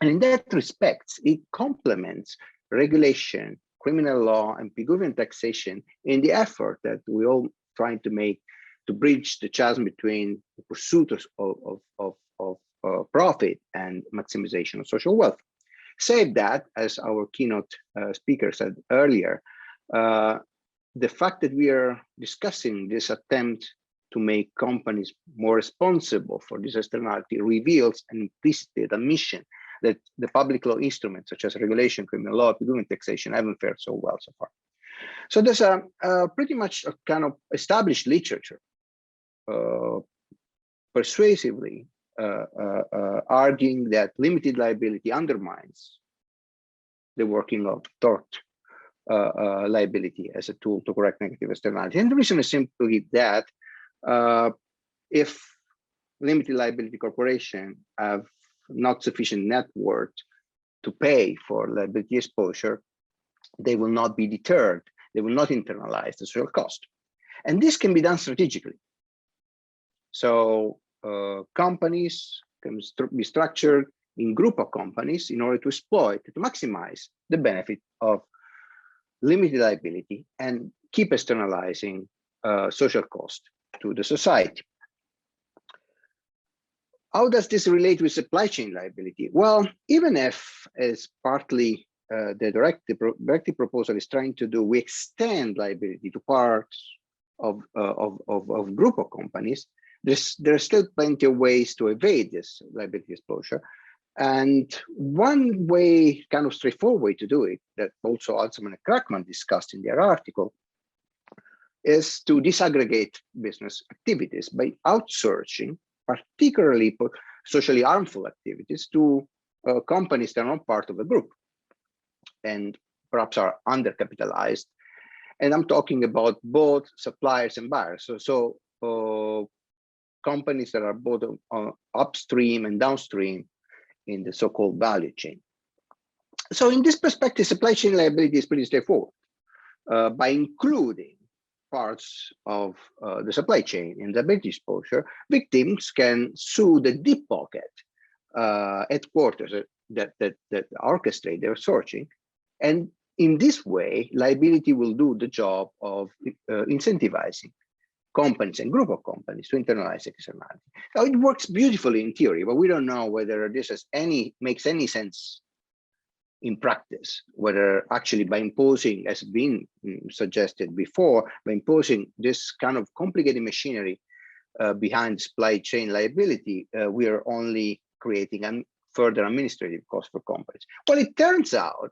And in that respect, it complements regulation, criminal law, and Pigouvian taxation in the effort that we all trying to make to bridge the chasm between the pursuit of profit and maximization of social wealth. Save that, as our keynote speaker said earlier, the fact that we are discussing this attempt to make companies more responsible for this externality reveals an implicit admission that the public law instruments such as regulation, criminal law, Pigouvian taxation haven't fared so well so far. So there's a pretty much a kind of established literature persuasively arguing that limited liability undermines the working of tort liability as a tool to correct negative externality. And the reason is simply that if limited liability corporations have not sufficient net worth to pay for liability exposure, they will not be deterred. They will not internalize the social cost. And this can be done strategically. So companies can be structured in group of companies in order to exploit, to maximize the benefit of limited liability and keep externalizing social cost to the society. How does this relate with supply chain liability? Well, even if, as partly the directive proposal is trying to do, we extend liability to parts of group of companies, there's still plenty of ways to evade this liability exposure. And one way, kind of straightforward way to do it, that also Alessio and Crackman discussed in their article, is to disaggregate business activities by outsourcing, particularly socially harmful activities, to companies that are not part of a group and perhaps are undercapitalized. And I'm talking about both suppliers and buyers. So companies that are both upstream and downstream in the so-called value chain. So in this perspective, supply chain liability is pretty straightforward. By including parts of the supply chain in liability exposure, victims can sue the deep pocket headquarters that orchestrate their sourcing. And in this way, liability will do the job of incentivizing companies and group of companies to internalize externality. Now it works beautifully in theory, but we don't know whether this makes any sense in practice, whether actually by imposing, as been suggested before, by imposing this kind of complicated machinery behind supply chain liability, we are only creating a further administrative cost for companies. Well, it turns out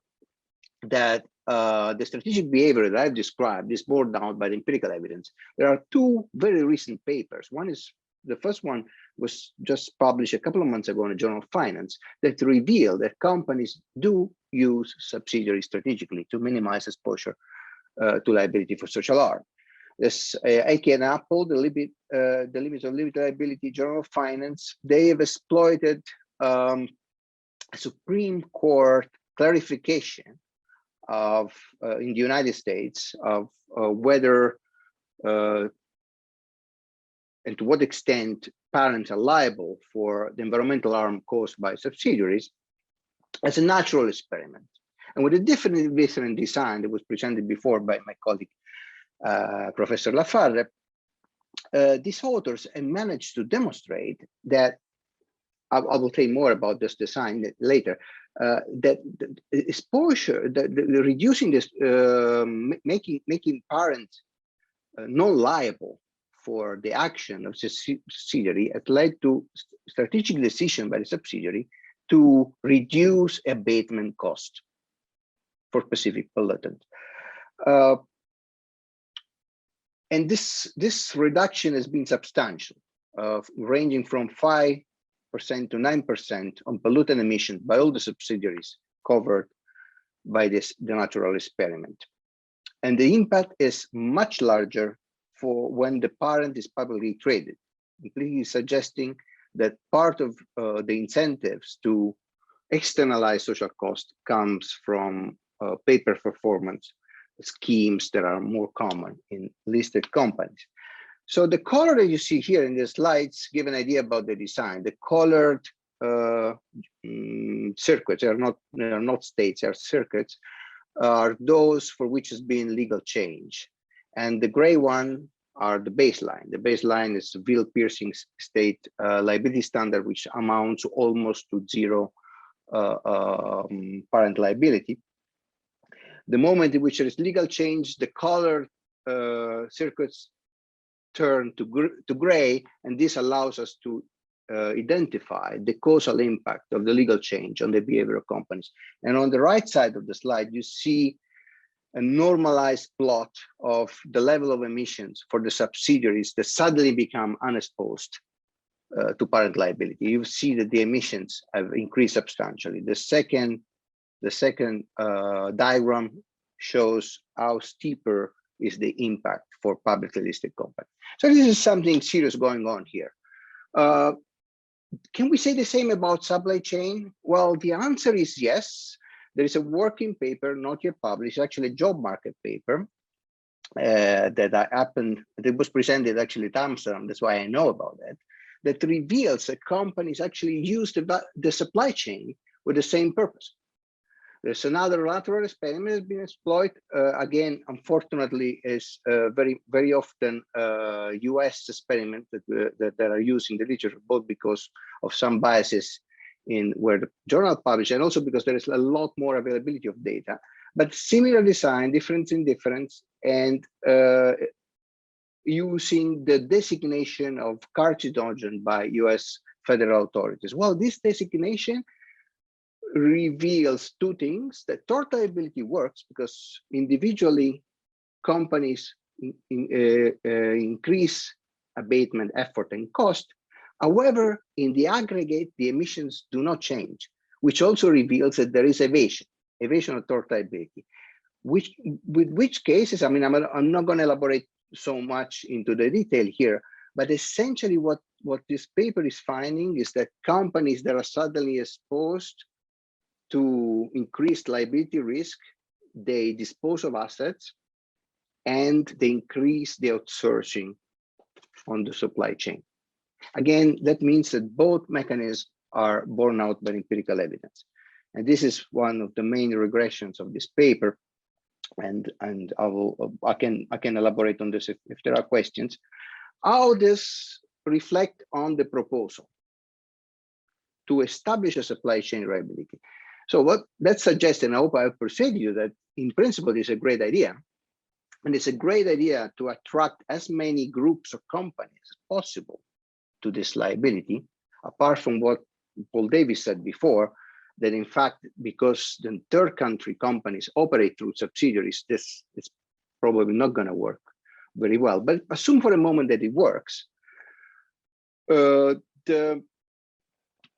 that the strategic behavior that I've described is borne out by the empirical evidence. There are two very recent papers. One is the first one was just published a couple of months ago in the Journal of Finance that revealed that companies do use subsidiaries strategically to minimize exposure to liability for social harm. This AK and Apple, the limits of limited liability, Journal of Finance, they have exploited Supreme Court clarification of in the United States of whether and to what extent parents are liable for the environmental harm caused by subsidiaries as a natural experiment. And with a different design that was presented before by my colleague, Professor Lafarre, these authors have managed to demonstrate that, I will say more about this design later, that the exposure, reducing this, making parents non-liable for the action of the subsidiary had led to strategic decision by the subsidiary to reduce abatement cost for specific pollutants. And this reduction has been substantial, ranging from 5% to 9% on pollutant emissions by all the subsidiaries covered by the natural experiment. And the impact is much larger for when the parent is publicly traded, completely suggesting that part of the incentives to externalize social cost comes from pay-per-performance schemes that are more common in listed companies. So the color that you see here in the slides give an idea about the design. The colored circuits, they are not states, they are circuits, are those for which has been legal change. And the gray one are the baseline. The baseline is the veil-piercing state liability standard, which amounts almost to zero parent liability. The moment in which there is legal change, the colored circuits turn to gray, and this allows us to identify the causal impact of the legal change on the behavior of companies. And on the right side of the slide, you see a normalized plot of the level of emissions for the subsidiaries that suddenly become unexposed to parent liability. You see that the emissions have increased substantially. The second diagram shows how steeper is the impact for publicly listed companies. So this is something serious going on here. Can we say the same about supply chain? Well, the answer is yes. There is a working paper, not yet published, actually a job market paper that was presented actually at Thomsen, that's why I know about that, that reveals that companies actually use the supply chain with the same purpose. There's another lateral experiment that's been exploited. Again, unfortunately, is very often US experiments that are used in the literature, both because of some biases in where the journal published, and also because there is a lot more availability of data, but similar design, difference in difference, and using the designation of carcinogen by US federal authorities. Well, this designation reveals two things: that tort liability works because individually companies increase abatement effort and cost. However, in the aggregate, the emissions do not change, which also reveals that there is evasion of tort liability, with which cases, I mean, I'm not going to elaborate so much into the detail here, but essentially what this paper is finding is that companies that are suddenly exposed to increased liability risk, they dispose of assets and they increase the outsourcing on the supply chain. Again, that means that both mechanisms are borne out by empirical evidence. And this is one of the main regressions of this paper. And I can elaborate on this if there are questions. How does reflect on the proposal to establish a supply chain reliability? So what that suggests, and I hope I have persuaded you that in principle it's a great idea. And it's a great idea to attract as many groups of companies as possible to this liability, apart from what Paul Davies said before, that in fact, because the third country companies operate through subsidiaries, this is probably not going to work very well. But assume for a moment that it works. The the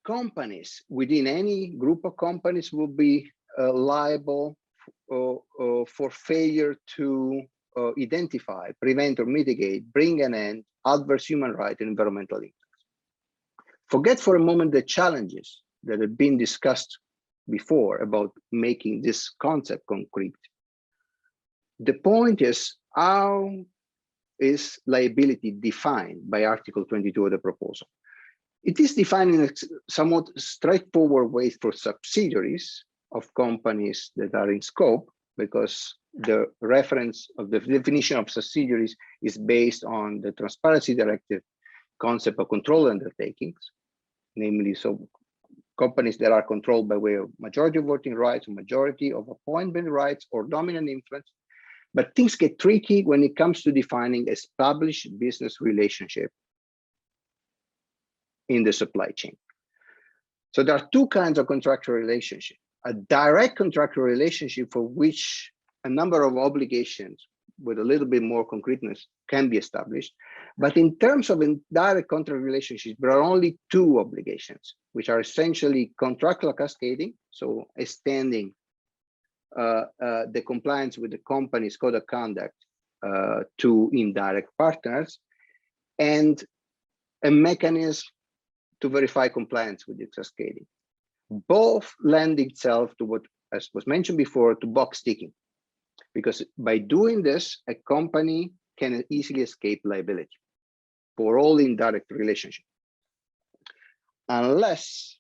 companies within any group of companies will be liable for failure to identify, prevent, or mitigate, bring an end, adverse human rights and environmental impacts. Forget for a moment the challenges that have been discussed before about making this concept concrete. The point is, how is liability defined by Article 22 of the proposal? It is defined in a somewhat straightforward way for subsidiaries of companies that are in scope, because the reference of the definition of subsidiaries is based on the Transparency Directive concept of control undertakings, namely, so companies that are controlled by way of majority of voting rights, or majority of appointment rights, or dominant influence. But things get tricky when it comes to defining established business relationship in the supply chain. So there are two kinds of contractual relationship: a direct contractual relationship for which a number of obligations with a little bit more concreteness can be established. But in terms of indirect contract relationships, there are only two obligations, which are essentially contractual cascading, so extending the compliance with the company's code of conduct to indirect partners, and a mechanism to verify compliance with the cascading. Both lend itself to what, as was mentioned before, to box ticking, because by doing this, a company can easily escape liability for all indirect relationships, unless,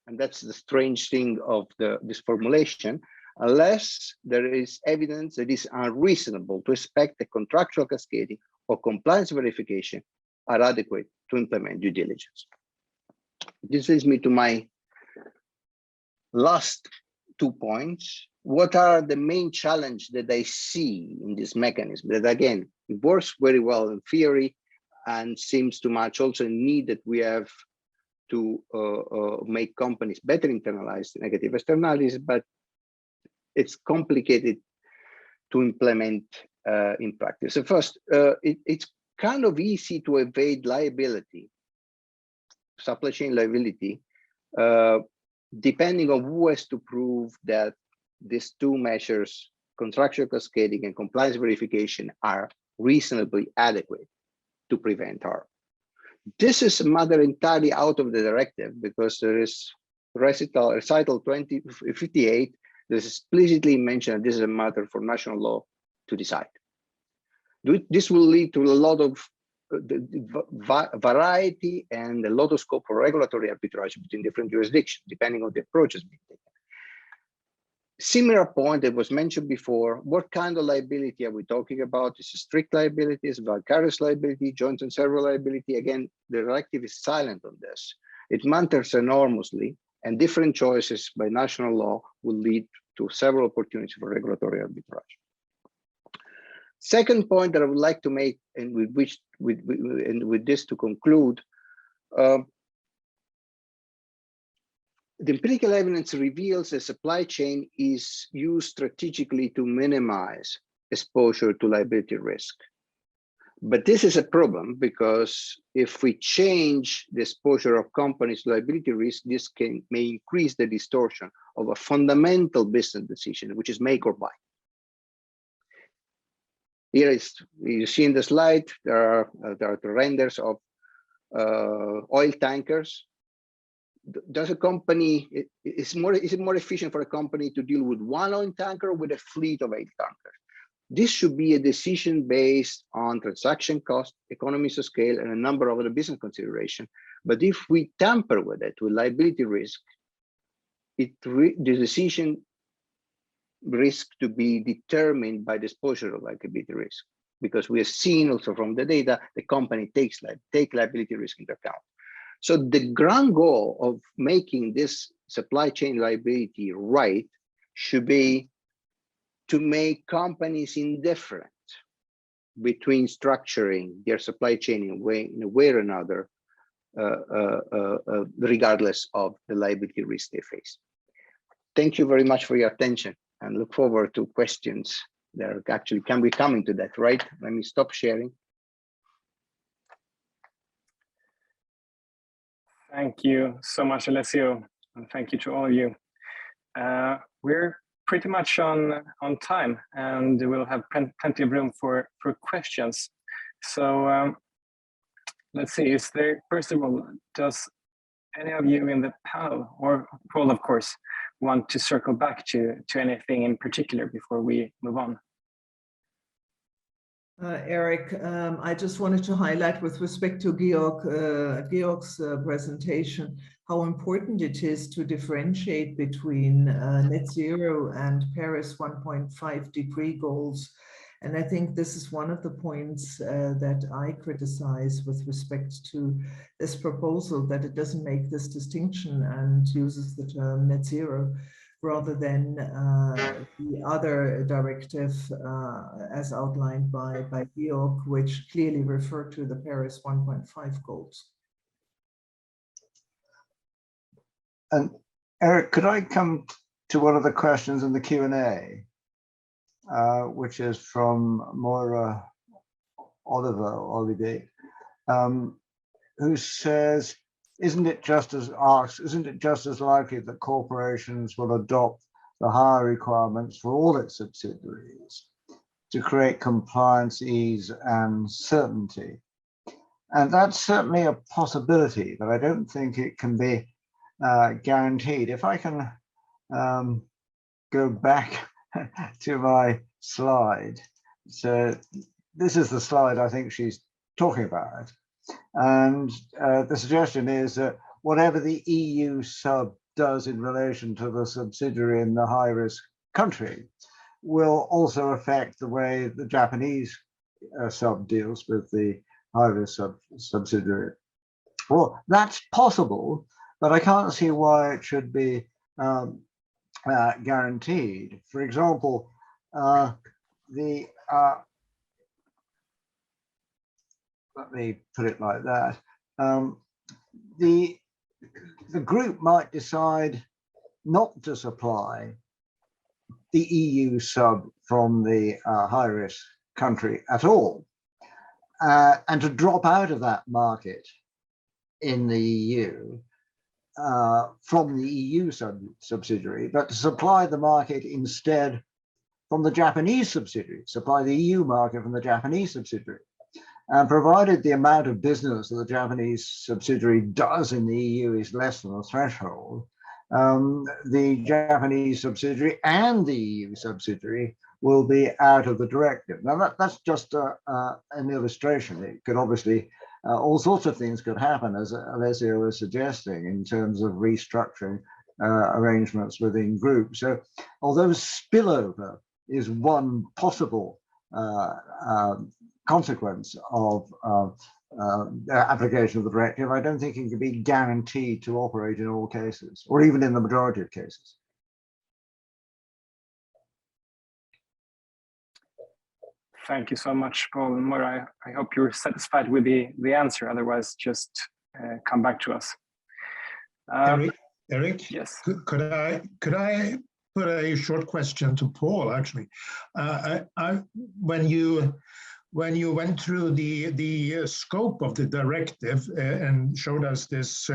and that's the strange thing of this formulation, unless there is evidence that it is unreasonable to expect the contractual cascading or compliance verification are adequate to implement due diligence. This leads me to my last 2 points. What are the main challenges that I see in this mechanism? That again, it works very well in theory and seems to match also a need that we have to make companies better internalize negative externalities, but it's complicated to implement in practice. So first, it's kind of easy to evade liability, supply chain liability, depending on who has to prove that these two measures, contractual cascading and compliance verification, are reasonably adequate to prevent harm. This is a matter entirely out of the directive, because there is recital 58 that explicitly mentioned this is a matter for national law to decide. This will lead to a lot of variety and a lot of scope for regulatory arbitrage between different jurisdictions, depending on the approaches being taken. Similar point that was mentioned before, what kind of liability are we talking about? Is it strict liability, is it vicarious liability, joint and several liability? Again, the directive is silent on this. It matters enormously, and different choices by national law will lead to several opportunities for regulatory arbitrage. Second point that I would like to make, and with this to conclude, the empirical evidence reveals the supply chain is used strategically to minimize exposure to liability risk. But this is a problem, because if we change the exposure of companies to liability risk, this may increase the distortion of a fundamental business decision, which is make or buy. Here is, you see in the slide, there are the renders of oil tankers. Does a company, is it more efficient for a company to deal with one oil tanker or with a fleet of 8 tankers? This should be a decision based on transaction cost, economies of scale, and a number of other business considerations. But if we tamper with it, with liability risk, the decision risk to be determined by the exposure of liability risk, because we have seen also from the data, the company takes liability risk into account. So the grand goal of making this supply chain liability right should be to make companies indifferent between structuring their supply chain in a way or another, regardless of the liability risk they face. Thank you very much for your attention, and look forward to questions that are actually can be coming to that, right? Let me stop sharing. Thank you so much, Alessio, and thank you to all of you. We're pretty much on time, and we'll have plenty of room for questions. So let's see, is there, first of all, does any of you in the panel, or Paul, of course, want to circle back to anything in particular before we move on? Erik, I just wanted to highlight with respect to Georg's presentation, how important it is to differentiate between net zero and Paris 1.5 degree goals. And I think this is one of the points that I criticize with respect to this proposal, that it doesn't make this distinction and uses the term net zero rather than the other directive as outlined by Georg, which clearly refer to the Paris 1.5 goals. And Erik, could I come to one of the questions in the Q&A, which is from Moira Olivier, who says, isn't it just as likely that corporations will adopt the higher requirements for all its subsidiaries to create compliance, ease, and certainty? And that's certainly a possibility, but I don't think it can be guaranteed. If I can go back to my slide. So this is the slide I think she's talking about. And the suggestion is that whatever the EU sub does in relation to the subsidiary in the high-risk country will also affect the way the Japanese sub deals with the high-risk subsidiary. Well, that's possible, but I can't see why it should be guaranteed. For example, let me put it like that. The group might decide not to supply the EU sub from the high-risk country at all, and to drop out of that market in the EU from the EU subsidiary, but to supply the market instead from the Japanese subsidiary, supply the EU market from the Japanese subsidiary. And provided the amount of business that the Japanese subsidiary does in the EU is less than the threshold, the Japanese subsidiary and the EU subsidiary will be out of the directive. Now that's just an illustration. It could obviously, all sorts of things could happen, as Alessio was suggesting, in terms of restructuring arrangements within groups. So although spillover is one possible consequence of application of the directive, I don't think it can be guaranteed to operate in all cases, or even in the majority of cases. Thank you so much, Paul and Moira. I hope you're satisfied with the answer. Otherwise, just come back to us. Erik, yes. Could I put a short question to Paul? Actually, when you went through the scope of the directive and showed us this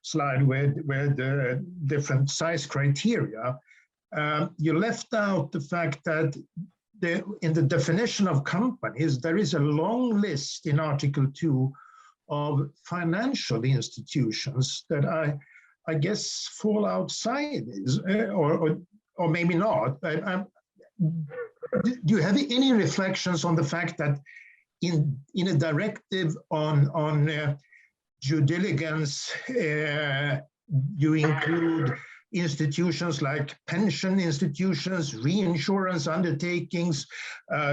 slide with the different size criteria, you left out the fact that in the definition of companies, there is a long list in Article 2 of financial institutions that I guess fall outside this, or maybe not. Do you have any reflections on the fact that in a directive on due diligence, you include institutions like pension institutions, reinsurance undertakings,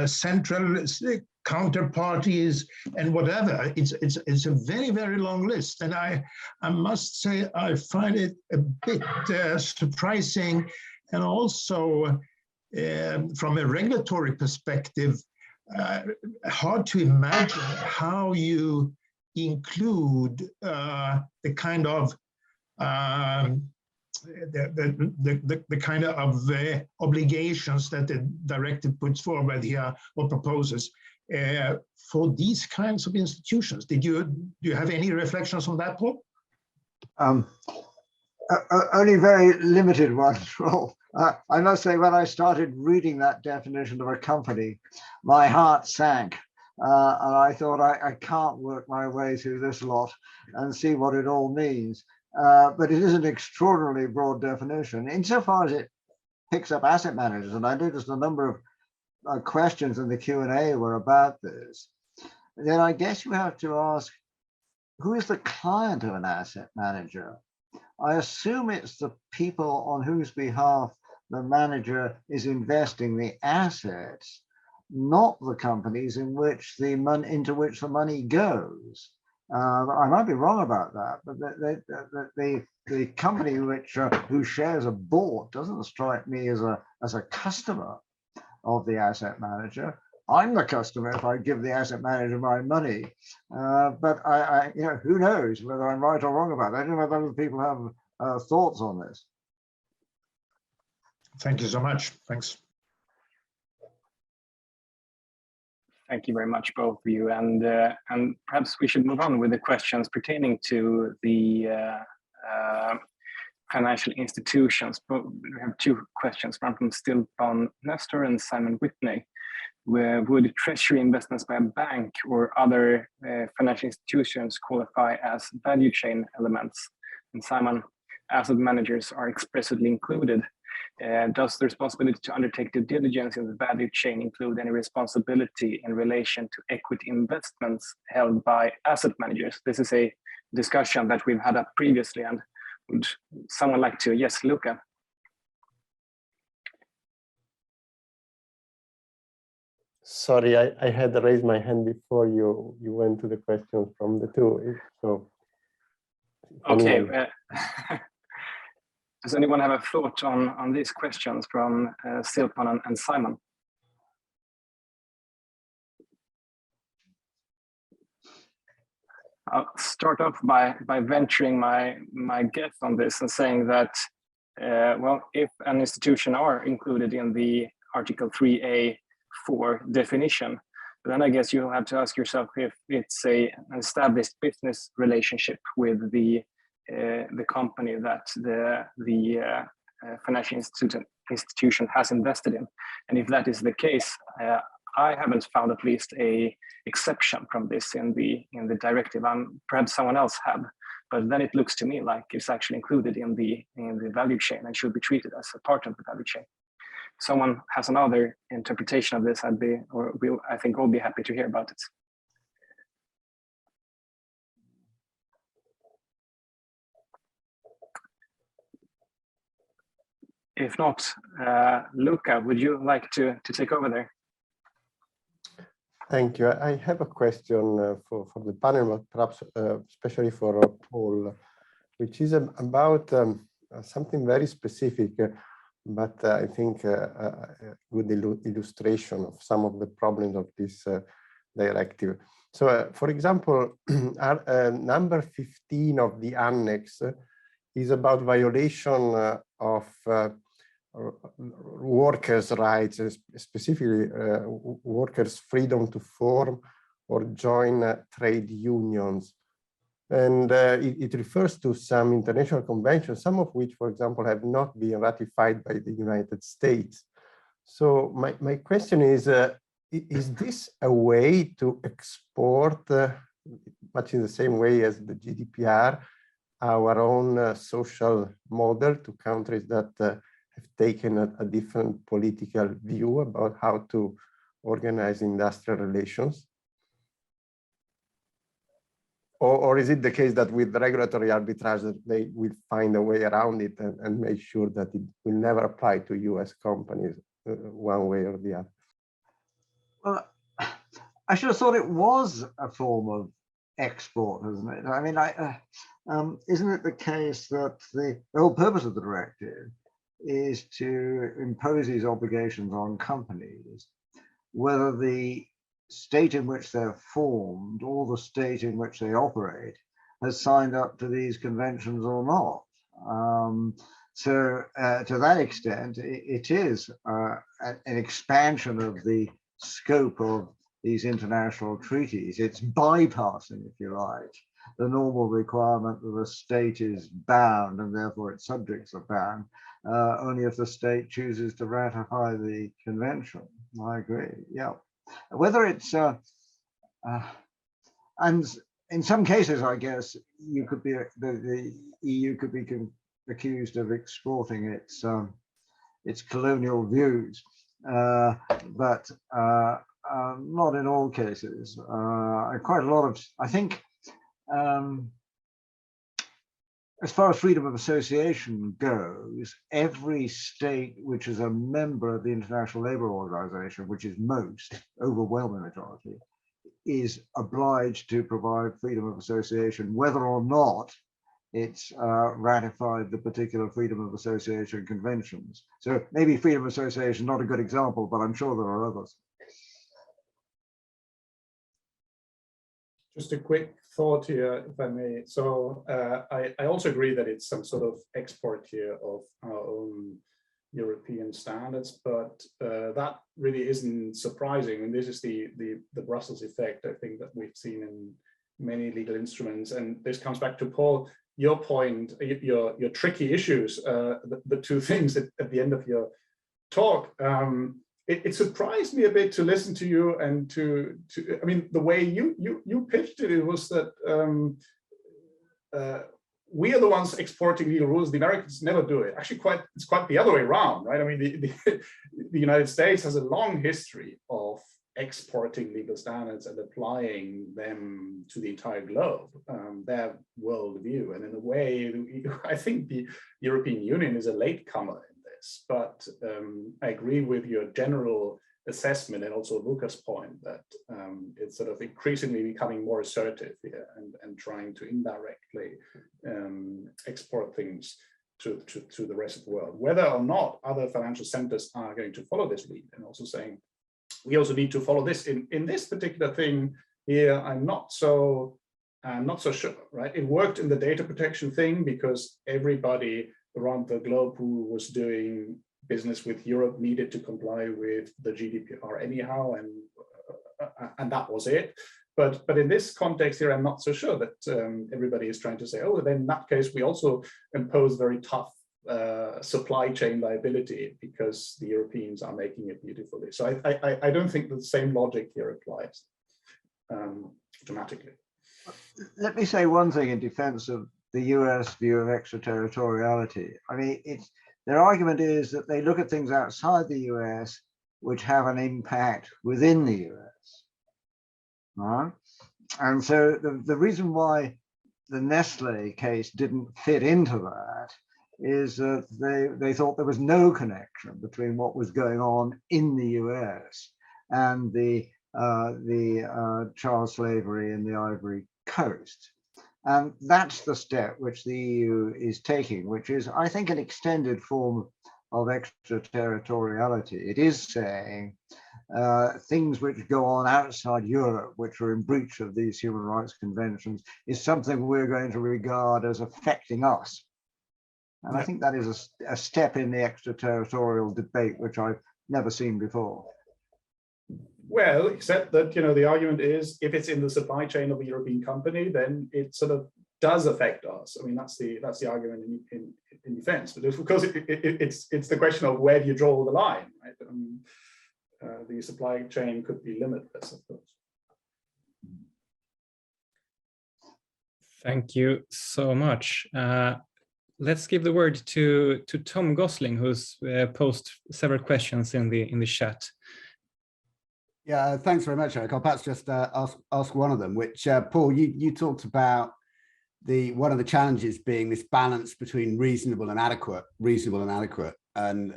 central counterparties, and whatever? It's a very, very long list, and I must say I find it a bit surprising, and also from a regulatory perspective, hard to imagine how you include the kind of the kind of obligations that the directive puts forward here or proposes for these kinds of institutions. Do you have any reflections on that, Paul? Only very limited ones, Rolf. I must say, when I started reading that definition of a company, my heart sank. And I thought, I can't work my way through this lot and see what it all means. But it is an extraordinarily broad definition, insofar as it picks up asset managers. And I noticed a number of questions in the Q&A were about this. Then I guess you have to ask, who is the client of an asset manager? I assume it's the people on whose behalf the manager is investing the assets, not the companies in which into which the money goes. I might be wrong about that, but the company whose shares are bought doesn't strike me as a customer of the asset manager. I'm the customer if I give the asset manager my money, but who knows whether I'm right or wrong about that. I don't know whether other people have thoughts on this. Thank you so much. Thanks. Thank you very much, both of you. And perhaps we should move on with the questions pertaining to the financial institutions. But we have two questions, one from Stilpan Nestor and Simon Whitney. Would treasury investments by a bank or other financial institutions qualify as value chain elements? And Simon, asset managers are explicitly included. Does the responsibility to undertake due diligence in the value chain include any responsibility in relation to equity investments held by asset managers? This is a discussion that we've had up previously, and would someone like to? Yes, Luca. Sorry, I had raised my hand before you went to the questions from the two. So, okay. Does anyone have a thought on these questions from Stilpan and Simon? I'll start off by venturing my guess on this and saying that, well, if an institution are included in the Article 3A4 definition, then I guess you'll have to ask yourself if it's an established business relationship with the company that the financial institution has invested in. And if that is the case, I haven't found at least a exception from this in the directive. Perhaps someone else have, but then it looks to me like it's actually included in the value chain and should be treated as a part of the value chain. Someone has another interpretation of this, I think we'll be happy to hear about it. If not, Luca, would you like to take over there? Thank you. I have a question for the panel, but perhaps especially for Paul, which is about something very specific, but I think a good illustration of some of the problems of this directive. So, for example, number 15 of the annex is about violation of workers' rights, specifically workers' freedom to form or join trade unions. And it refers to some international conventions, some of which, for example, have not been ratified by the United States. So my question is this a way to export, much in the same way as the GDPR, our own social model to countries that have taken a different political view about how to organize industrial relations? Or is it the case that with regulatory arbitrage that they will find a way around it and make sure that it will never apply to US companies one way or the other? Well, I should have thought it was a form of export, isn't it? I mean, isn't it the case that the whole purpose of the directive is to impose these obligations on companies, whether the state in which they're formed or the state in which they operate has signed up to these conventions or not. So to that extent, it is an expansion of the scope of these international treaties. It's bypassing, if you like, the normal requirement that a state is bound and therefore its subjects are bound, only if the state chooses to ratify the convention. I agree, yeah. Whether it's, and in some cases, I guess, you could be, the EU could be accused of exporting its colonial views, but not in all cases. Quite a lot of, I think, as far as freedom of association goes, every state which is a member of the International Labour Organization, which is most, overwhelming majority, is obliged to provide freedom of association, whether or not it's ratified the particular freedom of association conventions. So maybe freedom of association, not a good example, but I'm sure there are others. Just a quick thought here, if I may. So I also agree that it's some sort of export here of our own European standards, but that really isn't surprising. And this is the Brussels effect, I think, that we've seen in many legal instruments. And this comes back to Paul, your point, your tricky issues, the two things at the end of your talk. It surprised me a bit to listen to you and to I mean, the way you pitched it, it was that we are the ones exporting legal rules. The Americans never do it. Actually, it's quite the other way around, right? I mean, the United States has a long history of exporting legal standards and applying them to the entire globe, their worldview. And in a way, I think the European Union is a latecomer in this. But I agree with your general assessment and also Luca's point that it's sort of increasingly becoming more assertive here and trying to indirectly export things to the rest of the world. Whether or not other financial centers are going to follow this lead, and also saying, we also need to follow this in this particular thing here, I'm not so sure, right? It worked in the data protection thing because everybody around the globe who was doing business with Europe needed to comply with the GDPR anyhow, and that was it. But in this context here, I'm not so sure that everybody is trying to say, oh, then in that case, we also impose very tough supply chain liability because the Europeans are making it beautifully. So I don't think the same logic here applies automatically. Let me say one thing in defense of the US view of extraterritoriality. I mean, their argument is that they look at things outside the US which have an impact within the US. Right? And so the reason why the Nestle case didn't fit into that is that they thought there was no connection between what was going on in the US and the child slavery in the Ivory Coast. And that's the step which the EU is taking, which is, I think, an extended form of extraterritoriality. It is saying things which go on outside Europe, which are in breach of these human rights conventions, is something we're going to regard as affecting us. And I think that is a step in the extraterritorial debate, which I've never seen before. Well, except that, you know, the argument is if it's in the supply chain of a European company, then it sort of does affect us. I mean, that's the argument in defense. But of course, it's the question of where do you draw the line, right? The supply chain could be limitless, of course. Thank you so much. Let's give the word to Tom Gosling, who's posed several questions in the chat. Yeah, thanks very much, Erik. I'll perhaps just ask one of them, which Paul, you talked about one of the challenges being this balance between reasonable and adequate, and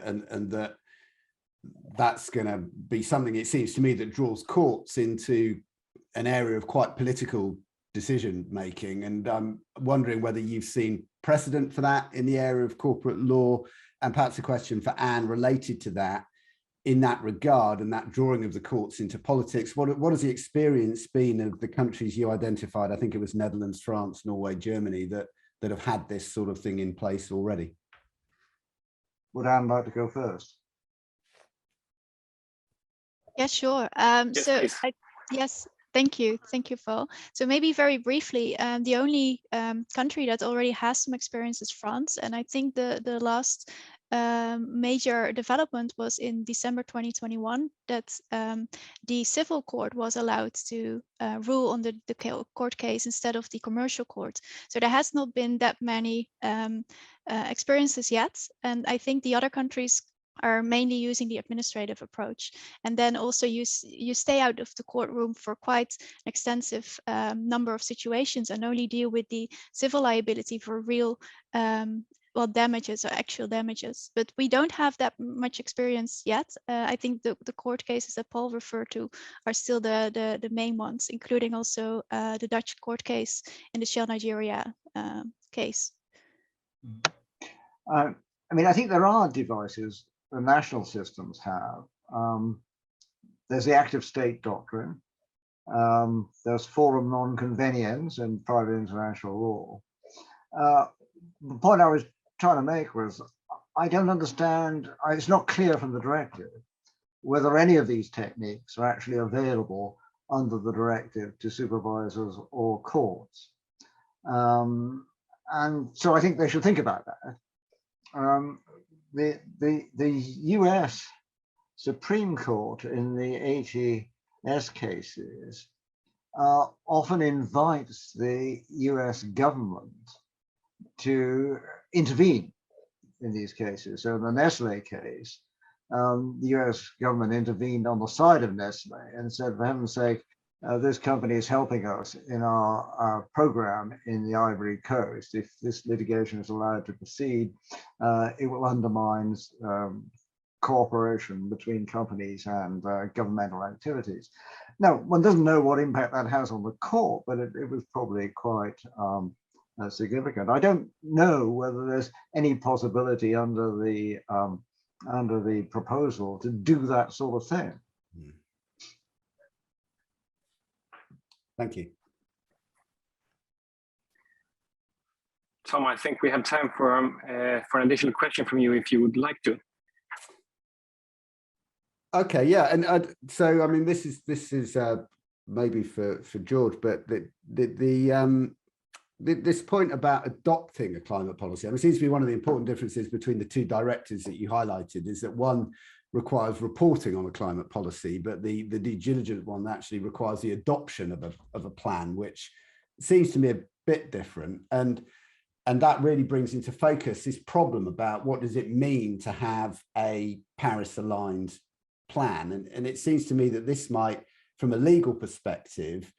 that's going to be something, it seems to me, that draws courts into an area of quite political decision making. And I'm wondering whether you've seen precedent for that in the area of corporate law, and perhaps a question for Anne related to that. In that regard, and that drawing of the courts into politics, what has the experience been of the countries you identified? I think it was Netherlands, France, Norway, Germany that have had this sort of thing in place already. Would Anne like to go first? Yeah, sure. Yes, So please. Yes, thank you, Phil. So maybe very briefly, the only country that already has some experience is France, and I think the last major development was in December 2021 that the civil court was allowed to rule on the court case instead of the commercial court. So there has not been that many experiences yet, and I think the other countries are mainly using the administrative approach. And then also you stay out of the courtroom for quite an extensive number of situations and only deal with the civil liability for real well, damages or actual damages. But we don't have that much experience yet. I think the court cases that Paul referred to are still the main ones, including also the Dutch court case in the Shell Nigeria case. I mean, I think there are devices the national systems have. There's the active state doctrine. There's forum non-conveniens in private international law. The point I was trying to make was, I don't understand, it's not clear from the directive whether any of these techniques are actually available under the directive to supervisors or courts. And so I think they should think about that. The US Supreme Court in the ATS cases often invites the US government to intervene in these cases. So in the Nestle case, the US government intervened on the side of Nestle and said, for heaven's sake, this company is helping us in our program in the Ivory Coast. If this litigation is allowed to proceed, it will undermine cooperation between companies and governmental activities. Now, one doesn't know what impact that has on the court, but it was probably quite significant. I don't know whether there's any possibility under the proposal to do that sort of thing. Thank you. Tom, I think we have time for an additional question from you if you would like to. Okay, yeah, and so I mean, this is maybe for George, but this point about adopting a climate policy, I mean, it seems to be one of the important differences between the two directives that you highlighted, is that one requires reporting on a climate policy, but the Diligence one actually requires the adoption of a plan, which seems to me a bit different. And that really brings into focus this problem about what does it mean to have a Paris-aligned plan. And it seems to me that this might, from a legal perspective,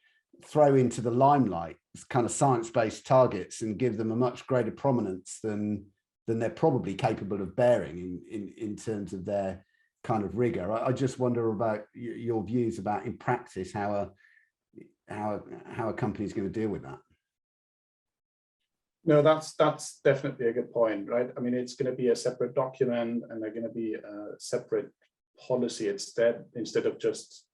throw into the limelight kind of science-based targets and give them a much greater prominence than they're probably capable of bearing in terms of their kind of rigor. I just wonder about your views about, in practice, how a company is going to deal with that. No, that's definitely a good point, right? I mean, it's going to be a separate document, and they're going to be a separate policy instead of just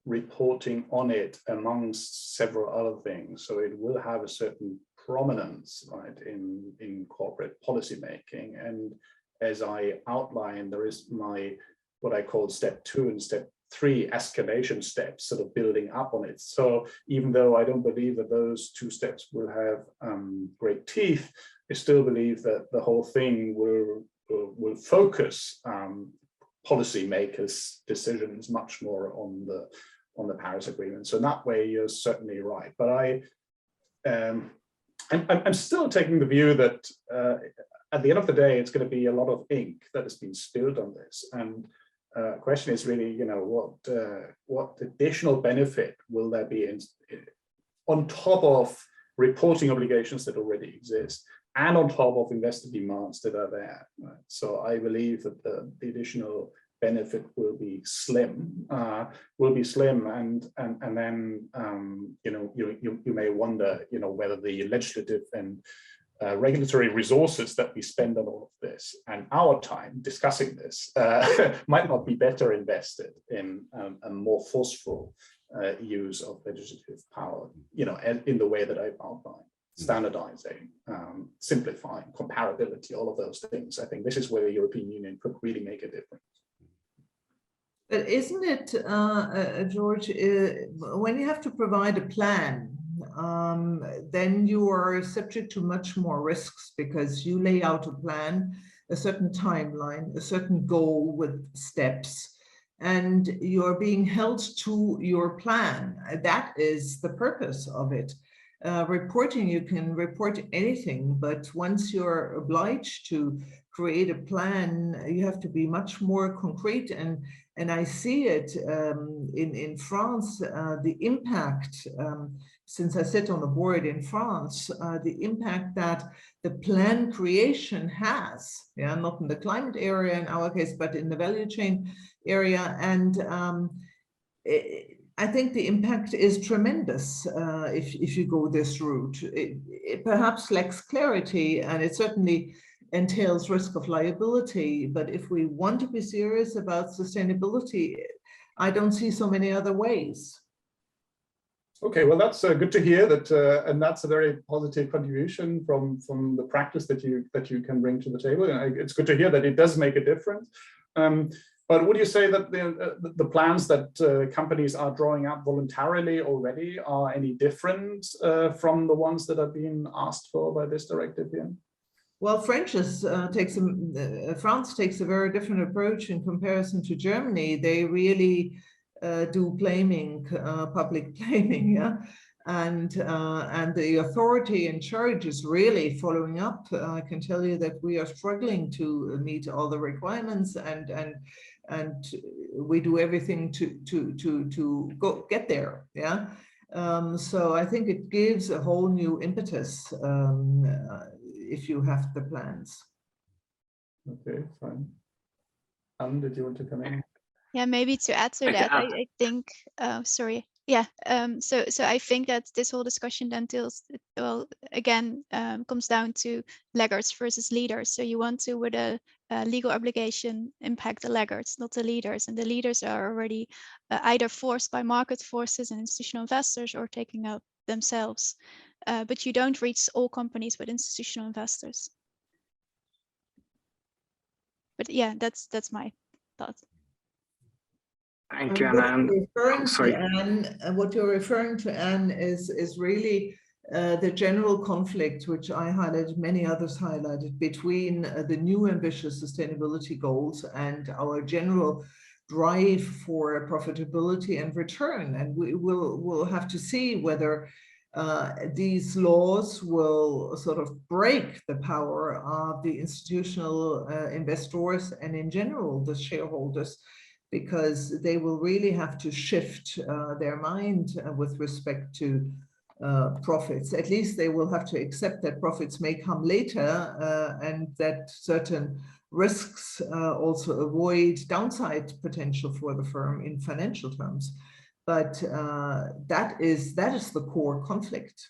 reporting on it amongst several other things. So it will have a certain prominence, right, in corporate policy making. And as I outlined, there is what I call step 2 and step 3 escalation steps, sort of building up on it. So even though I don't believe that those 2 steps will have great teeth, I still believe that the whole thing will focus policymakers' decisions much more on the Paris Agreement. So in that way, you're certainly right. But I'm still taking the view that at the end of the day, it's going to be a lot of ink that has been spilled on this. And question is really, you know, what additional benefit will there be on top of reporting obligations that already exist, and on top of investor demands that are there. Right? So I believe that the additional benefit will be slim, and then you know, you may wonder, you know, whether the legislative and regulatory resources that we spend on all of this and our time discussing this might not be better invested in a more forceful use of legislative power, you know, in the way that I've outlined, standardizing, simplifying, comparability, all of those things. I think this is where the European Union could really make a difference. But isn't it, George, when you have to provide a plan, then you are subject to much more risks because you lay out a plan, a certain timeline, a certain goal with steps, and you're being held to your plan. That is the purpose of it. Reporting, you can report anything, but once you're obliged to create a plan, you have to be much more concrete. And I see it in France, the impact, since I sit on a board in France, the impact that the plan creation has, yeah, not in the climate area in our case, but in the value chain area. And I think the impact is tremendous if you go this route. It perhaps lacks clarity, and it certainly entails risk of liability. But if we want to be serious about sustainability, I don't see so many other ways. Okay, well, that's good to hear that, and that's a very positive contribution from the practice that you can bring to the table. And it's good to hear that it does make a difference. But would you say that the plans that companies are drawing up voluntarily already are any different from the ones that are being asked for by this directive here? Well, France takes a very different approach in comparison to Germany. They really do blaming, public blaming, yeah? And the authority in charge is really following up. I can tell you that we are struggling to meet all the requirements, and we do everything to get there. Yeah. So I think it gives a whole new impetus if you have the plans. Okay, fine. Did you want to come in? Yeah, maybe to add to that, I think, sorry. Yeah, so I think that this whole discussion then comes down to laggards versus leaders. So you want to, with a legal obligation, impact the laggards, not the leaders. And the leaders are already either forced by market forces and institutional investors or taking out themselves. But you don't reach all companies with institutional investors. But yeah, that's my thought. Thank you, What you're referring to, Anne, is really the general conflict, which I highlighted, many others highlighted, between the new ambitious sustainability goals and our general drive for profitability and return. And we'll have to see whether these laws will sort of break the power of the institutional investors and in general the shareholders, because they will really have to shift their mind with respect to profits. At least they will have to accept that profits may come later and that certain risks also avoid downside potential for the firm in financial terms. But that is the core conflict.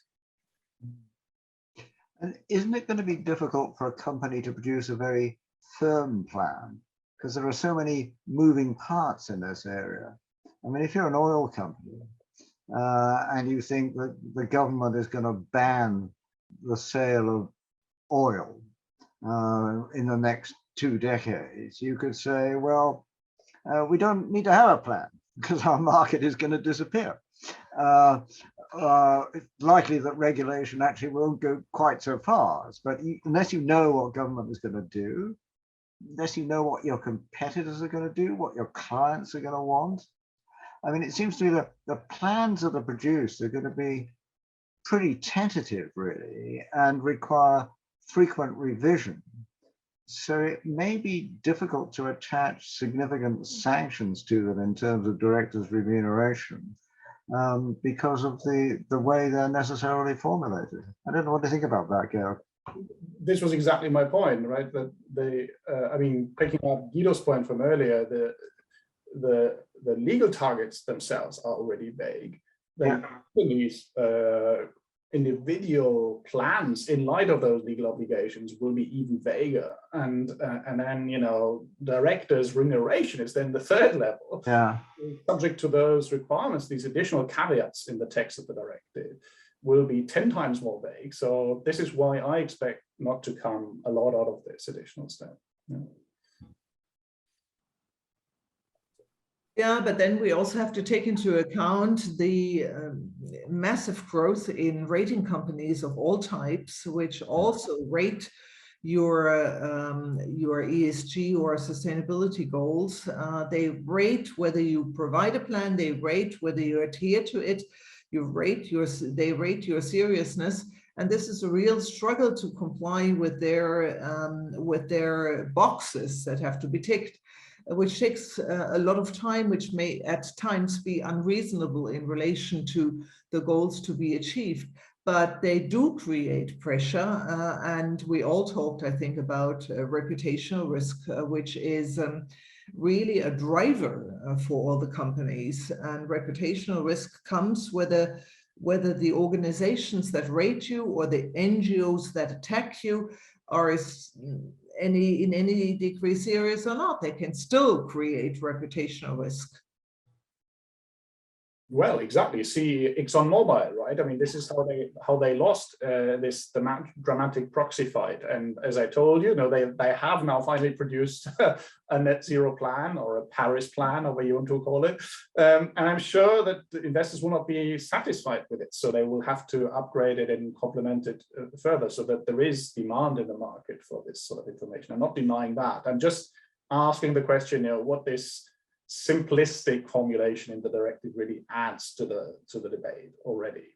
And isn't it going to be difficult for a company to produce a very firm plan? Because there are so many moving parts in this area. I mean, if you're an oil company and you think that the government is going to ban the sale of oil in the next 2 decades, you could say, well, we don't need to have a plan because our market is going to disappear. It's likely that regulation actually won't go quite so far, but unless you know what government is going to do, unless you know what your competitors are going to do, what your clients are going to want. I mean, it seems to me that the plans that are produced are going to be pretty tentative, really, and require frequent revision. So it may be difficult to attach significant sanctions to them in terms of directors' remuneration because of the way they're necessarily formulated. I don't know what to think about that, Georg. This was exactly my point, right? That they, I mean, picking up Guido's point from earlier, the legal targets themselves are already vague. The companies' individual plans in light of those legal obligations will be even vaguer, and then, you know, directors' remuneration is then the third level. Yeah. Subject to those requirements, these additional caveats in the text of the directive will be 10 times more vague. So this is why I expect not to come a lot out of this additional step. Yeah. Yeah, but then we also have to take into account the massive growth in rating companies of all types, which also rate your ESG or sustainability goals. They rate whether you provide a plan, they rate whether you adhere to it, they rate your seriousness. And this is a real struggle to comply with their boxes that have to be ticked, which takes a lot of time, which may at times be unreasonable in relation to the goals to be achieved. But they do create pressure. And we all talked, I think, about reputational risk, which is really a driver for all the companies. And reputational risk comes whether the organizations that rate you or the NGOs that attack you are in any degree serious or not. They can still create reputational risk. Well, exactly. See ExxonMobil, right? I mean, this is how they lost this dramatic proxy fight. And as I told you, they have now finally produced a net zero plan or a Paris plan, or whatever you want to call it. And I'm sure that the investors will not be satisfied with it. So they will have to upgrade it and complement it further, so that there is demand in the market for this sort of information. I'm not denying that. I'm just asking the question, what this simplistic formulation in the directive really adds to the debate already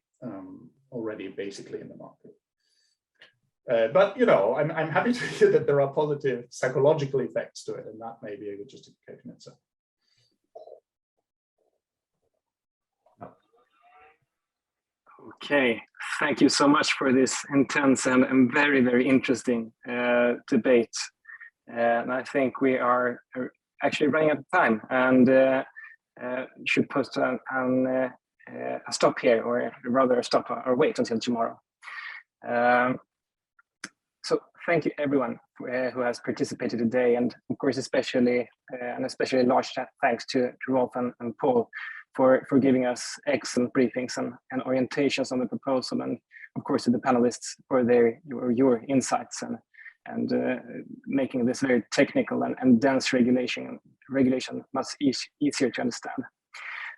basically in the market. But I'm happy to hear that there are positive psychological effects to it, and that may be a good justification itself. Okay, thank you so much for this intense and very, very interesting debate. And I think we are actually running out of time, and should put a stop here, or rather a stop or wait until tomorrow. So thank you everyone who has participated today, and of course especially large thanks to Rolf and Paul for giving us excellent briefings and orientations on the proposal, and of course to the panelists for your insights and making this very technical and dense regulation much easier to understand.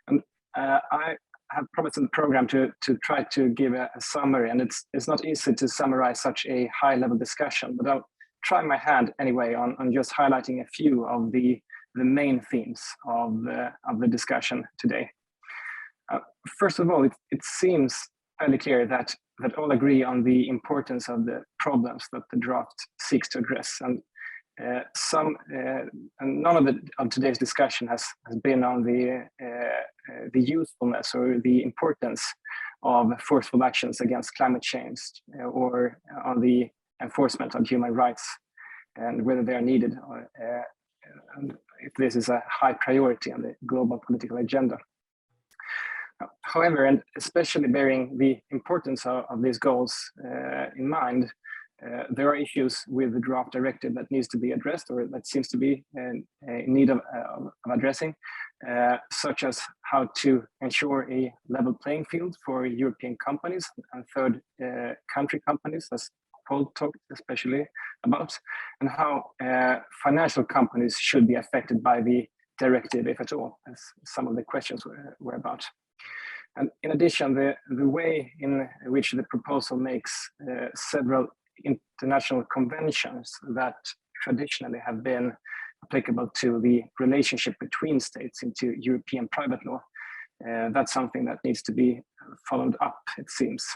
And I have promised in the program to try to give a summary, and it's not easy to summarize such a high-level discussion, but I'll try my hand anyway on just highlighting a few of the main themes of the discussion today. First of all, it seems fairly clear that all agree on the importance of the problems that the draft seeks to address, and none of today's discussion has been on the usefulness or the importance of forceful actions against climate change, or on the enforcement of human rights, and whether they are needed, and if this is a high priority on the global political agenda. However, and especially bearing the importance of these goals in mind, there are issues with the draft directive that needs to be addressed, or that seems to be in need of addressing, such as how to ensure a level playing field for European companies and third country companies, as Paul talked especially about, and how financial companies should be affected by the directive, if at all, as some of the questions were about. And in addition, the way in which the proposal makes several international conventions that traditionally have been applicable to the relationship between states into European private law, that's something that needs to be followed up, it seems.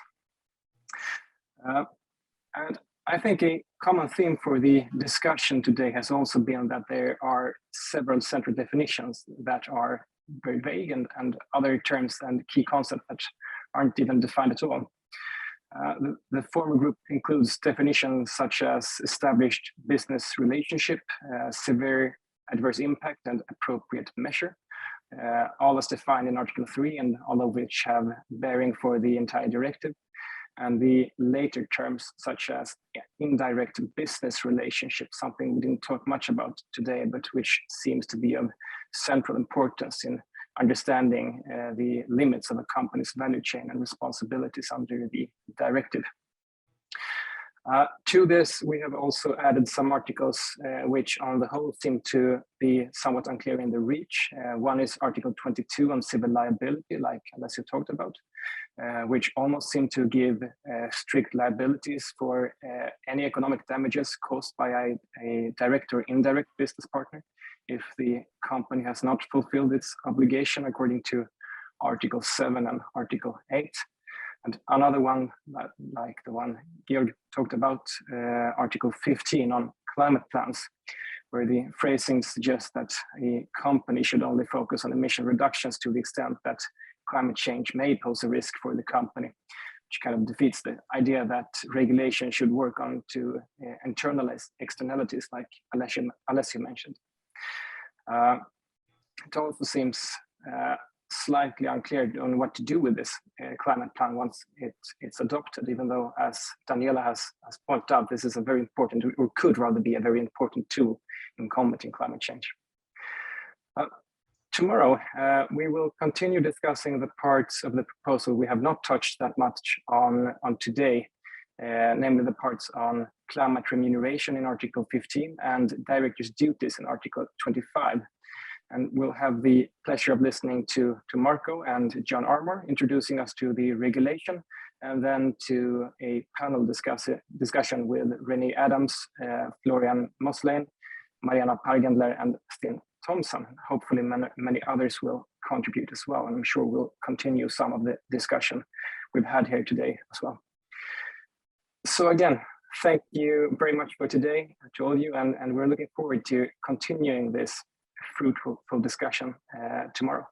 And I think a common theme for the discussion today has also been that there are several central definitions that are very vague, and other terms and key concepts that aren't even defined at all. The former group includes definitions such as established business relationship, severe adverse impact, and appropriate measure, all as defined in Article 3, and all of which have bearing for the entire directive. And the later terms such as indirect business relationship, something we didn't talk much about today, but which seems to be of central importance in understanding the limits of a company's value chain and responsibilities under the directive. To this, we have also added some articles which on the whole seem to be somewhat unclear in the reach. One is Article 22 on civil liability, like Alessio talked about, which almost seem to give strict liabilities for any economic damages caused by a direct or indirect business partner if the company has not fulfilled its obligation according to Article 7 and Article 8. And another one, like the one Georg talked about, Article 15 on climate plans, where the phrasing suggests that a company should only focus on emission reductions to the extent that climate change may pose a risk for the company, which kind of defeats the idea that regulation should work on to internalize externalities like Alessio mentioned. It also seems slightly unclear on what to do with this climate plan once it's adopted, even though, as Daniela has pointed out, this is a very important, or could rather be a very important tool in combating climate change. Tomorrow, we will continue discussing the parts of the proposal we have not touched that much on today, namely the parts on climate remuneration in Article 15 and directors' duties in Article 25. And we'll have the pleasure of listening to Marco and John Armour introducing us to the regulation, and then to a panel discussion with Renée Adams, Florian Moeslein, Mariana Pargendler, and Steen Thomsen. Hopefully many others will contribute as well, and I'm sure we'll continue some of the discussion we've had here today as well. So again, thank you very much for today to all of you, and we're looking forward to continuing this fruitful discussion tomorrow.